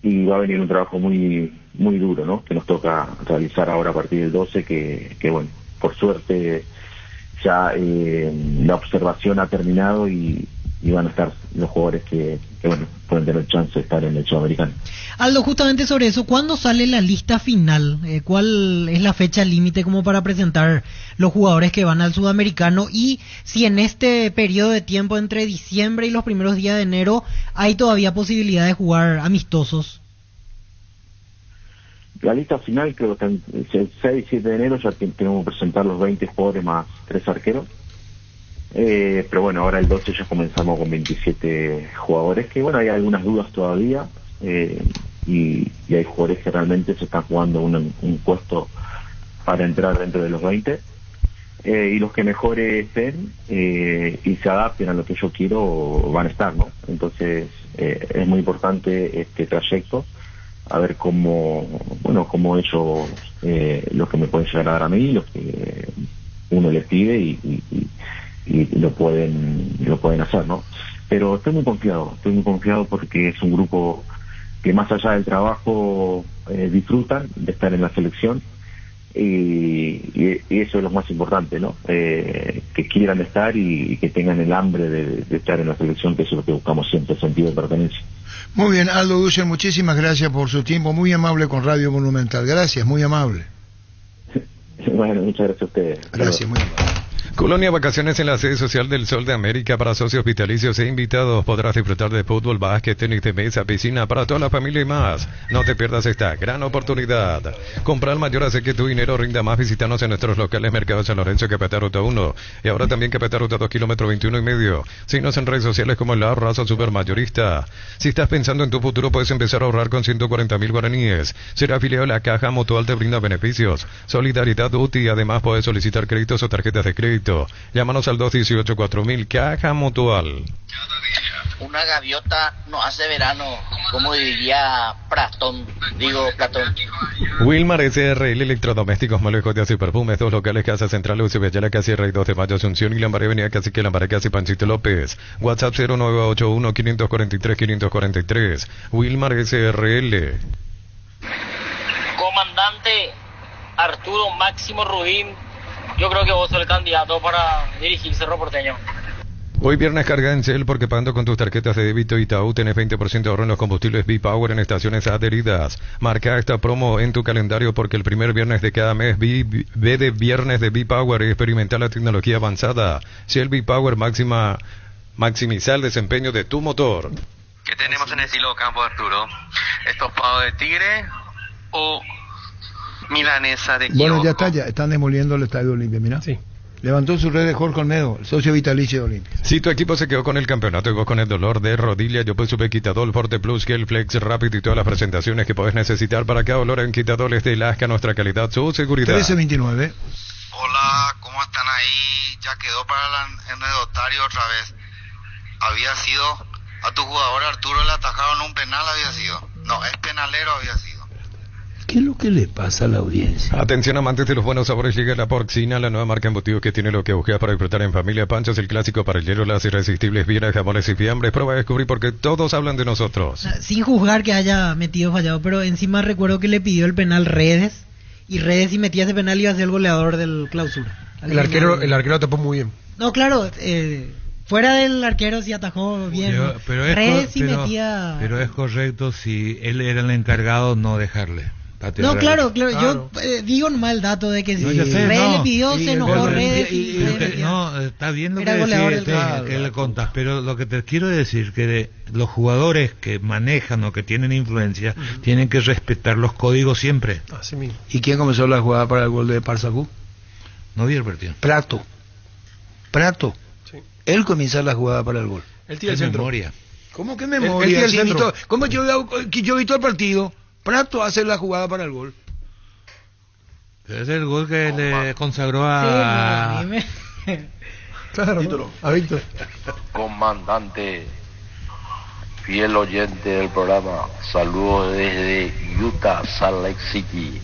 y va a venir un trabajo muy muy duro, ¿no? Que nos toca realizar ahora a partir del 12, que bueno, por suerte ya la observación ha terminado y van a estar los jugadores que bueno, pueden tener chance de estar en el Sudamericano. Aldo, justamente sobre eso, ¿cuándo sale la lista final? ¿Cuál es la fecha límite como para presentar los jugadores que van al Sudamericano? Y si en este periodo de tiempo entre diciembre y los primeros días de enero hay todavía posibilidad de jugar amistosos. La lista final creo que el 6 y 7 de enero ya tenemos que presentar los 20 jugadores más 3 arqueros. Pero bueno, ahora el 12 ya comenzamos con 27 jugadores, que bueno, hay algunas dudas todavía, y hay jugadores que realmente se están jugando un puesto para entrar dentro de los 20, y los que mejor estén y se adapten a lo que yo quiero van a estar, ¿no? Entonces es muy importante este trayecto, a ver cómo ellos, los que me pueden llegar a dar a mí, los que uno les pide y lo pueden hacer, ¿no? Pero estoy muy confiado porque es un grupo que más allá del trabajo disfrutan de estar en la selección, y eso es lo más importante, ¿no? Que quieran estar y que tengan el hambre de estar en la selección, que eso es lo que buscamos siempre, sentido de pertenencia. Muy bien, Aldo Dussel, muchísimas gracias por su tiempo, muy amable con Radio Monumental, gracias, muy amable. Bueno, muchas gracias a ustedes. Gracias, muy amable. Colonia Vacaciones en la sede social del Sol de América para socios vitalicios e invitados. Podrás disfrutar de fútbol, básquet, tenis de mesa, piscina para toda la familia y más. No te pierdas esta gran oportunidad. Comprar mayor hace que tu dinero rinda más. Visítanos en nuestros locales Mercado San Lorenzo, Capital Ruta 1 y ahora también Capital Ruta 2, kilómetro 21,5. Síguenos en redes sociales como La Raza Supermayorista. Si estás pensando en tu futuro, puedes empezar a ahorrar con 140.000 guaraníes. Ser afiliado a la Caja Mutual te brinda beneficios. Solidaridad UTI, además puedes solicitar créditos o tarjetas de crédito. Llámanos al 218-4000, Caja Mutual. Una gaviota no hace verano, como diría Platón. Wilmar SRL, electrodomésticos, muebles, y perfumes, 2 locales, Casa Central, UCB, Ayala, Casi Rey 2 de Mayo, Asunción y Lambaré, Avenida Cacique, Lambaré, Casi Pancito López. WhatsApp 0981-543-543. Wilmar SRL. Comandante Arturo Máximo Rubín, yo creo que vos sos el candidato para dirigir Cerro Porteño. Hoy viernes carga en Shell porque pagando con tus tarjetas de débito Itaú tenés 20% de ahorro en los combustibles B-Power en estaciones adheridas. Marca esta promo en tu calendario porque el primer viernes de cada mes ve de viernes de B-Power y experimentar la tecnología avanzada. Shell B-Power maximiza el desempeño de tu motor. ¿Qué tenemos en el estilo campo, Arturo? ¿Estofado de tigre o milanesa de Bueno, ya está, ya están demoliendo el Estadio Olimpia, mira. Sí. Levantó su red de Jorge Olmedo, el socio vitalicio de Olimpia. Si tu equipo se quedó con el campeonato y vos con el dolor de rodilla, yo pues supe Quitadol, Forte Plus, Gel Flex, Rapid y todas las presentaciones que podés necesitar para cada dolor en Quitadol es de Lasca, nuestra calidad, su seguridad. 1329. Hola, ¿cómo están ahí? Ya quedó para el anecdotario otra vez. Había sido, a tu jugador Arturo le atajaron un penal, había sido. No, es penalero había sido. ¿Qué es lo que le pasa a la audiencia? Atención amantes de los buenos sabores, llega la Porcina, la nueva marca embutidos que tiene lo que buscas para disfrutar en familia. Panchos, el clásico para el hielo, las irresistibles bienes, jamones y fiambres. Prueba a descubrir porque todos hablan de nosotros. Sin juzgar que haya metido fallado, pero encima recuerdo que le pidió el penal Redes, y Redes si metía ese penal iba a ser el goleador del Clausura. El arquero tapó muy bien. No, claro, fuera del arquero sí atajó bien. Pero Redes sí metía... Pero es correcto si él era el encargado no dejarle. No, claro, yo digo nomás el dato de que si Redes le pidió, se enojó Redes no, está bien lo que le contás, pero lo que te quiero decir que los jugadores que manejan o que tienen influencia tienen que respetar los códigos siempre. Así mismo. ¿Y quién comenzó la jugada para el gol de Parsacú? No vi el partido. Prato. Sí. Él comienza la jugada para el gol. Él tira el centro. Memoria. ¿Cómo que memoria? Él tira el centro. ¿Cómo yo vi todo el partido? Prato hace la jugada para el gol. Es el gol que le consagró a... Sí, claro, a Víctor. Comandante, fiel oyente del programa, saludos desde Utah, Salt Lake City.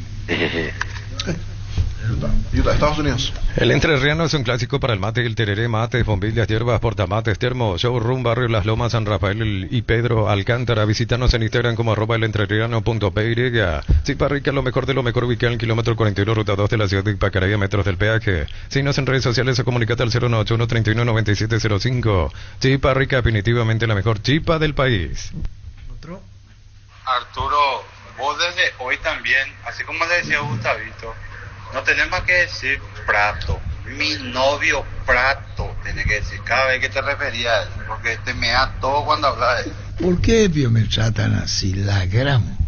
Utah, Estados Unidos. El entrerriano es un clásico para el mate y el tereré, mates, bombillas, hierbas, portamates, termo, showroom, barrio Las Lomas, San Rafael y Pedro Alcántara. Visítanos en Instagram como @elentrerriano.py. Chipa Rica, lo mejor de lo mejor, ubicado en el kilómetro 41, ruta 2 de la ciudad de Ipacaraya, metros del peaje. Síguenos en redes sociales o comunicate al 091-319705. Chipa Rica, definitivamente la mejor chipa del país. Arturo, vos desde hoy también, así como le decía Gustavito, no tenés más que decir Prato. Mi novio Prato, tenés que decir cada vez que te referías a él, porque te mea todo cuando hablas de él. ¿Por qué me tratan así? La gran...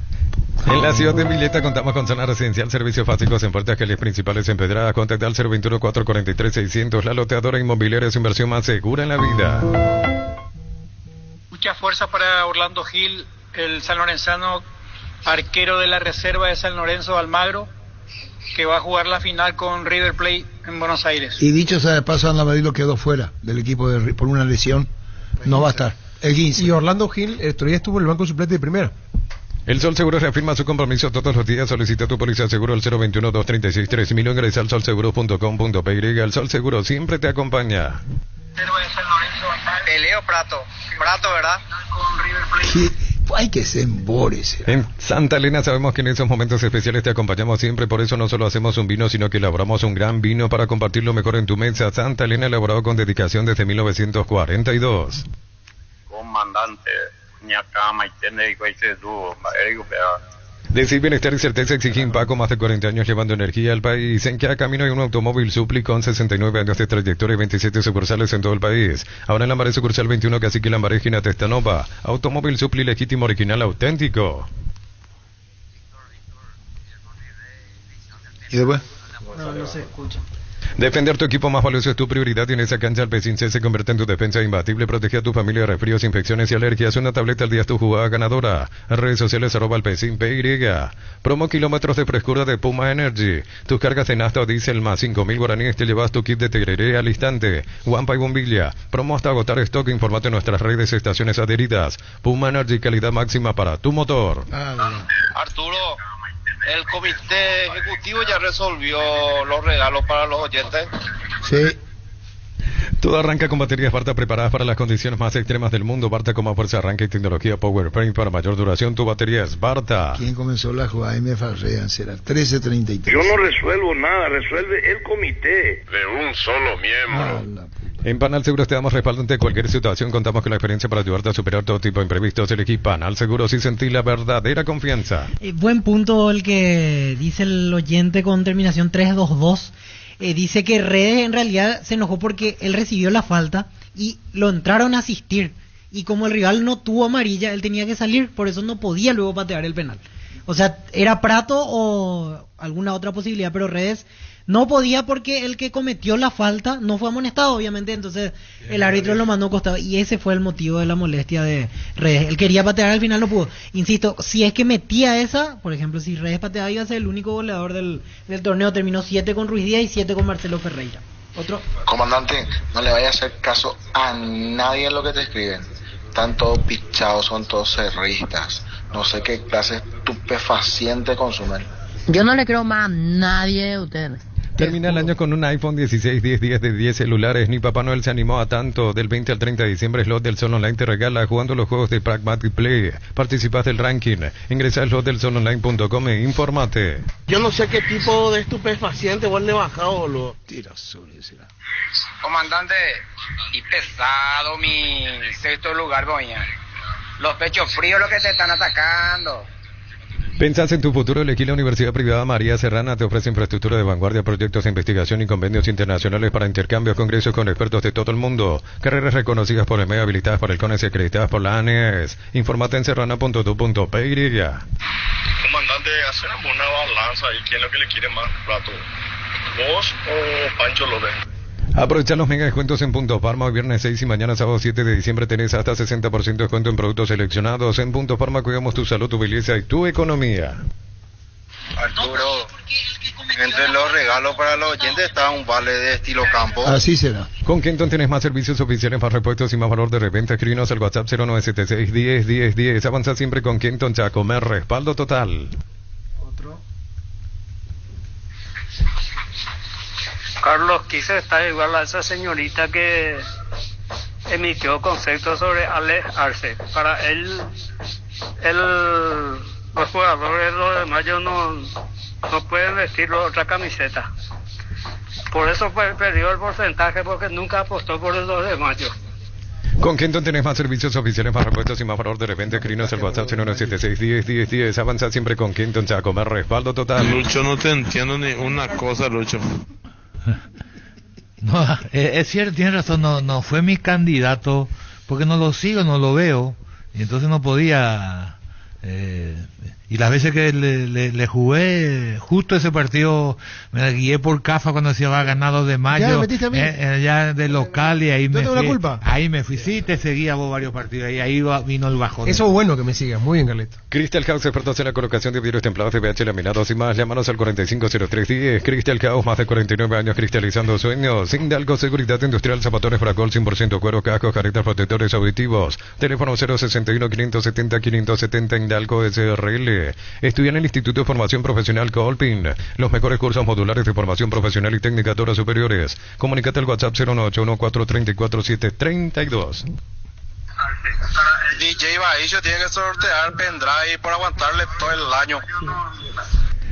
En la ciudad de Villeta contamos con zona residencial, servicios básicos en puertas, calles principales en Pedrada. Contacta al 021-443-600. La loteadora inmobiliaria es inversión más segura en la vida. Mucha fuerza para Orlando Gil, el sanlorenzano, arquero de la reserva de San Lorenzo, Almagro, que va a jugar la final con River Plate en Buenos Aires. Y dicho sea de paso, Andamadilo quedó fuera del equipo por una lesión. No va a estar. El 15. Y Orlando Gil todavía estuvo en el banco suplente de primera. El Sol Seguro reafirma su compromiso todos los días. Solicita tu póliza de seguro al 021-236-3000. Ingresa al solseguro.com.py. El Sol Seguro siempre te acompaña. Peleo Prato, ¿verdad? Hay que ser embores. En Santa Elena sabemos que en esos momentos especiales te acompañamos siempre, por eso no solo hacemos un vino, sino que elaboramos un gran vino para compartir lo mejor en tu mesa. Santa Elena, elaborado con dedicación desde 1942. Comandante, ñacama y tiene y ese dúo, Decir bienestar y certeza exige Paco, más de 40 años llevando energía al país. En cada camino hay un automóvil Supli con 69 años de trayectoria y 27 sucursales en todo el país. Ahora en Lambaré sucursal 21, Cacique Lambaré, esquina Testanova. Automóvil Supli legítimo, original, auténtico. ¿Y después? No se escucha. Defender tu equipo más valioso es tu prioridad y en esa cancha el Pecin C se convierte en tu defensa imbatible. Protege a tu familia de resfríos, infecciones y alergias. Una tableta al día es tu jugada ganadora. Redes sociales @elpecin PY. Promo kilómetros de frescura de Puma Energy. Tus cargas de nafta o diésel más 5.000 guaraníes, te llevas tu kit de tereré al instante. Guampa y bombilla. Promo hasta agotar stock. Informate en nuestras redes, estaciones adheridas. Puma Energy, calidad máxima para tu motor. Arturo, el comité ejecutivo ya resolvió los regalos para los oyentes. Sí. Todo arranca con baterías Barta preparadas para las condiciones más extremas del mundo. Barta con más fuerza, arranque y tecnología PowerPrint para mayor duración. Tu batería es Barta. ¿Quién comenzó la jugada? Me farrean, será 13:33. Yo no resuelvo nada, resuelve el comité. De un solo miembro. En Panal Seguros te damos respaldo ante cualquier situación. Contamos con la experiencia para ayudarte a superar todo tipo de imprevistos. Elegí Panal Seguros y sentí la verdadera confianza. Buen punto el que dice el oyente con terminación 322. Dice que Redes en realidad se enojó porque él recibió la falta y lo entraron a asistir. Y como el rival no tuvo amarilla, él tenía que salir. Por eso no podía luego patear el penal. O sea, era Prato o alguna otra posibilidad, pero Redes no podía porque el que cometió la falta no fue amonestado, obviamente. Entonces el árbitro lo mandó costado y ese fue el motivo de la molestia de Redes. Él quería patear, al final no pudo. Insisto, si es que metía esa, por ejemplo, si Redes pateaba, iba a ser el único goleador del torneo. Terminó 7 con Ruiz Díaz y 7 con Marcelo Ferreira. Otro. Comandante, no le vaya a hacer caso a nadie en lo que te escriben. Están todos pichados, son todos cerristas. No sé qué clase estupefaciente consumen. Yo no le creo más a nadie de ustedes. Termina el año con un iPhone 16, 10 días de 10 celulares. Ni Papá Noel se animó a tanto. Del 20 al 30 de diciembre, Slot del Sol Online te regala jugando los juegos de Pragmatic Play. Participas del ranking. Ingresa a slotdelsolonline.com e infórmate. Yo no sé qué tipo de estupefaciente vos le bajado, boludo. Comandante, y pesado mi sexto lugar, doña. Los pechos fríos los que te están atacando. ¿Pensás en tu futuro? Elegí la Universidad Privada María Serrana. Te ofrece infraestructura de vanguardia, proyectos de investigación y convenios internacionales para intercambios, congresos con expertos de todo el mundo. Carreras reconocidas por el MEA, habilitadas por el CONES y acreditadas por la ANES. Informate en serrana.tu.py. Comandante, hacemos una balanza ahí. ¿Quién es lo que le quiere más plato? ¿Vos o Pancho López? Aprovecha los mega descuentos en Punto Farma. Hoy viernes 6 y mañana sábado 7 de diciembre tenés hasta 60% de descuento en productos seleccionados. En Punto Farma cuidamos tu salud, tu belleza y tu economía. Arturo, entre los regalos para los oyentes está un vale de estilo campo. Así será. Con Kenton tienes más servicios oficiales, más repuestos y más valor de reventa. Escríbenos al WhatsApp 0976 10 10 10. Avanza siempre con Kenton Chacomer, respaldo total. Carlos Quise está igual a esa señorita que emitió conceptos sobre Alex Arce. Para él, los jugadores de los de Mayo no pueden vestir otra camiseta. Por eso perdió el porcentaje, porque nunca apostó por el 2 de mayo. Con Kenton tenés más servicios oficiales, más repuestos y más valor de repente. Escrinos el WhatsApp 0976101010. Avanza siempre con Kenton, se va a comer respaldo total. Lucho, no te entiendo ni una cosa, Lucho. No, es cierto, tienes razón, no fue mi candidato, porque no lo sigo, no lo veo, y entonces no podía... y las veces que le jugué, justo ese partido me guié por Cafa cuando se había ganado de mayo, ¿Ya me metiste a mí? ya de local, y ahí ¿Yo me tengo fui, la culpa? ahí me fui, sí, te seguía vos varios partidos, y ahí vino el bajón. Eso es bueno que me sigas, muy bien, Carleto. Crystal House, expertos en la colocación de vidrios templados, PVH laminados y más. Llámanos al 450310. Crystal House, más de 49 años cristalizando sueños. Indalco Seguridad Industrial, zapatos Fracol, 100% cuero, cascos, caretas, protectores auditivos. Teléfono 061-570-570, Indalco SRL. Estudian en el Instituto de Formación Profesional Colpin. Los mejores cursos modulares de formación profesional y técnica de horas superiores. Comunícate al WhatsApp 09814347732. DJ Baillo tiene que sortear pendrive por aguantarle todo el año.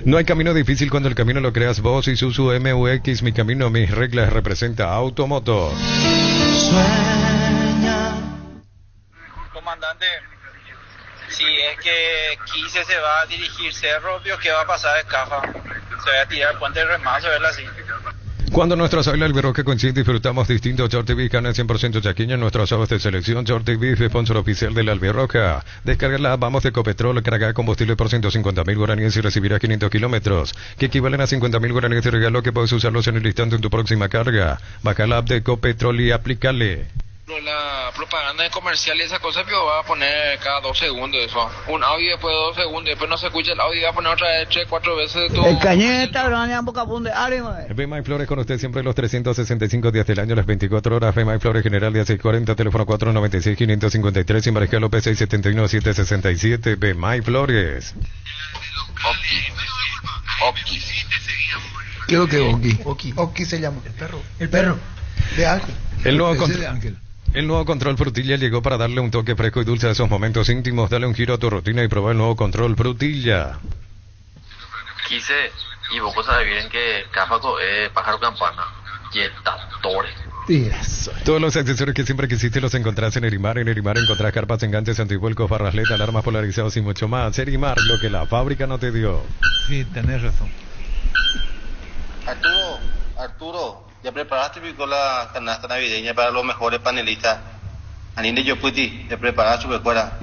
No hay camino difícil cuando el camino lo creas vos. Isuzu MUX, mi camino, mis reglas, representa Automoto. Comandante, si es que Quise se va a dirigir Cerro, ¿qué va a pasar de Cafa? Se va a tirar puente de remazo, verla así. Cuando nuestros águilas albirroja coinciden, disfrutamos distintos Shorty Beef, carne 100% chaquiña, nuestros sábados de selección. Shorty Beef, sponsor oficial de la albirroja. Descargarla, vamos de Copetrol, cargar combustible por 150.000 guaraníes y recibirás 500 kilómetros, que equivalen a 50.000 guaraníes de regalo, que puedes usarlos en el instante en tu próxima carga. Baja la app de Copetrol y aplícale. La propaganda de comercial y esa cosa, pero va a poner cada 2 segundos eso. Un audio después de 2 segundos, después no se escucha el audio y va a poner otra vez 3, 4 veces de todo. El cañeta, en boca punde, ánimo. Fema y Flores con usted siempre los 365 días del año, las 24 horas. Fema y Flores General de 640, teléfono 496-553 y Mariscal López 671-767. Fema y Flores. Oki. ¿Qué es lo que es Oki? Oki se llama. El perro. El perro. De Ángel. El nuevo Ese control. de Ángel. El nuevo control Frutilla llegó para darle un toque fresco y dulce a esos momentos íntimos. Dale un giro a tu rutina y prueba el nuevo control Frutilla. Quise, y vos sabés bien que Cáfaco es pájaro campana, yetatore. Todos los accesorios que siempre quisiste los encontrás en Erimar. En Erimar encontrás carpas, enganches, antivuelcos, barras LED, alarmas polarizados y mucho más. Erimar, lo que la fábrica no te dio. Sí, tenés razón. Arturo, ¿ya preparaste la canasta navideña para los mejores panelistas? Aninde Yoputi, ¿ya preparaste su escuela?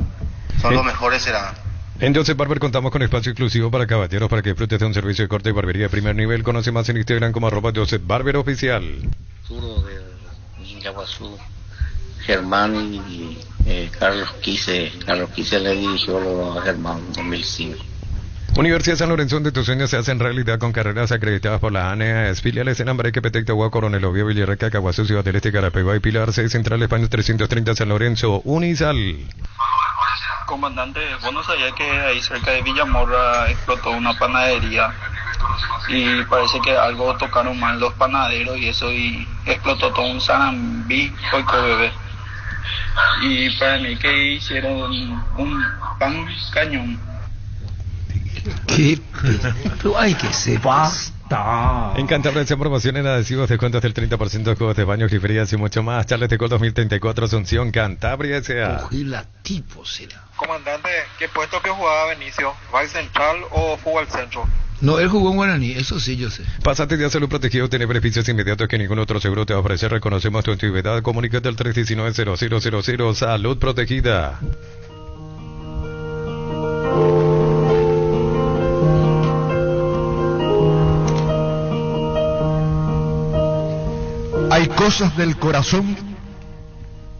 Son los mejores, serán. En Joseph Barber contamos con espacio exclusivo para caballeros para que disfrutes de un servicio de corte y barbería de primer nivel. Conoce más en Instagram como @Joseph Barber Oficial. Arturo de Yaguazú, Germán y Carlos Quise. Carlos Quise le dirigió a Germán en 2005. Universidad San Lorenzo, donde tus sueños se hacen realidad con carreras acreditadas por la ANEAS. Filiales en Ambareque, Petec, Tahuá, Coronel Oviedo, Villarreca, Caguazú, Ciudad del Este, Carapeguá y Pilar. 6 Central España 330 San Lorenzo. Unisal. Comandante, vos no sabías que ahí cerca de Villamorra explotó una panadería y parece que algo tocaron mal los panaderos y eso, y explotó todo un sarambí, coico bebé. Y para mí que hicieron un pan cañón. ¿Qué? Pero hay que ser En Cantabria se promocionan adhesivos, descuentos del 30%, juegos de baño, griferías y mucho más. Charles de Gol 2034, Asunción, Cantabria S.A. Ojila tipo será. Comandante, ¿qué puesto que jugaba Benicio? ¿Right central o fútbol centro? No, él jugó en Guaraní, eso sí yo sé. Pásate de salud protegido, tiene beneficios inmediatos que ningún otro seguro te va a ofrecer. Reconocemos tu antigüedad, comunícate al 319-0000, salud protegida. Hay cosas del corazón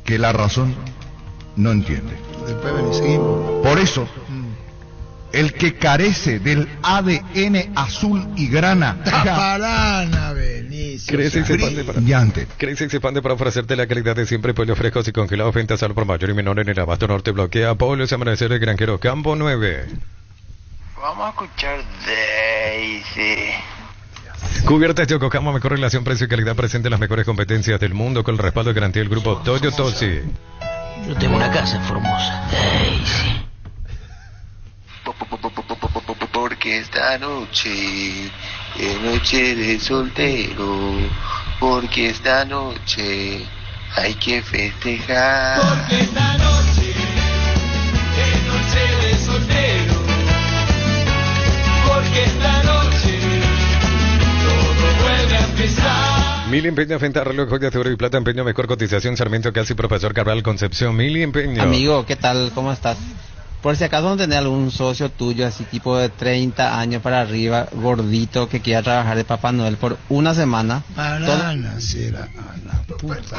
que la razón no entiende. Por eso, el que carece del ADN azul y grana Taparana, Benicio. Crece y se expande para ofrecerte la calidad de siempre. Pollos frescos y congelados, ventas al por mayor y menor en el Abasto Norte. Bloquea Pollos Amanecer de Granjero Campo 9. Vamos a escuchar Daisy. Cubiertas Yokohama, mejor relación precio y calidad, presente las mejores competencias del mundo con el respaldo y garantía del grupo Toyo Toshi. Yo tengo una casa en Formosa. Ay, sí. Porque esta noche es noche de soltero. Porque esta noche hay que festejar. Porque esta noche es noche de soltero. Porque esta noche todo vuelve a empezar. Mili Empeño, Fenta, reloj, joyas de oro y plata, empeño, mejor cotización, Sarmiento, Casi, Profesor Cabral, Concepción, Mili Empeño. Amigo, ¿qué tal? ¿Cómo estás? Por si acaso no tenés algún socio tuyo así tipo de 30 años para arriba, gordito, que quiera trabajar de Papá Noel por una semana. Banana será a la puta.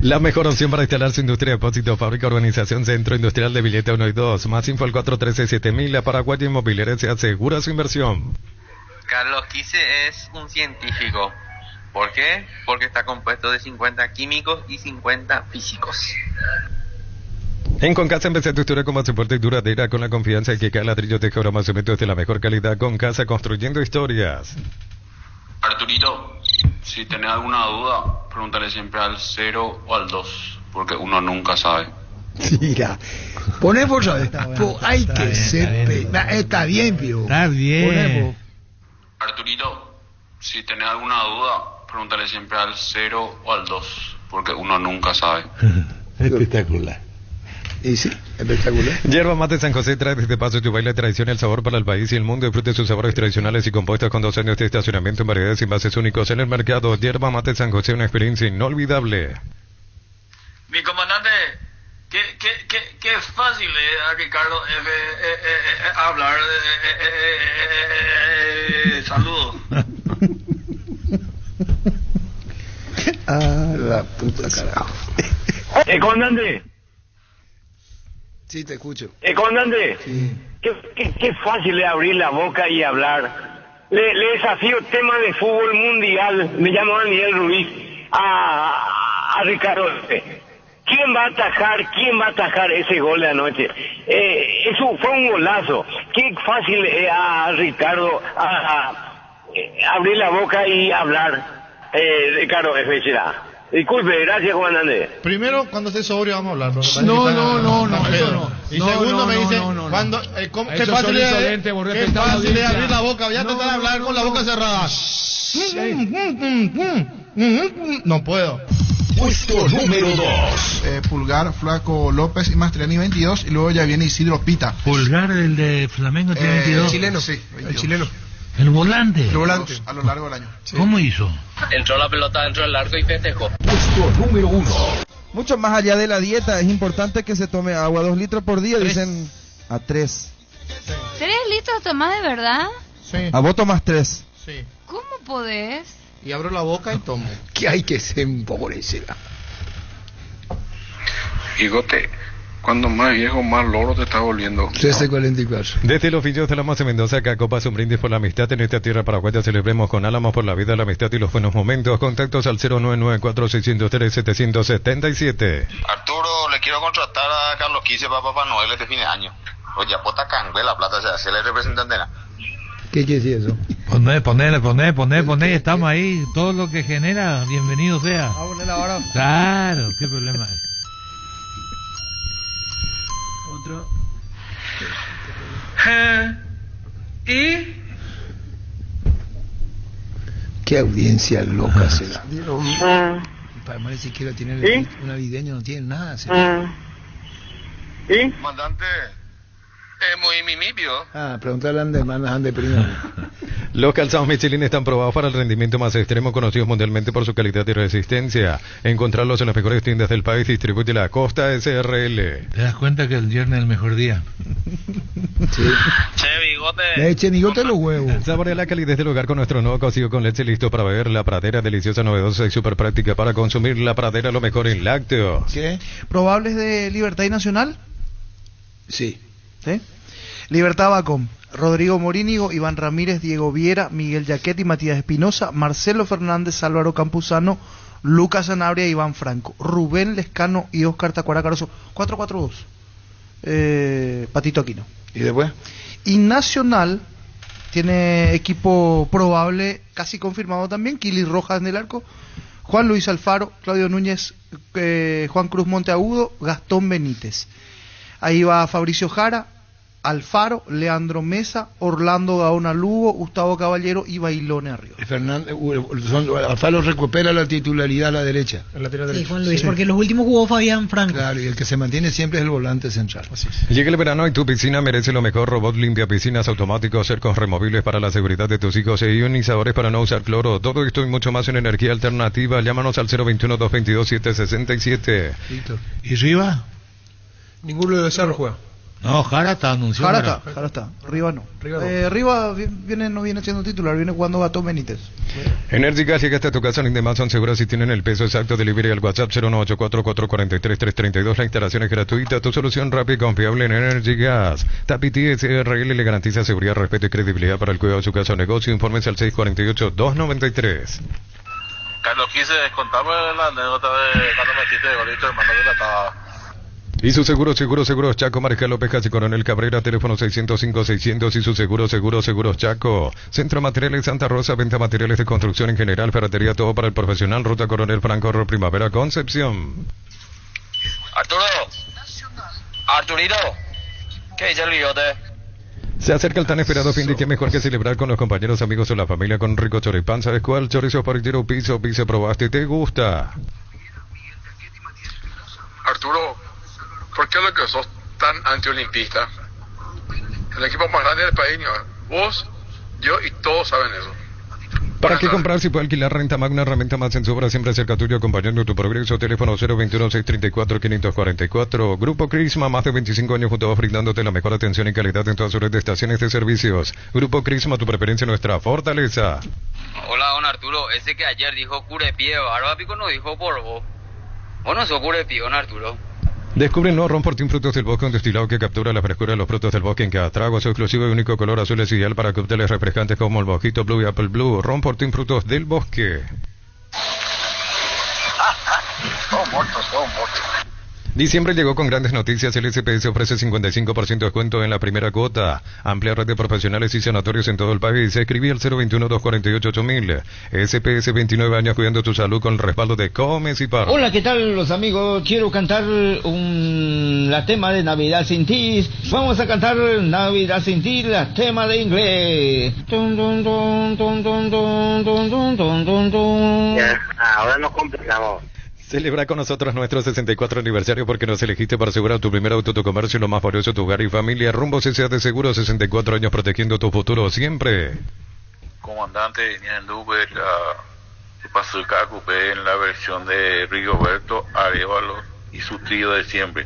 La mejor opción para instalar su industria, depósito, fábrica, organización, centro industrial de billete 1 y 2. Más info al 413-7000. La Paraguaya Inmobiliaria se asegura su inversión. Carlos Quise es un científico. ¿Por qué? Porque está compuesto de 50 químicos y 50 físicos. En Concasa empecé tu historia con más fuerte y duradera, con la confianza de que cada ladrillo teja ahora más cementos de la mejor calidad. Concasa, construyendo historias. Arturito, si tenés alguna duda, pregúntale siempre al 0 o al 2, porque uno nunca sabe. Mira, poné vos sabés, hay que ser... Está bien, Pío. Está bien. Arturito, si tenés alguna duda, pregúntale siempre al 0 o al 2, porque uno nunca sabe. Espectacular. Y sí, espectacular. Yerba Mate San José trae desde Paso tu baile, tradición y el sabor para el país y el mundo. Disfrute sus sabores tradicionales y compuestos con 2 años de estacionamiento en variedades y envases únicos en el mercado. Yerba Mate San José, una experiencia inolvidable. Mi comandante, qué fácil es, Ricardo, hablar. Saludos. Ah, la puta carajo. Comandante. Sí, te escucho. Comandante. Sí. Qué fácil es abrir la boca y hablar. Le desafío tema de fútbol mundial. Me llamo Daniel Ruiz. A Ricardo. ¿Quién va a atajar ese gol de anoche? Eso fue un golazo. Qué fácil es a Ricardo abrir la boca y hablar. Ricardo Fechera. Disculpe, gracias, comandante. Primero, cuando esté sobrio vamos a hablar. No, eso no. Y segundo me dice, cuando qué fácil es abrir la boca, voy a tratar de hablar con la boca cerrada. No puedo. Puesto número 2. Pulgar, Flaco López y Mastriani 22, y luego ya viene Isidro Pita. Pulgar, el de Flamengo, tiene 22. El chileno, sí, el chileno. El volante. El volante, a lo largo del año. Sí. ¿Cómo hizo? Entró la pelota dentro del arco y festejó. Puesto número 1. Mucho más allá de la dieta, es importante que se tome agua 2 litros por día, 3. Dicen a 3. 3 litros tomás de verdad. Sí. A vos tomás 3. Sí. ¿Cómo podés? Y abro la boca y tomo. Que hay que ser empobrecer. Higote, cuando más viejo, más loro te está volviendo. 13:44. Desde los Villos de la Masa Mendoza, acá Copas un brindis por la amistad en esta tierra paraguaya. Celebremos con Álamos por la vida, la amistad y los buenos momentos. Contactos al 0994-603-777. Arturo, le quiero contratar a Carlos Quise para Papá Noel este fin de año. Oye, apuesta cangue la plata, se hace el representante. ¿Qué quiere decir eso? Poné, estamos ahí. Todo lo que genera, bienvenido sea. Vamos a ponerla ahora. Claro, qué problema es. Otro. ¿Y? Qué audiencia loca será. Para ni siquiera tiene un navideño, no tiene nada. ¿Y? Comandante, muy mimipio. Preguntarle a Ande primero. Los calzados Michelin están probados para el rendimiento más extremo, conocidos mundialmente por su calidad y resistencia. Encontrarlos en las mejores tiendas del país. Distribuye la Costa SRL. ¿Te das cuenta que el viernes es el mejor día? Sí. Che, bigote. Le eche bigote los huevos. Saborea la calidez del hogar con nuestro nuevo cocido con leche listo para beber. La Pradera, deliciosa, novedosa y súper práctica para consumir. La Pradera, lo mejor en lácteos. ¿Qué? ¿Probables de Libertad y Nacional? Sí. ¿Sí? Libertad Bacom, Rodrigo Morínigo, Iván Ramírez, Diego Viera, Miguel Yaquetti, Matías Espinosa, Marcelo Fernández, Álvaro Campuzano, Lucas Sanabria, Iván Franco, Rubén Lescano y Oscar Tacuara Caroso. 4-4-2. Patito Aquino. ¿Y después? Y Nacional, tiene equipo probable, casi confirmado también, Kili Rojas en el arco, Juan Luis Alfaro, Claudio Núñez, Juan Cruz Monteagudo, Gastón Benítez. Ahí va Fabricio Jara, Alfaro, Leandro Mesa, Orlando Gaona Lugo, Gustavo Caballero y Bailone arriba. Alfaro recupera la titularidad a la derecha. Sí, Juan Luis, porque los últimos jugó Fabián Franco. Claro, y el que se mantiene siempre es el volante central. Llega el verano y tu piscina merece lo mejor. Robot limpia piscinas automáticos, cercos removibles para la seguridad de tus hijos e ionizadores para no usar cloro. Todo esto y mucho más en energía alternativa. Llámanos al 021-222-767. ¿Y Riva? Ninguno de los Cerro juega. No, Jara está anunciando. Jara está. Riva no. Riva no viene siendo titular, viene jugando Gastón Benítez. Enérgica, llega hasta tu casa, ni demás son seguras si tienen el peso exacto. Delivery al WhatsApp 09844433332. La instalación es gratuita, tu solución rápida y confiable en Enérgica. Tapiti SRL le garantiza seguridad, respeto y credibilidad para el cuidado de su casa o negocio. Informes al 648-293. Carlos, quise contame la anécdota de cuando metiste de golito, hermano de la tabla. Y su seguros Chaco, Marca López, Casi Coronel Cabrera, teléfono 605-600 y su seguros Chaco. Centro Materiales Santa Rosa, venta materiales de construcción en general, ferretería, todo para el profesional, Ruta Coronel Franco, Primavera, Concepción. Arturito, ¿qué dice el guillote? Se acerca el tan esperado fin de que mejor que celebrar con los compañeros, amigos o la familia con rico choripán. ¿Sabes cuál? Chorizo paritero, piso, probaste, ¿te gusta? Arturo, ¿por qué lo que sos tan antiolimpista? El equipo más grande del país, vos, yo y todos saben eso. ¿Para qué comprar si puede alquilar Renta Magna, herramienta más en su obra, siempre cerca tuyo, acompañando tu progreso? Teléfono 021-634-544. Grupo Crisma, más de 25 años junto a vos, brindándote la mejor atención y calidad en todas sus redes de estaciones de servicios. Grupo Crisma, tu preferencia, nuestra fortaleza. Hola, don Arturo. Ese que ayer dijo Curepie, Barbapico no dijo Porvo. ¿Vos no sos Curepie, don Arturo? Descubre el nuevo Ron Fortín Frutos del Bosque, un destilado que captura la frescura de los frutos del bosque en cada trago. Su exclusivo y único color azul es ideal para cócteles refrescantes como el Mojito Blue y Apple Blue. Ron Fortín Frutos del Bosque. Todos muertos. Diciembre llegó con grandes noticias. El SPS ofrece 55% de descuento en la primera cuota. Amplia red de profesionales y sanatorios en todo el país. Escribí al 021-248-8000. SPS, 29 años cuidando tu salud con el respaldo de Comes y Par. Hola, ¿qué tal los amigos? Quiero cantar la tema de Navidad sin ti. Vamos a cantar Navidad sin ti, la tema de inglés. Ya, ahora nos complicamos. Celebra con nosotros nuestro 64 aniversario porque nos elegiste para asegurar tu primer auto, tu comercio y lo más valioso, tu hogar y familia. Rumbo CCA de Seguro, 64 años protegiendo tu futuro siempre. Comandante, venía en Uber, pasó el Cacupé en la versión de Rigoberto Arevalo y su trío de siempre.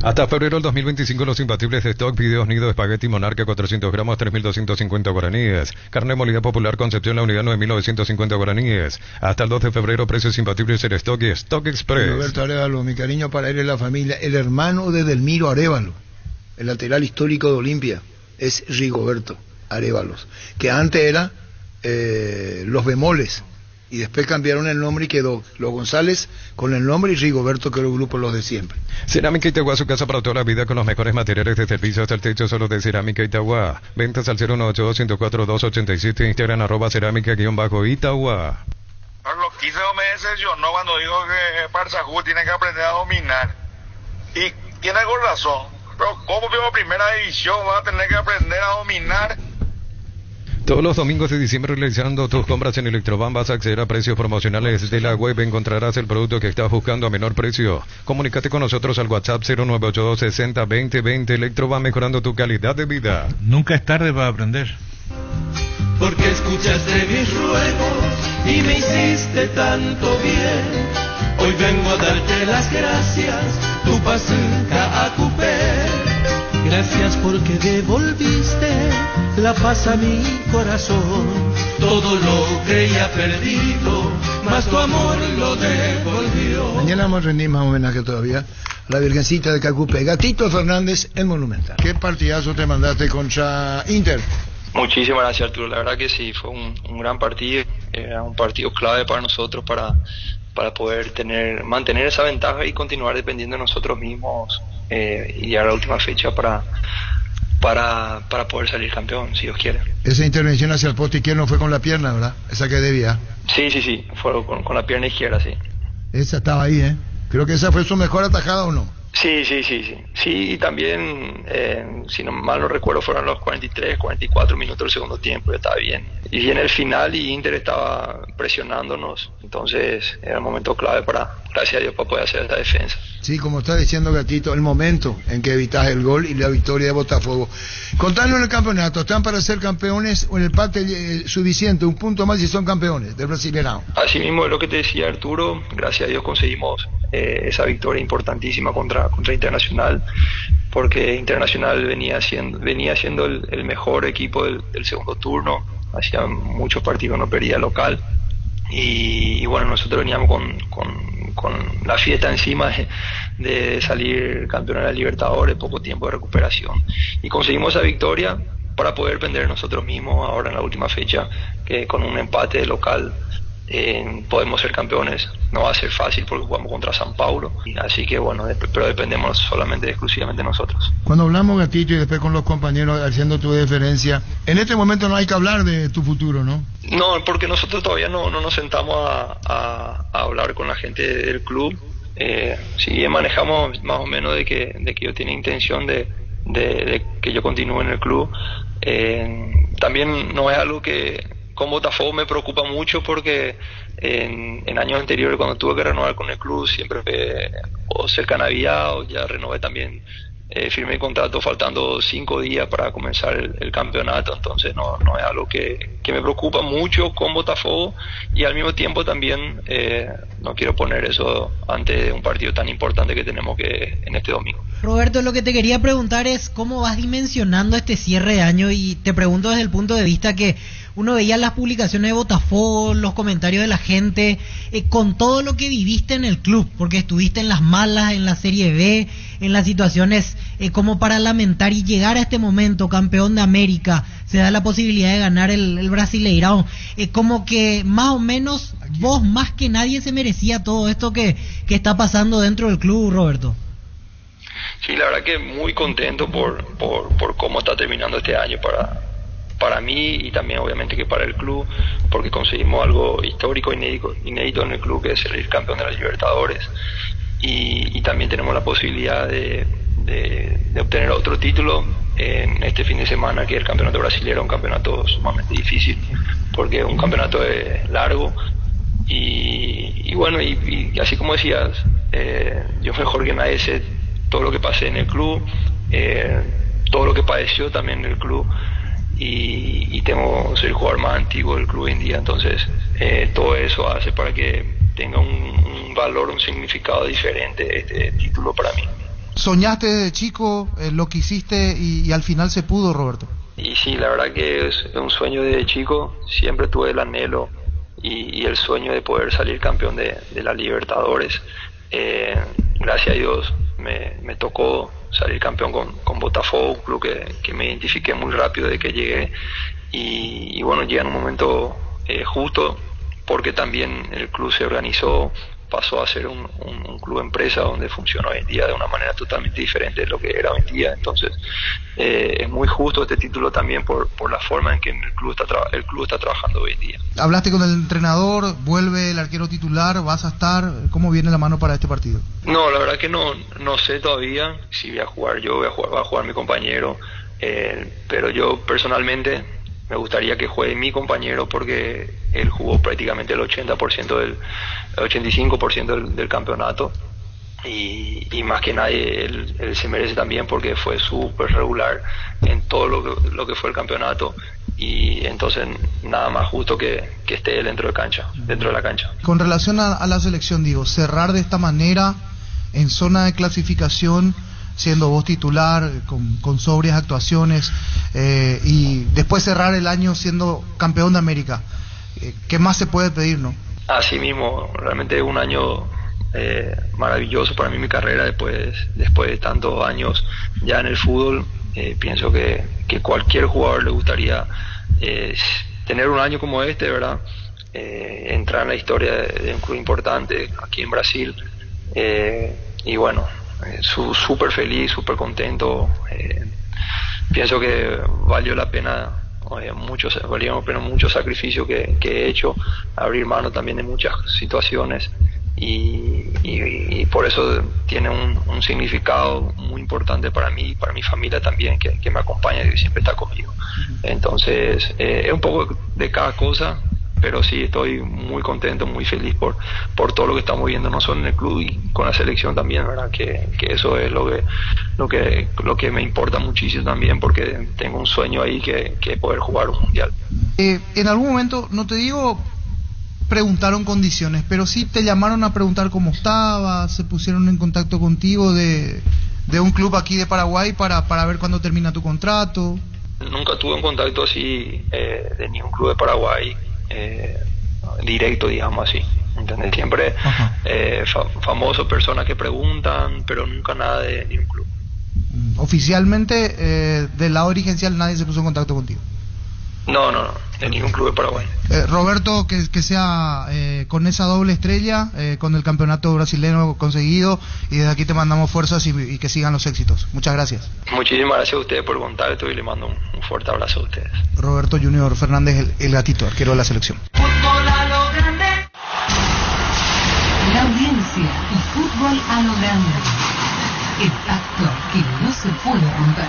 Hasta febrero del 2025 los imbatibles de stock, videos nido, espagueti monarca 400 gramos, 3.250 guaraníes. Carne molida popular Concepción, la unidad 9.950 guaraníes. Hasta el 2 de febrero precios imbatibles en stock y Stock Express. Roberto Arevalo, mi cariño para él y la familia. El hermano de Delmiro Arevalo, el lateral histórico de Olimpia, es Rigoberto Arevalos, que antes era Los Bemoles. Y después cambiaron el nombre y quedó Los González con el nombre y Rigoberto, que era el grupo Los de Siempre. Cerámica Itagua, su casa para toda la vida con los mejores materiales desde el piso hasta el techo, solo de Cerámica Itagua. Ventas al 018-104-287, Instagram @cerámica_Itagua. Carlos, 15 meses yo no cuando digo que Parzajú tiene que aprender a dominar. Y tiene algo razón, pero como primera división va a tener que aprender a dominar. Todos los domingos de diciembre, realizando tus compras en Electroban, vas a acceder a precios promocionales de la web. Encontrarás el producto que estás buscando a menor precio. Comunícate con nosotros al WhatsApp 0982-60-2020. Electroban, mejorando tu calidad de vida. Nunca es tarde para aprender. Porque escuchaste mis ruegos y me hiciste tanto bien. Hoy vengo a darte las gracias, tu pasunca a Cupé. Gracias porque devolviste la paz a mi corazón. Todo lo creía perdido, mas tu amor lo devolvió. Mañana vamos a rendir más homenaje todavía a la Virgencita de Cacupé. Gatito Fernández, el Monumental. ¿Qué partidazo te mandaste contra Inter? Muchísimas gracias, Arturo. La verdad que sí, fue un gran partido. Era un partido clave para nosotros para poder mantener esa ventaja y continuar dependiendo de nosotros mismos y a la última fecha para para poder salir campeón, si Dios quiere. Esa intervención hacia el poste izquierdo fue con la pierna, ¿verdad? Esa que debía. Sí, fue con la pierna izquierda, sí. Esa estaba ahí, ¿eh? Creo que esa fue su mejor atajada, ¿o no? Sí. Sí, y también, si no mal no recuerdo, fueron los 43, 44 minutos del segundo tiempo, estaba bien. Y viene el final y Inter estaba presionándonos, entonces era un momento clave gracias a Dios, para poder hacer esta defensa. Sí, como está diciendo Gatito, el momento en que evitas el gol y la victoria de Botafogo. Contanos en el campeonato, ¿están para ser campeones o en el empate suficiente, un punto más y son campeones del Brasileirão? Así mismo es lo que te decía Arturo, gracias a Dios conseguimos esa victoria importantísima contra Internacional, porque Internacional venía siendo el mejor equipo del segundo turno, hacía muchos partidos no perdía local, y bueno, nosotros veníamos con la fiesta encima de salir campeón de la Libertadores, poco tiempo de recuperación, y conseguimos esa victoria para poder depender nosotros mismos ahora en la última fecha, que con un empate local podemos ser campeones. No va a ser fácil porque jugamos contra San Paulo, así que bueno, pero dependemos solamente exclusivamente de nosotros. Cuando hablamos, Gatito, y después con los compañeros haciendo tu deferencia, en este momento no hay que hablar de tu futuro, ¿no? No, porque nosotros todavía no nos sentamos a hablar con la gente del club. Si bien manejamos más o menos de que yo tenía intención de que yo continúe en el club, también no es algo que con Botafogo me preocupa mucho, porque en años anteriores, cuando tuve que renovar con el club, siempre o cerca de Navidad o ya renové también, firmé el contrato faltando 5 días para comenzar el campeonato. Entonces no es algo que me preocupa mucho con Botafogo, y al mismo tiempo también no quiero poner eso ante un partido tan importante que tenemos en este domingo. Roberto, lo que te quería preguntar es cómo vas dimensionando este cierre de año, y te pregunto desde el punto de vista que uno veía las publicaciones de Botafogo, los comentarios de la gente, con todo lo que viviste en el club, porque estuviste en las malas, en la Serie B, en las situaciones como para lamentar, y llegar a este momento campeón de América, se da la posibilidad de ganar el Brasileirão, como que más o menos vos más que nadie se merecía todo esto que está pasando dentro del club, Roberto. Sí, la verdad que muy contento por cómo está terminando este año para mí, y también obviamente que para el club, porque conseguimos algo histórico, inédito en el club, que es el campeón de la Libertadores, y también tenemos la posibilidad de obtener otro título en este fin de semana, que es el campeonato brasileño, un campeonato sumamente difícil, porque es un campeonato largo, y bueno, y así como decías, yo mejor que nadie sé todo lo que pasé en el club, todo lo que padeció también en el club, y soy el jugador más antiguo del club hoy en día. Entonces todo eso hace para que tenga un valor, un significado diferente este título para mí. ¿Soñaste desde chico lo que hiciste y al final se pudo, Roberto? Y sí, la verdad que es un sueño desde chico. Siempre tuve el anhelo y el sueño de poder salir campeón de la Libertadores. Gracias a Dios me tocó salir campeón con Botafogo, un club que me identifiqué muy rápido de que llegué, y bueno, llega en un momento justo, porque también el club se organizó, pasó a ser un club empresa donde funciona hoy en día de una manera totalmente diferente de lo que era hoy en día. Entonces es muy justo este título también por la forma en que el club está trabajando hoy en día. ¿Hablaste con el entrenador? ¿Vuelve el arquero titular? ¿Vas a estar? ¿Cómo viene la mano para este partido? No, la verdad que no sé todavía si voy a jugar yo, va a jugar mi compañero, pero yo personalmente me gustaría que juegue mi compañero, porque él jugó prácticamente el 85% del campeonato, y más que nadie él se merece también, porque fue súper regular en todo lo que fue el campeonato, y entonces nada más justo que esté él dentro de la cancha. Con relación a la selección, digo, cerrar de esta manera en zona de clasificación, siendo vos titular, con sobrias actuaciones, y después cerrar el año siendo campeón de América, ¿qué más se puede pedir, no? Así mismo, realmente un año maravilloso para mí, mi carrera, después de tantos años ya en el fútbol. Pienso que cualquier jugador le gustaría tener un año como este, ¿verdad? Entrar en la historia de un club importante aquí en Brasil, y bueno, súper feliz, súper contento. pienso que valió la pena valieron muchos sacrificios que he hecho, abrir mano también de muchas situaciones y por eso tiene un significado muy importante para mí y para mi familia también, que me acompaña y siempre está conmigo. Entonces es un poco de cada cosa, pero sí estoy muy contento, muy feliz por todo lo que estamos viendo, no solo en el club y con la selección también, ¿verdad? Que eso es lo que me importa muchísimo también, porque tengo un sueño ahí que es poder jugar un mundial. En algún momento, no te digo preguntaron condiciones, pero sí te llamaron a preguntar cómo estabas, se pusieron en contacto contigo de un club aquí de Paraguay para ver cuándo termina tu contrato. Nunca tuve un contacto así de ningún club de Paraguay directo, digamos así, ¿entendés? Siempre famosos, personas que preguntan, pero nunca nada de ningún club. Oficialmente, del lado dirigencial nadie se puso en contacto contigo. No, de ningún club de Paraguay. Roberto, que sea con esa doble estrella, con el campeonato brasileño conseguido, y desde aquí te mandamos fuerzas y que sigan los éxitos. Muchas gracias. Muchísimas gracias a ustedes por contacto y le mando un fuerte abrazo a ustedes. Roberto Junior Fernández, el gatito, arquero de la selección. Fútbol a lo grande. La audiencia y fútbol a lo grande. El pacto que no se puede romper.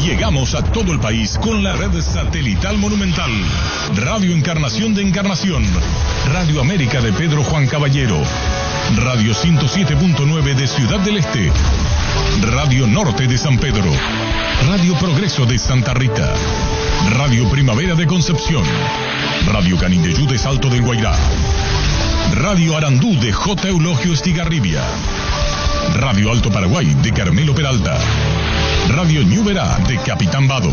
Llegamos a todo el país con la red satelital Monumental, Radio Encarnación de Encarnación, Radio América de Pedro Juan Caballero, Radio 107.9 de Ciudad del Este, Radio Norte de San Pedro, Radio Progreso de Santa Rita, Radio Primavera de Concepción, Radio Canindeyú de Salto del Guairá, Radio Arandú de J. Eulogio Estigarribia, Radio Alto Paraguay de Carmelo Peralta, Radio Ñuberá de Capitán Vado,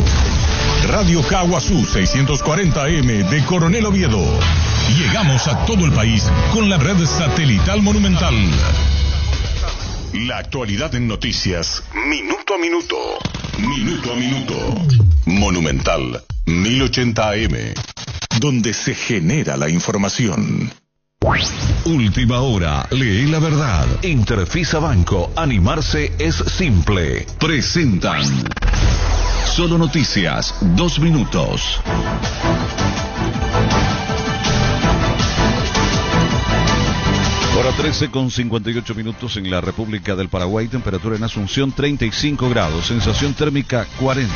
Radio Caguazú 640 AM de Coronel Oviedo. Llegamos a todo el país con la red satelital Monumental. La actualidad en noticias, minuto a minuto. Minuto a minuto. Monumental 1080 AM, donde se genera la información. Última hora, lee la verdad. Interfisa Banco, animarse es simple. Presentan Solo Noticias, 2 minutos. Hora 13 con 58 minutos en la República del Paraguay. Temperatura en Asunción 35 grados, sensación térmica 40.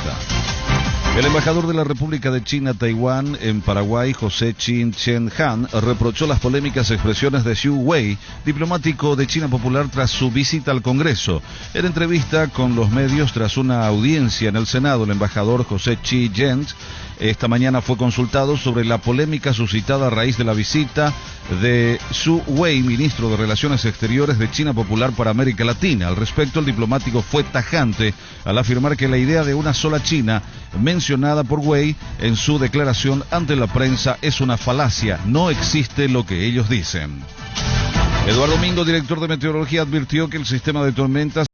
El embajador de la República de China Taiwán en Paraguay, José Chin Chen Han, reprochó las polémicas expresiones de Xu Wei, diplomático de China Popular, tras su visita al Congreso. En entrevista con los medios tras una audiencia en el Senado, el embajador José Chi Yen esta mañana fue consultado sobre la polémica suscitada a raíz de la visita de Xu Wei, ministro de Relaciones Exteriores de China Popular para América Latina. Al respecto, el diplomático fue tajante al afirmar que la idea de una sola China, mencionada por Wei en su declaración ante la prensa, es una falacia. No existe lo que ellos dicen. Eduardo Mingo, director de meteorología, advirtió que el sistema de tormentas